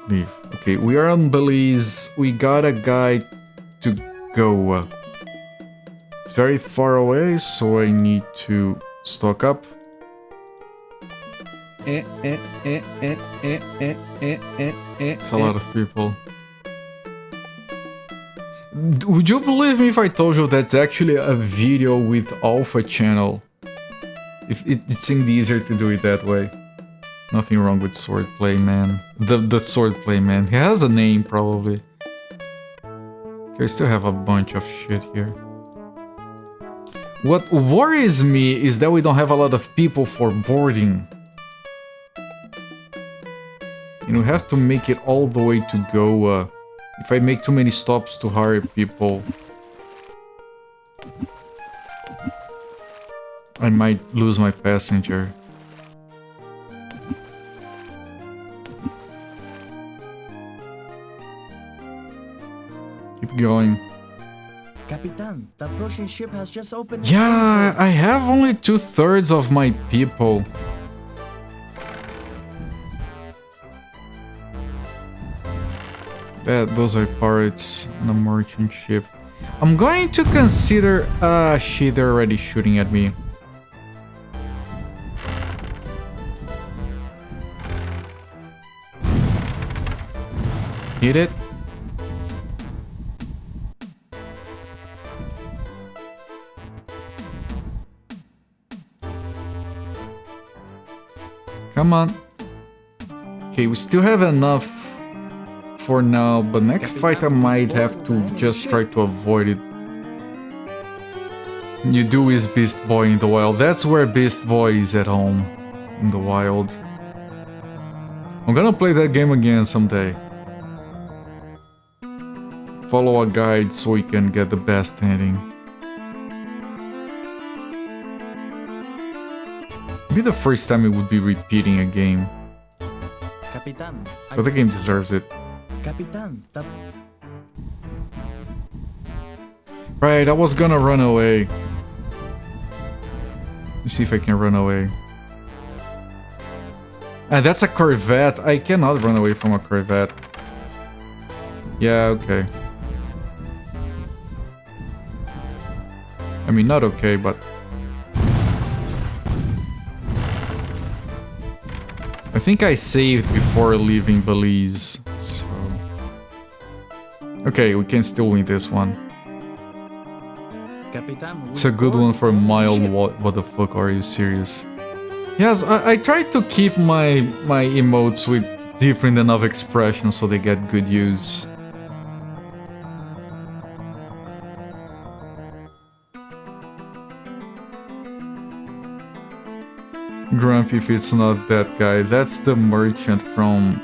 Leave. Okay, we are on Belize. We got a guy to go. It's very far away, so I need to stock up. It's a lot of people. Would you believe me if I told you that's actually a video with Alpha channel? If it seemed easier to do it that way. Nothing wrong with Swordplay Man. The Swordplay Man. He has a name, probably. Okay, I still have a bunch of shit here. What worries me is that we don't have a lot of people for boarding. And we have to make it all the way to Goa. If I make too many stops to hire people, I might lose my passenger. Keep going. Capitan, the approaching ship has just opened. Yeah, I have only 2/3 of my people. Those are pirates on a merchant ship. I'm going to consider... shit, they're already shooting at me. Hit it. Come on. Okay, we still have enough for now, but next fight I might have to just try to avoid it. You do is Beast Boy in the wild. That's where Beast Boy is at home. In the wild. I'm gonna play that game again someday. Follow a guide so we can get the best ending. Maybe the first time it would be repeating a game. Capitan, But the game deserves it. Capitan, Right, I was gonna run away. Let's see if I can run away. Ah, that's a Corvette. I cannot run away from a Corvette. Yeah, okay. I mean, not okay, but... I think I saved before leaving Belize, so... Okay, we can still win this one. Capitan, It's a good one for mild. What the fuck, are you serious? Yes, I try to keep my emotes with different enough expressions so they get good use. Grumpy if it's not that guy. That's the merchant from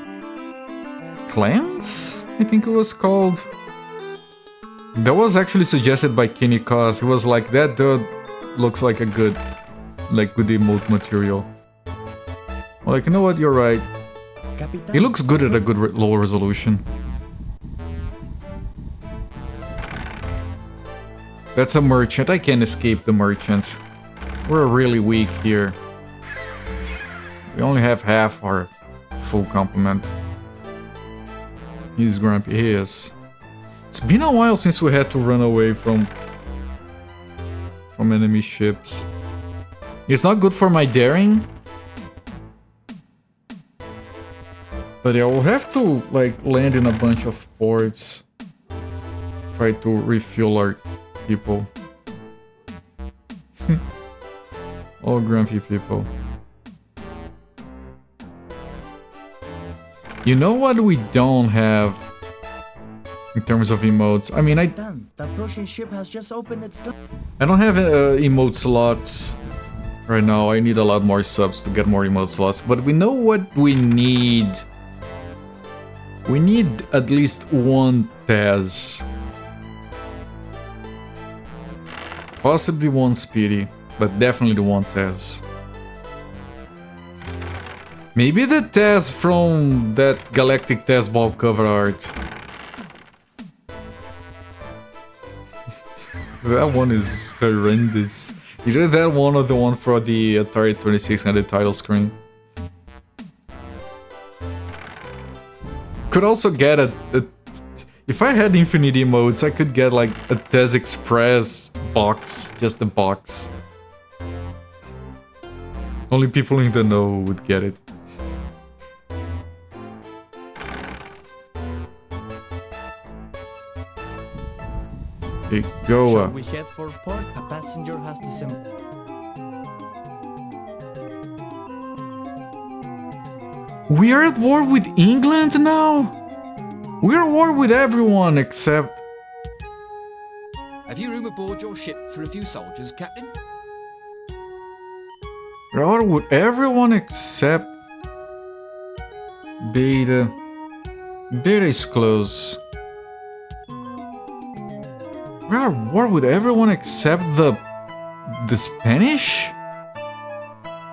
Clans, I think it was called. That was actually suggested by Kenny Cos. He was like, that dude looks like a good emote material. Well, like, you know what, you're right. He looks good at a good low resolution. That's a merchant. I can't escape the merchant. We're really weak here. We only have half our full complement. He's grumpy. He is. It's been a while since we had to run away from enemy ships. It's not good for my daring. But yeah, we'll have to like land in a bunch of ports. Try to refuel our people. All grumpy people. You know what we don't have in terms of emotes? I mean, I the approaching ship has just opened its door. don't have emote slots right now. I need a lot more subs to get more emote slots. But we know what we need. We need at least one Taz. Possibly one Speedy, but definitely one Taz. Maybe the Taz from that Galactic Taz Ball cover art. That one is horrendous. Either that one or the one for the Atari 2600 title screen. Could also get a if I had infinite emotes, I could get like a Tez Express box, just the box. Only people in the know would get it. Okay, go. Shall we head for port? A passenger has disembarked. We are at war with England now? We're at war with everyone except... Have you room aboard your ship for a few soldiers, Captain? We're at war with everyone except... Beta. Beta is close. We're at war with everyone except the Spanish?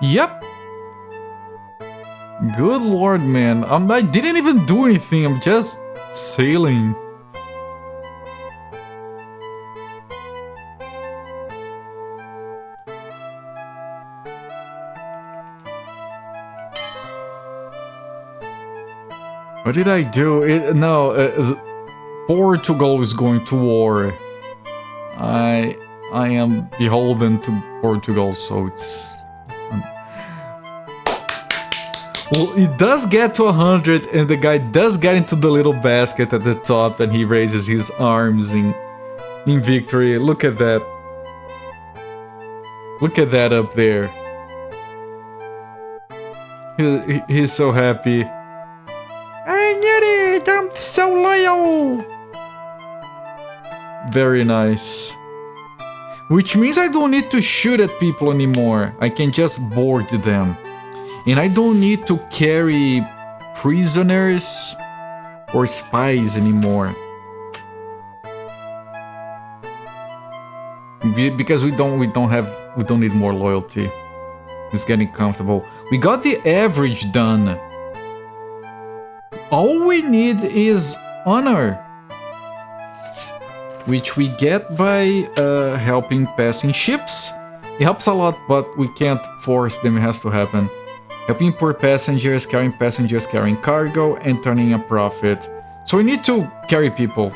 Yep. Good lord, man. I didn't even do anything. I'm just sailing. What did I do? Portugal is going to war. I am beholden to Portugal, so it's... Well, it does get to 100, and the guy does get into the little basket at the top, and he raises his arms in victory. Look at that. Look at that up there. He's so happy. I get it! I'm so loyal! Very nice. Which means I don't need to shoot at people anymore. I can just board them. And I don't need to carry prisoners or spies anymore. Because we don't need more loyalty. It's getting comfortable. We got the average done. All we need is honor, which we get by helping passing ships. It helps a lot, but we can't force them, it has to happen. Helping poor passengers, carrying cargo, and turning a profit. So we need to carry people.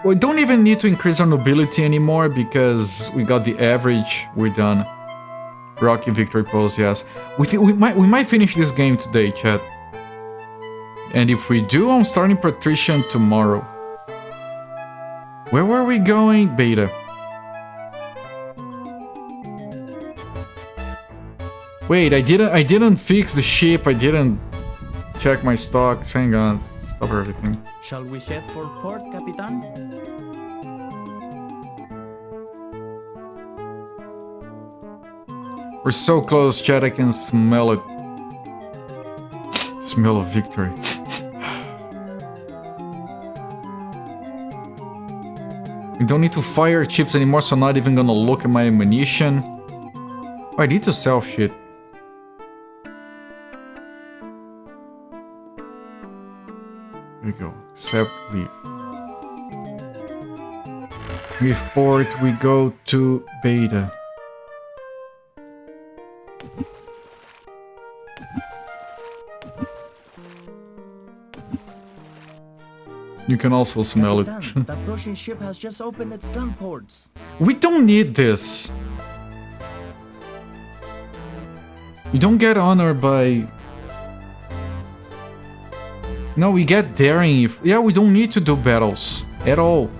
We don't even need to increase our nobility anymore because we got the average, we're done. Rocky victory pose, yes. We might finish this game today, chat. And if we do, I'm starting patrician tomorrow. Where were we going? Beta. Wait, I didn't fix the ship. I didn't check my stocks. Hang on. Stop everything. Shall we head for port, Capitan? We're so close, chat. I can smell it. Smell of victory. We don't need to fire chips anymore, so I'm not even gonna look at my ammunition. Oh, I need to sell shit. There we go. Accept, leave. Leave port, we go to beta. You can also smell it. The Prussian ship has just opened its gun ports. We don't need this. You don't get honor by... No, we get daring if... Yeah, we don't need to do battles. At all.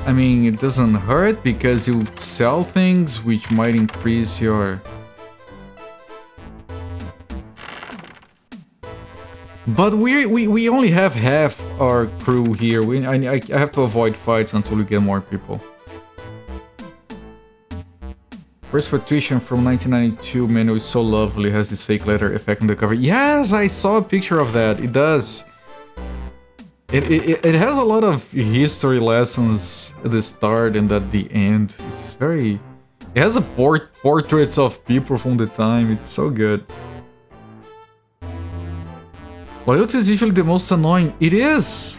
I mean, it doesn't hurt because you sell things which might increase your... But we only have half our crew here. I have to avoid fights until we get more people. First patrician from 1992 menu is so lovely. Has this fake letter effect on the cover. Yes, I saw a picture of that. It does. It has a lot of history lessons at the start and at the end. It's very... It has a portraits of people from the time. It's so good. Loyalty is usually the most annoying. It is!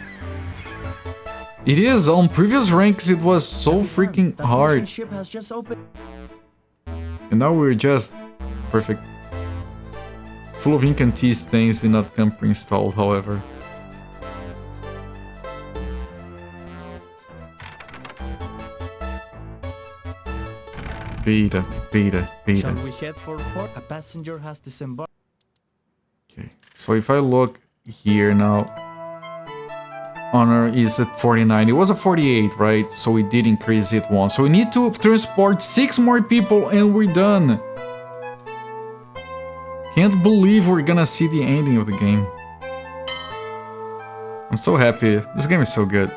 It is! On previous ranks it was so freaking hard. And now we're just perfect. Full of incantese things did not come pre-installed, however. Beta. Shall we head for port? A passenger has disembarked. Okay, so if I look here now, honor is at 49. It was a 48, right? So we did increase it once. So we need to transport 6 more people and we're done. Can't believe we're gonna see the ending of the game. I'm so happy. This game is so good.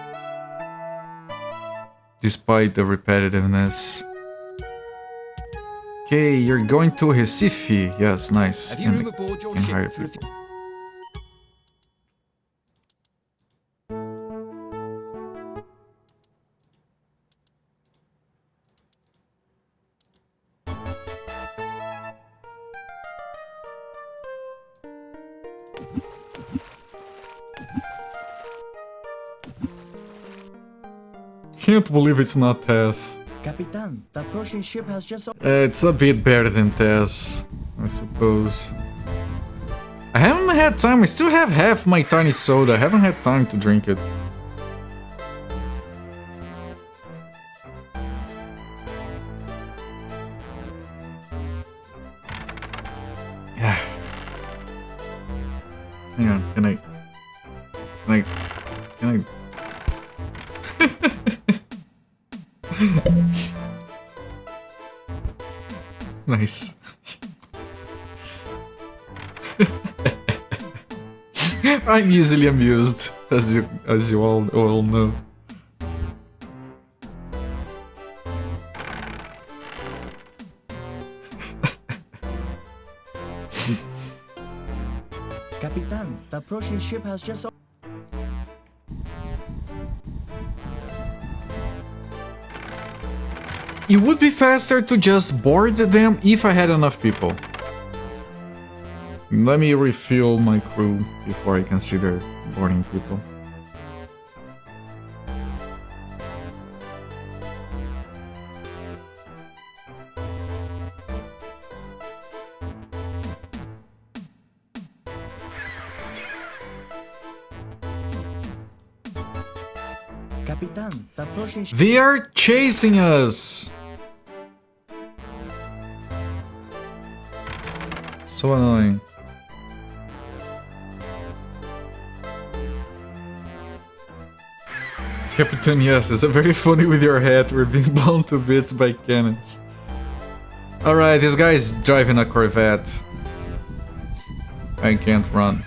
Despite the repetitiveness. Okay, you're going to Recife. Yes, nice. Have you room aboard your ship for a few... Can't believe it's not Tess. Capitan, the approaching ship has just... It's a bit better than Tess, I suppose. I haven't had time. I still have half my tiny soda. I haven't had time to drink it. Yeah. Hang on. Can I... Nice. I'm easily amused, as you all know. Capitan, the approaching ship has just... It would be faster to just board them if I had enough people. Let me refuel my crew before I consider boarding people. Capitan, the approaching ship... They are chasing us! So annoying. Captain, yes, it's a very funny with your hat. We're being blown to bits by cannons. Alright, this guy's driving a Corvette. I can't run.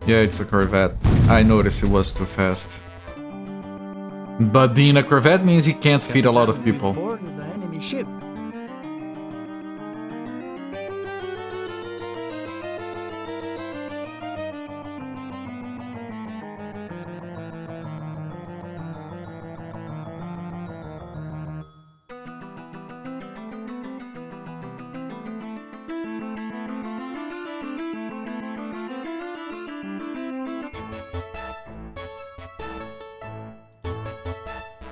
Yeah, it's a Corvette. I noticed it was too fast. But being a Corvette means he can't feed a lot of people. Board the enemy ship.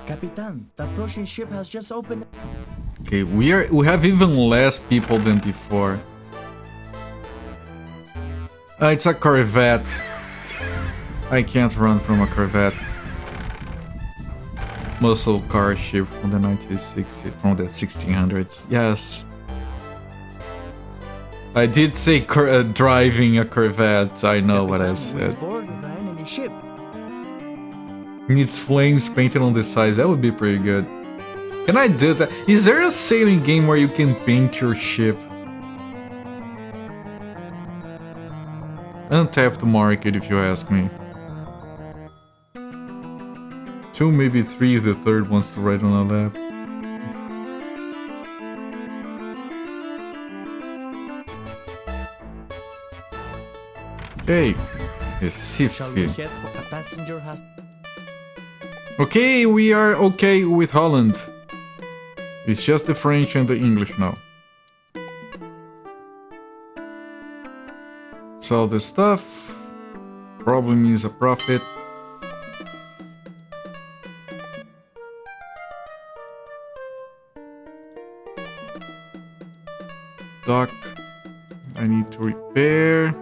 Capitan, the approaching ship has just opened... Okay, we have even less people than before. It's a Corvette. I can't run from a Corvette. Muscle car ship from the 1960s, from the 1600s. Yes. I did say driving a Corvette. I know what I said. Board the enemy ship. Needs flames painted on the sides. That would be pretty good. Can I do that? Is there a sailing game where you can paint your ship? Untapped market, if you ask me. 2, maybe 3 if the third wants to ride on a lap. Okay. Shall we head for a passenger has... Okay, we are okay with Holland. It's just the French and the English now. Sell the stuff. Probably means a profit. Dock. I need to repair.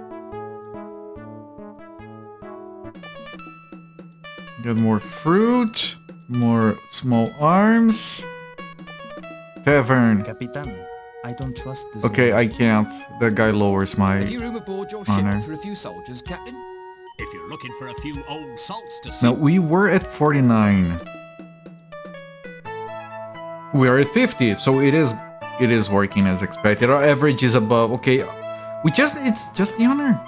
Get more fruit, more small arms. Tavern. Capitan, I don't trust this. Okay, man. I can't. That guy lowers my Have you room aboard your honor. ship for a few soldiers, Captain? If you're looking for a few old salts to Now, see... we were at 49. We are at 50, so it it is working as expected. Our average is above. Okay, it's just the honor.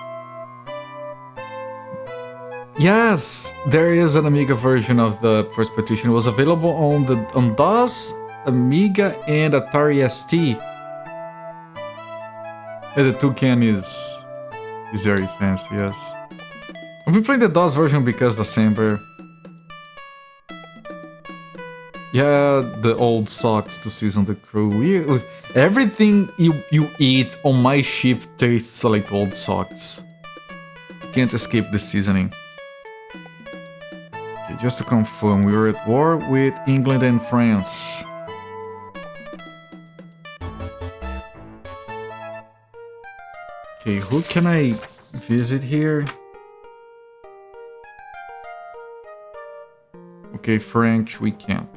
Yes, there is an Amiga version of the first partition. It was available on DOS, Amiga, and Atari ST. And the toucan is very fancy, yes. I've been playing the DOS version because the Samber. Yeah, the old socks to season the crew. Everything you eat on my ship tastes like old socks. You can't escape the seasoning. Okay, just to confirm, we were at war with England and France. Okay, who can I visit here? Okay, French, we can't.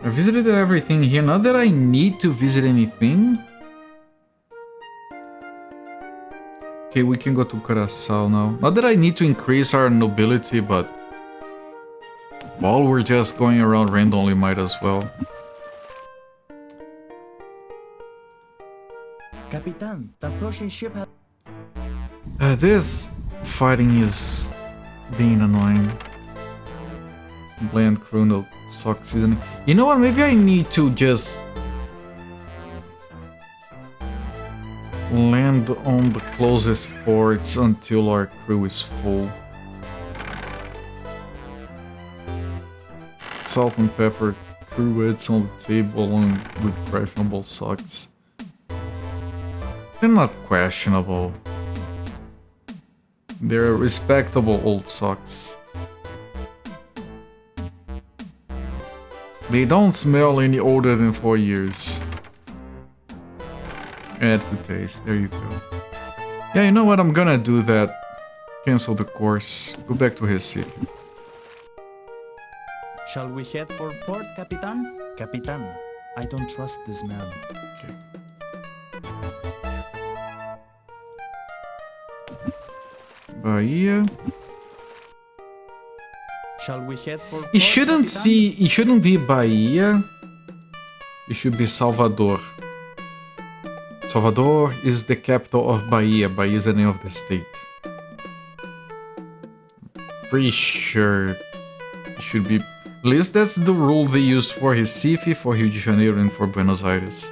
I visited everything here. Not that I need to visit anything. Okay, we can go to Curaçao now. Not that I need to increase our nobility, but while we're just going around randomly, might as well. Capitan, the Prussian ship has... This fighting is being annoying. Bland crew, no sock seasoning. You know what? Maybe I need to just land on the closest ports until our crew is full. Salt and pepper cruets on the table along with questionable socks. They're not questionable. They're respectable old socks. They don't smell any older than 4 years. Adds the taste. There you go. Yeah, you know what? I'm gonna do that. Cancel the course. Go back to his city. Shall we head for port, Capitan? Capitan, I don't trust this man. Okay. Bahia. Shall we head for port, It shouldn't be Bahia. It should be Salvador. Salvador is the capital of Bahia. Bahia is the name of the state. Pretty sure it should be. At least that's the rule they use for Recife, for Rio de Janeiro, and for Buenos Aires.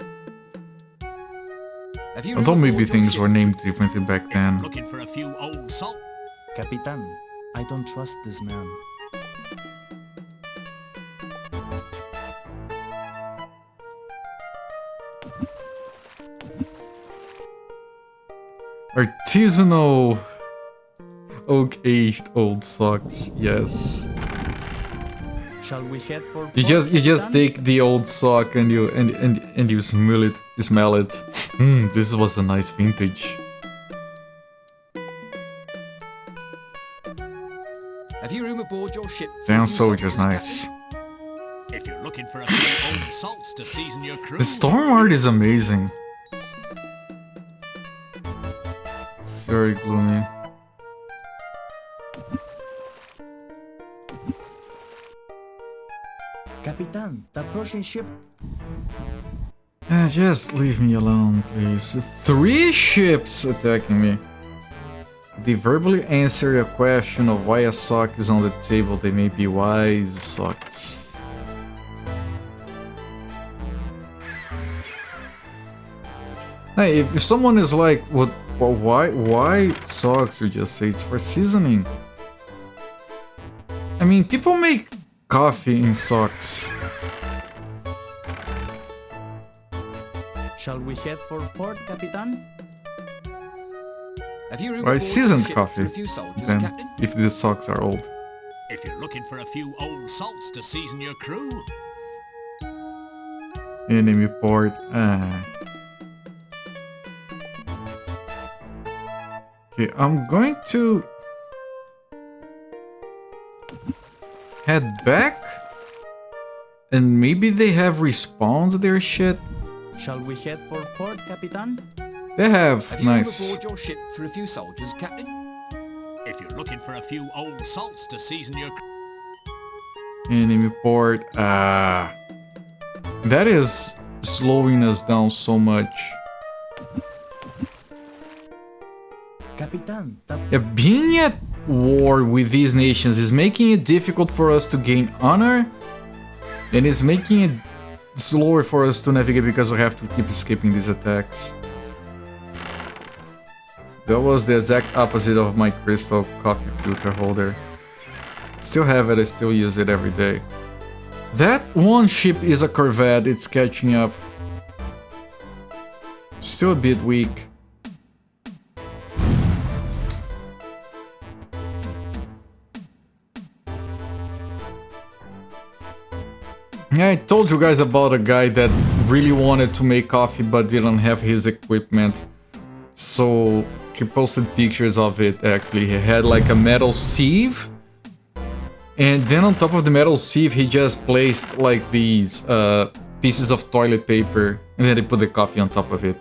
Although maybe things were named differently back then. Looking for a few old salt. Capitan, I don't trust this man. Artisanal oak-aged old socks, yes. Shall we head for You just take the old sock and you smell it. You smell it. This was a nice vintage. Have you room aboard your ship? Damn soldier's nice. If you're looking for a few old salts to season your crew. The storm art is amazing. It's very gloomy. Capitan, the Prussian ship... Just leave me alone, please. 3 ships attacking me. They verbally answer a question of why a sock is on the table. They may be wise socks. Hey, if someone is like, why socks? You just say it's for seasoning. I mean, people make coffee in socks. Shall we head for port, Capitan? Have you room Why aboard seasoned your ship coffee? for a few soldiers, Then, Captain? if the socks are old. If you're looking for a few old salts to season your crew. Enemy port. Okay, I'm going to head back, and maybe they have respawned their shit. Shall we head for port, Capitan? They have. Have you room Nice. aboard your ship for a few soldiers, Captain? If you're looking for a few old salts to season your crew. Enemy port. Ah. That is slowing us down so much. Capitan, Yeah, being at war with these nations is making it difficult for us to gain honor, and it's making it slower for us to navigate because we have to keep escaping these attacks. That was the exact opposite of my crystal coffee filter holder. Still have it, I still use it every day. That one ship is a corvette, it's catching up. Still a bit weak. I told you guys about a guy that really wanted to make coffee but didn't have his equipment. So he posted pictures of it actually. He had like a metal sieve. And then on top of the metal sieve he just placed like these pieces of toilet paper. And then he put the coffee on top of it.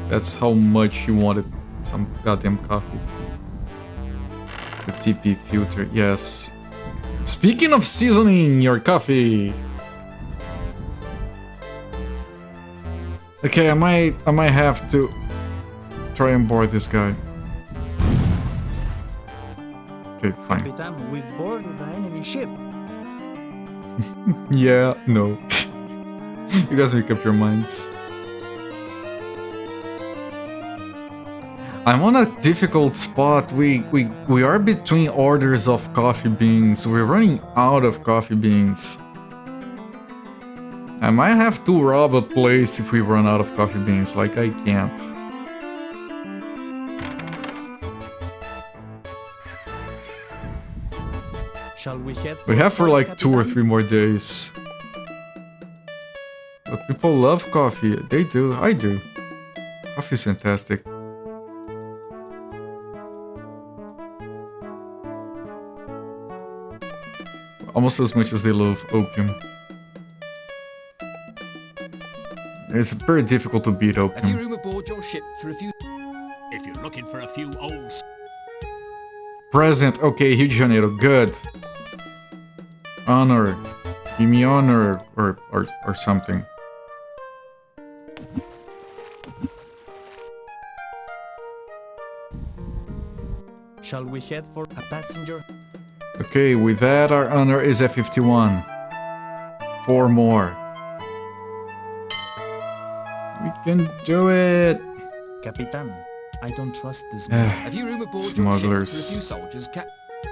That's how much he wanted some goddamn coffee. The TP filter, yes. Speaking of seasoning your coffee. Okay, I might have to try and board this guy. Okay, fine. Capitan, we boarded the enemy ship. Yeah, no. You guys make up your minds. I'm on a difficult spot. We are between orders of coffee beans. We're running out of coffee beans. I might have to rob a place if we run out of coffee beans. Like, I can't. Shall we head? We have for like 2 or 3 more days. But people love coffee. They do. I do. Coffee's fantastic. Almost as much as they love opium. It's very difficult to beat Have you opium. room aboard your ship for a few... If you're looking for a few old... Present, okay, Rio de Janeiro, good. Honor. Give me honor or something. Shall we head for a passenger? Okay, with that our honor is at 51. 4 more. We can do it! Capitan, I don't trust this man. Have you room aboard your ship for a few Smugglers. soldiers,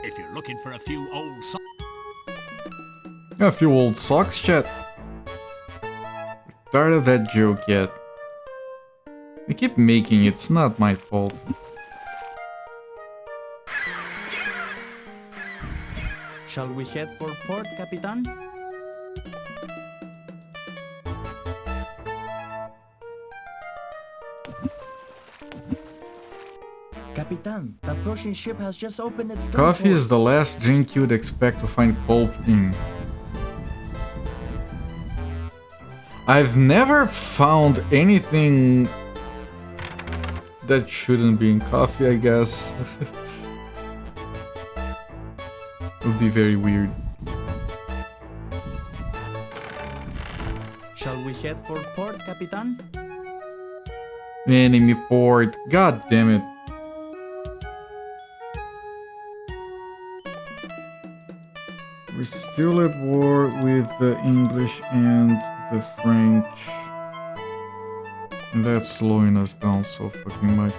If you're looking for a few old... A few old socks, chat. Tired of that joke yet. I keep making it, it's not my fault. Shall we head for port, Capitan? Capitan, the Prussian ship has just opened its gun Coffee is the ports. last drink you'd expect to find pulp in. I've never found anything that shouldn't be in coffee, I guess. It would be very weird. Shall we head for port, Capitan? Enemy port, god damn it. We're still at war with the English and the French. And that's slowing us down so fucking much.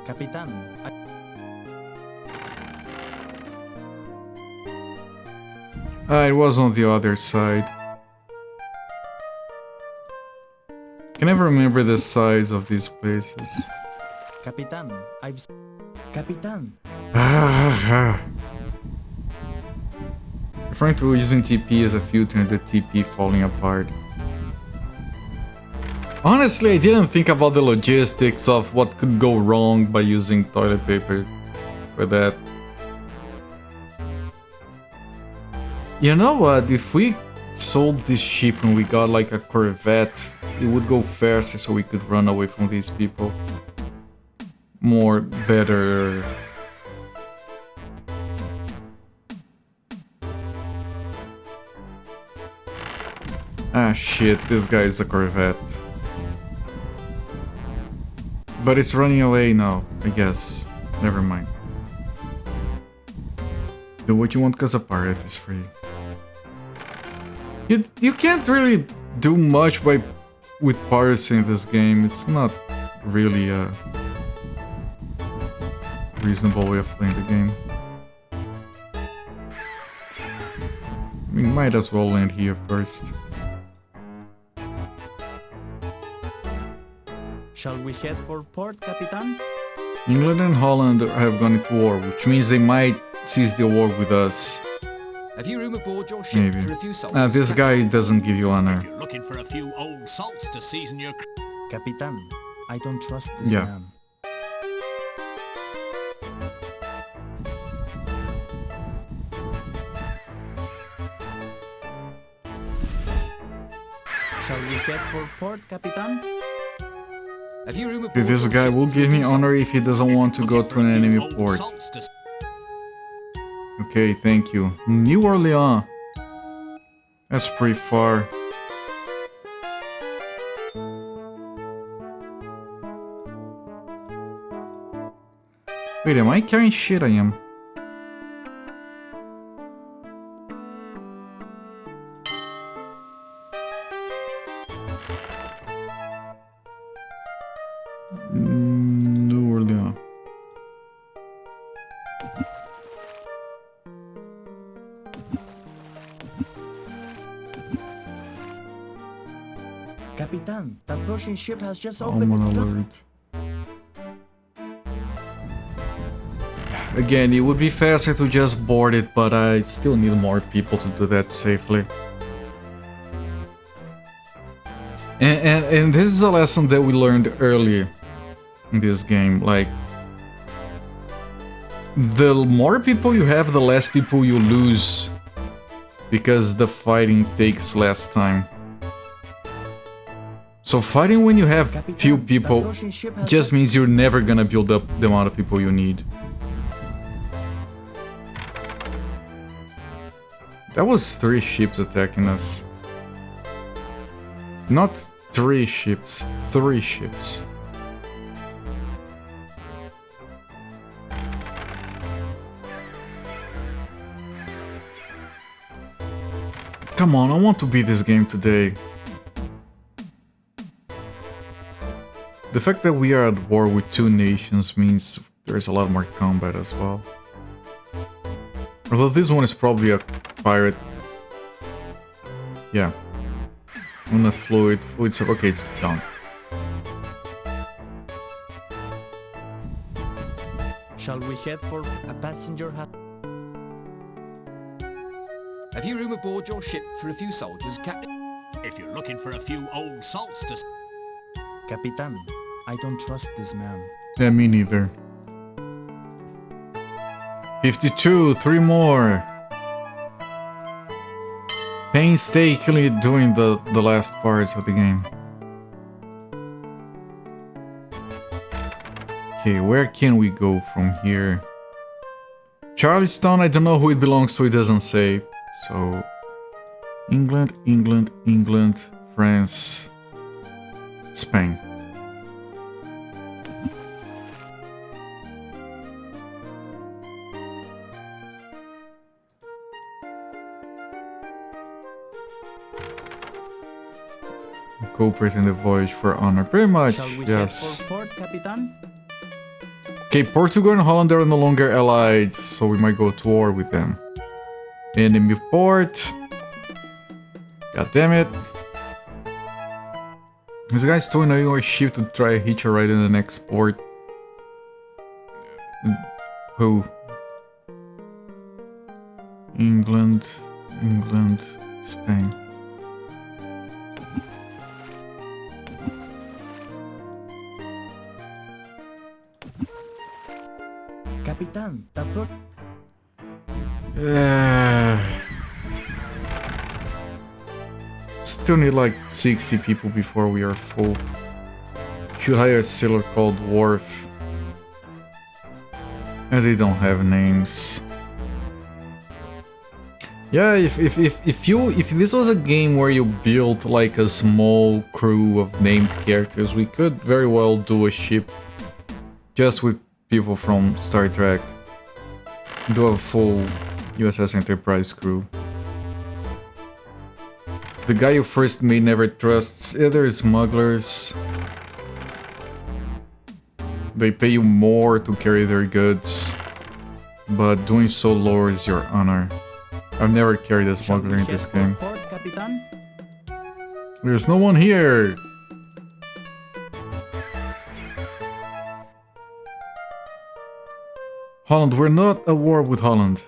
Capitan, It was on the other side. Can never remember the size of these places. Capitan, Capitan, Referring to using TP as a filter and the TP falling apart. Honestly, I didn't think about the logistics of what could go wrong by using toilet paper for that. You know what? If we sold this ship and we got like a Corvette, it would go faster so we could run away from these people. More, better. Ah shit, this guy is a Corvette. But it's running away now, I guess. Never mind. Do what you want cause a pirate is free. You can't really do much with piracy in this game. It's not really a reasonable way of playing the game. We might as well land here first. Shall we head for port, Capitan? England and Holland have gone into war, which means they might cease the war with us. Have you room aboard your ship Maybe. for a few soldiers? This guy doesn't give you honor. If you're looking for a few old salts to season your crew. Capitan, I don't trust this Yeah. man. Shall we head for port, Capitan? Have you room aboard This your guy ship will for a give me few honor if he doesn't want to go to an enemy port. Okay, thank you. New Orleans. That's pretty far. Wait, am I carrying shit? I am. New Orleans. Capitan, that Russian ship has just I'm opened on its door. alert. Again, it would be faster to just board it, but I still need more people to do that safely. And this is a lesson that we learned early in this game. Like, the more people you have, the less people you lose, because the fighting takes less time. So fighting when you have few people just means you're never gonna build up the amount of people you need. That was 3 ships attacking us. Not 3 ships, 3 ships. Come on, I want to beat this game today. The fact that we are at war with 2 nations means there's a lot more combat as well. Although this one is probably a pirate. Yeah. On the fluid. Okay, it's done. Shall we head for a passenger Have you room aboard your ship for a few soldiers, Captain? If you're looking for a few old salts to... Capitan, I don't trust this man. Yeah, me neither. 52, 3 more. Painstakingly doing the last parts of the game. Okay, where can we go from here? Charleston, I don't know who it belongs to, it doesn't say. So, England, England, England, France, Spain. Cooperate in the voyage for honor. Pretty much, Shall we yes. head for port, Capitan? Okay, Portugal and Holland are no longer allied, so we might go to war with them. Enemy port. God damn it. This guy's towing our ship to try to hitch a ride in the next port. Who? England, England, Spain. Capitan, that Still need like 60 people before we are full. Should hire a sailor called Worf. And they don't have names. Yeah, if this was a game where you built like a small crew of named characters, we could very well do a ship just with people from Star Trek. Do a full USS Enterprise crew. The guy you first made never trusts other smugglers. They pay you more to carry their goods, but doing so lowers your honor. I've never carried a smuggler in this game. There's no one here! Holland, we're not at war with Holland.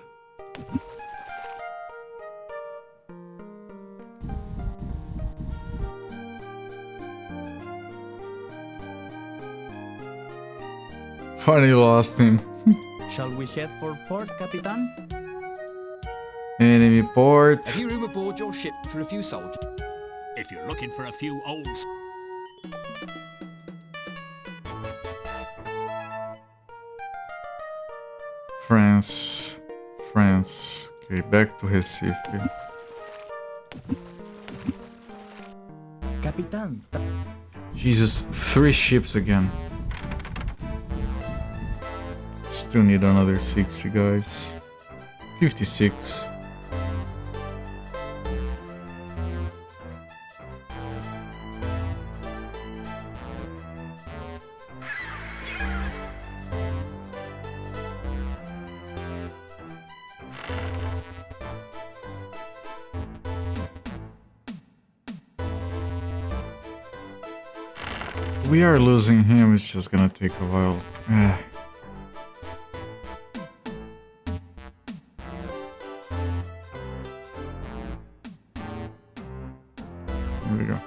Finally lost him. Shall we head for port, Capitan? Enemy port. Have you room aboard your ship for a few soldiers? If you're looking for a few old... France. France. Okay, back to Recife. Capitan. Jesus, 3 ships again. Still need another 60 guys. 56. We are losing him, it's just gonna take a while. Here we go.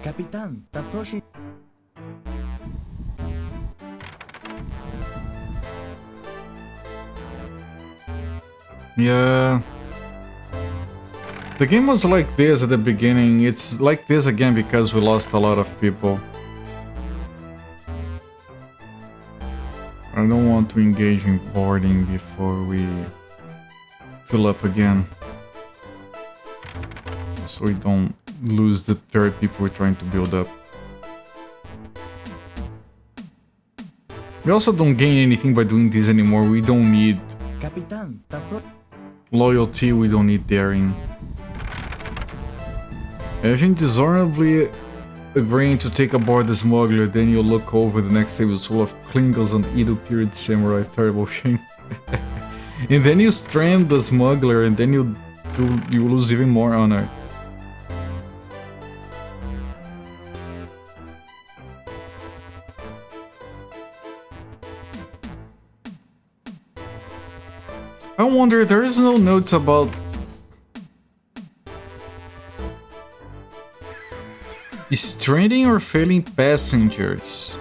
Capitan, the approaching. Yeah. The game was like this at the beginning. It's like this again because we lost a lot of people. I don't want to engage in boarding before we fill up again. So we don't lose the very people we're trying to build up. We also don't gain anything by doing this anymore. We don't need Capitan, loyalty, we don't need daring. Imagine dishonorably agreeing to take aboard the smuggler, then you look over, the next table is full of Klingons and Edo period samurai. Terrible shame. And then you strand the smuggler, and then you lose even more honor. I wonder, there is no notes about stranding or failing passengers.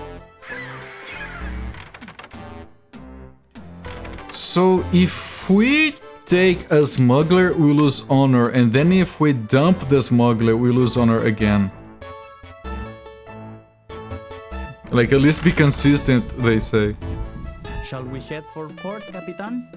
So if we take a smuggler, we lose honor, and then if we dump the smuggler, we lose honor again. Like, at least be consistent, they say. shall we head for port, Capitan?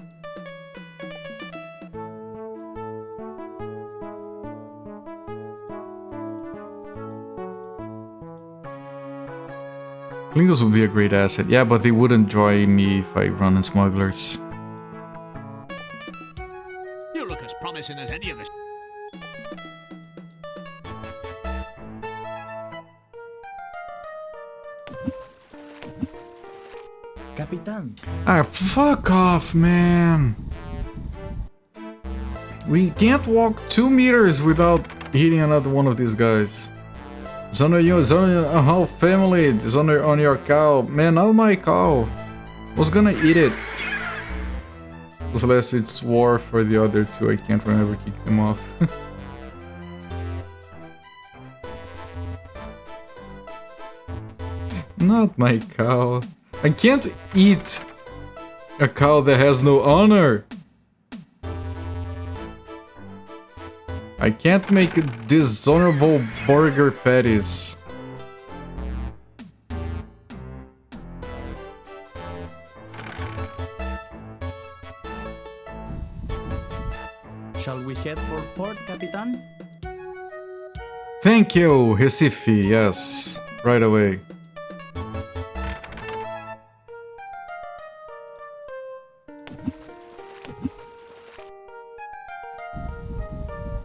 Klingons would be a great asset. Yeah, but they wouldn't join me if I run in smugglers. You look as promising as any of us. Capitan. Ah, fuck off, man. We can't walk 2 meters without hitting another one of these guys. It's on a whole family. It's on your cow. Man, not my cow. I was gonna eat it. Unless it's war for the other two. I can't remember kick them off. Not my cow. I can't eat a cow that has no honor. I can't make dishonorable burger patties. Shall we head for port, Capitan? Thank you, Recife, yes. Right away.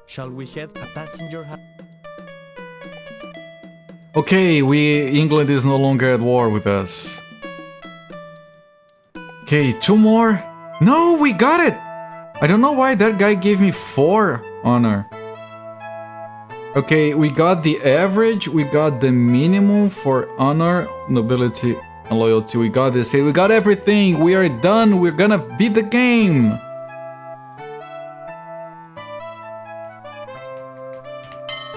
Shall we head a passenger Okay, England is no longer at war with us. Okay, 2 more. No, we got it! I don't know why that guy gave me 4 honor. Okay, we got the average, we got the minimum for honor, nobility, and loyalty. We got this, we got everything. We are done. We're gonna beat the game.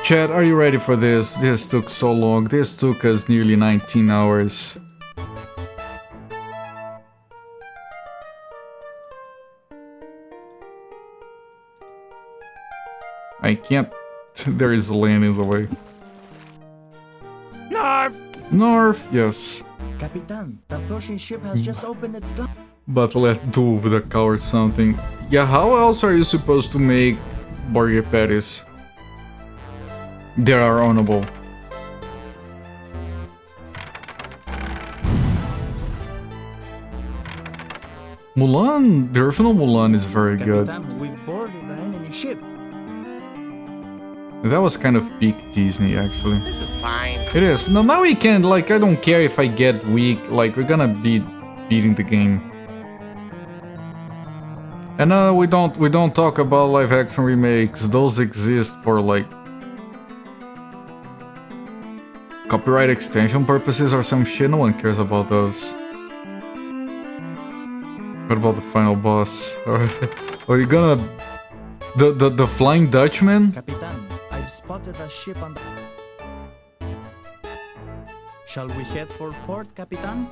Chat, are you ready for this? This took so long. This took us nearly 19 hours. I can't. There is a land in the way. Narf! North, yes. Capitan, the Prussian ship has just opened its gun. But let's do with a cow or something. Yeah, how else are you supposed to make burger patties? They are honorable. Mulan, the original Mulan is very good. Capitan, we boarded the enemy ship. That was kind of peak Disney, actually. This is fine. It is. No, now we can, like, I don't care if I get weak, like, we're gonna be beating the game. And we don't talk about live action remakes. Those exist for, like, copyright extension purposes or some shit. No one cares about those. What about the final boss? Are you gonna... The Flying Dutchman? Capitan, I've spotted a ship on the... Shall we head for port, Capitan?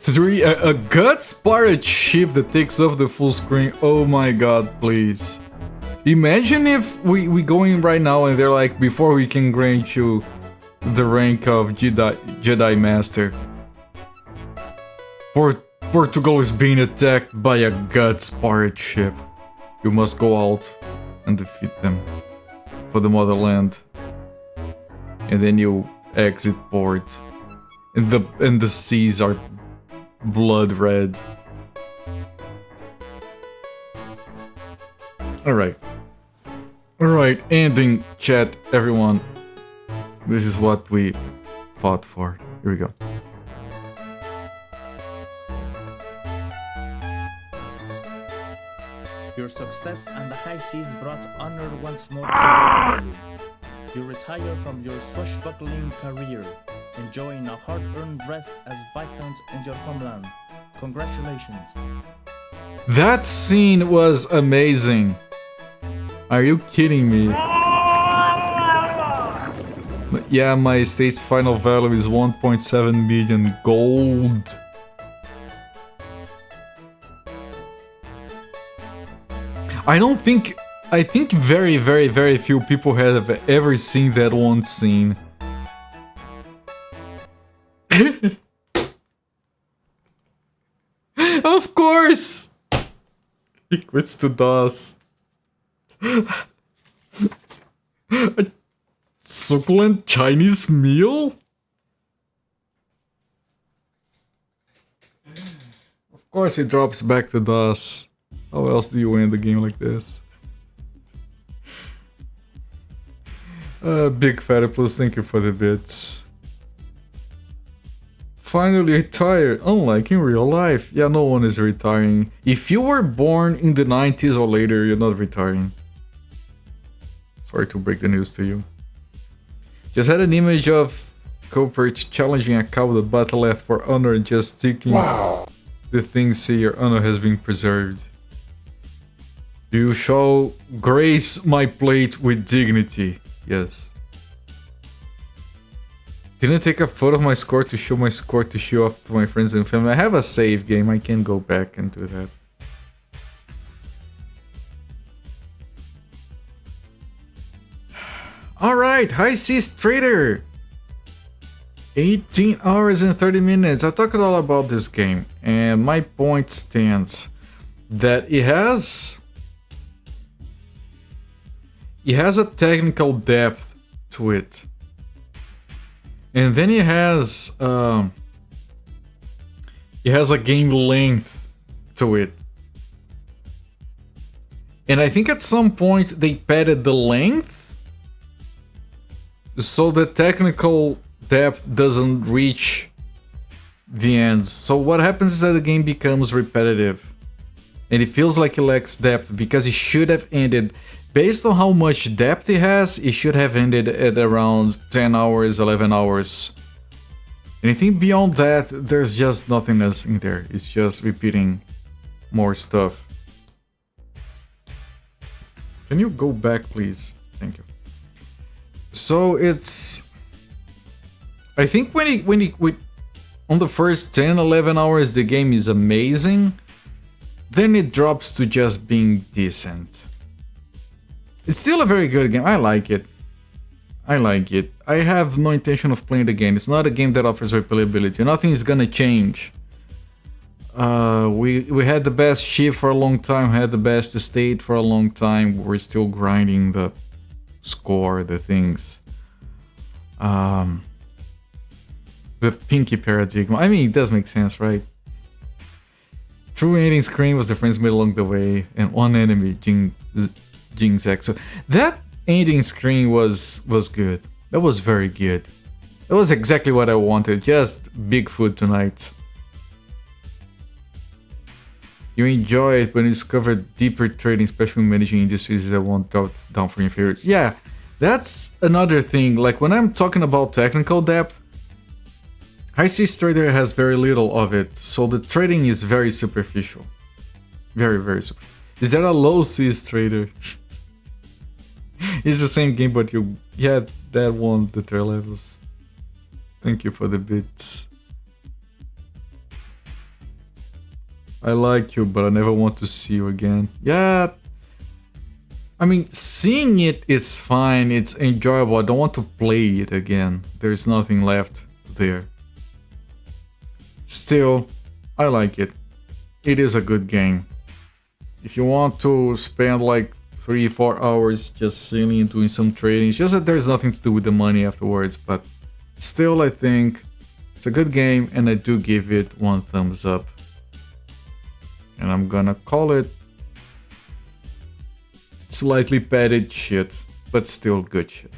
A guts pirate ship that takes off the full screen. Oh my god, please. Imagine if we go in right now and they're like, before we can grant you the rank of Jedi Master. Portugal is being attacked by a guts pirate ship. You must go out and defeat them for the motherland. And then you exit port. And the seas are blood red. Alright. Alright, ending chat, everyone. This is what we fought for. Here we go. Your success on the high seas brought honor once more to your family. You retire from your swashbuckling career, enjoying a hard-earned rest as Viscount in your homeland. Congratulations. That scene was amazing. Are you kidding me? Yeah, my estate's final value is 1.7 million gold. I think very, very, very few people have ever seen that one scene. Of course! He quits to DOS. A succulent Chinese meal? Of course he drops back to DOS. How else do you win the game like this? Big Fatipus, thank you for the bits. Finally retired, unlike in real life. Yeah, no one is retiring. If you were born in the 90s or later, you're not retiring. Sorry to break the news to you. Just had an image of Culprit challenging a cow with a battle left for honor, just sticking the things here. Your honor has been preserved. You shall grace my plate with dignity. Yes. Didn't take a photo of my score to show my score to show off to my friends and family. I have a save game. I can go back and do that. right, High Seas Trader. 18 hours and 30 minutes. I talked all about this game, and my point stands that it has a technical depth to it, and then it has a game length to it. And I think at some point they padded the length so the technical depth doesn't reach the end. So what happens is that the game becomes repetitive. And it feels like it lacks depth because it should have ended, based on how much depth it has, it should have ended at around 10 hours, 11 hours. Anything beyond that, there's just nothingness in there. It's just repeating more stuff. Can you go back, please? Thank you. So it's... I think on the first 10, 11 hours, the game is amazing. Then it drops to just being decent. It's still a very good game. I like it. I like it. I have no intention of playing the game. It's not a game that offers replayability. Nothing is gonna change. We had the best ship for a long time, had the best estate for a long time. We're still grinding the score, the things. The pinky paradigm. I mean, it does make sense, right? True ending screen was the friends made along the way, and one enemy, Jinx. So that ending screen was good. That was very good. That was exactly what I wanted. Just Bigfoot tonight. You enjoy it when you discover deeper trading, especially managing industries that won't drop down for your favorites. Yeah, that's another thing. Like when I'm talking about technical depth, High Seas Trader has very little of it, so the trading is very superficial. Very, very superficial. Is that a Low Seas Trader? It's the same game, but you had that one, the tier levels. Thank you for the bits. I like you, but I never want to see you again. Yeah. I mean, seeing it is fine, it's enjoyable. I don't want to play it again. There's nothing left there. Still, I like it. It is a good game. If you want to spend like 3-4 hours just sailing and doing some trading, it's just that there's nothing to do with the money afterwards, but still I think it's a good game and I do give it 1 thumbs up. And I'm gonna call it slightly padded shit, but still good shit.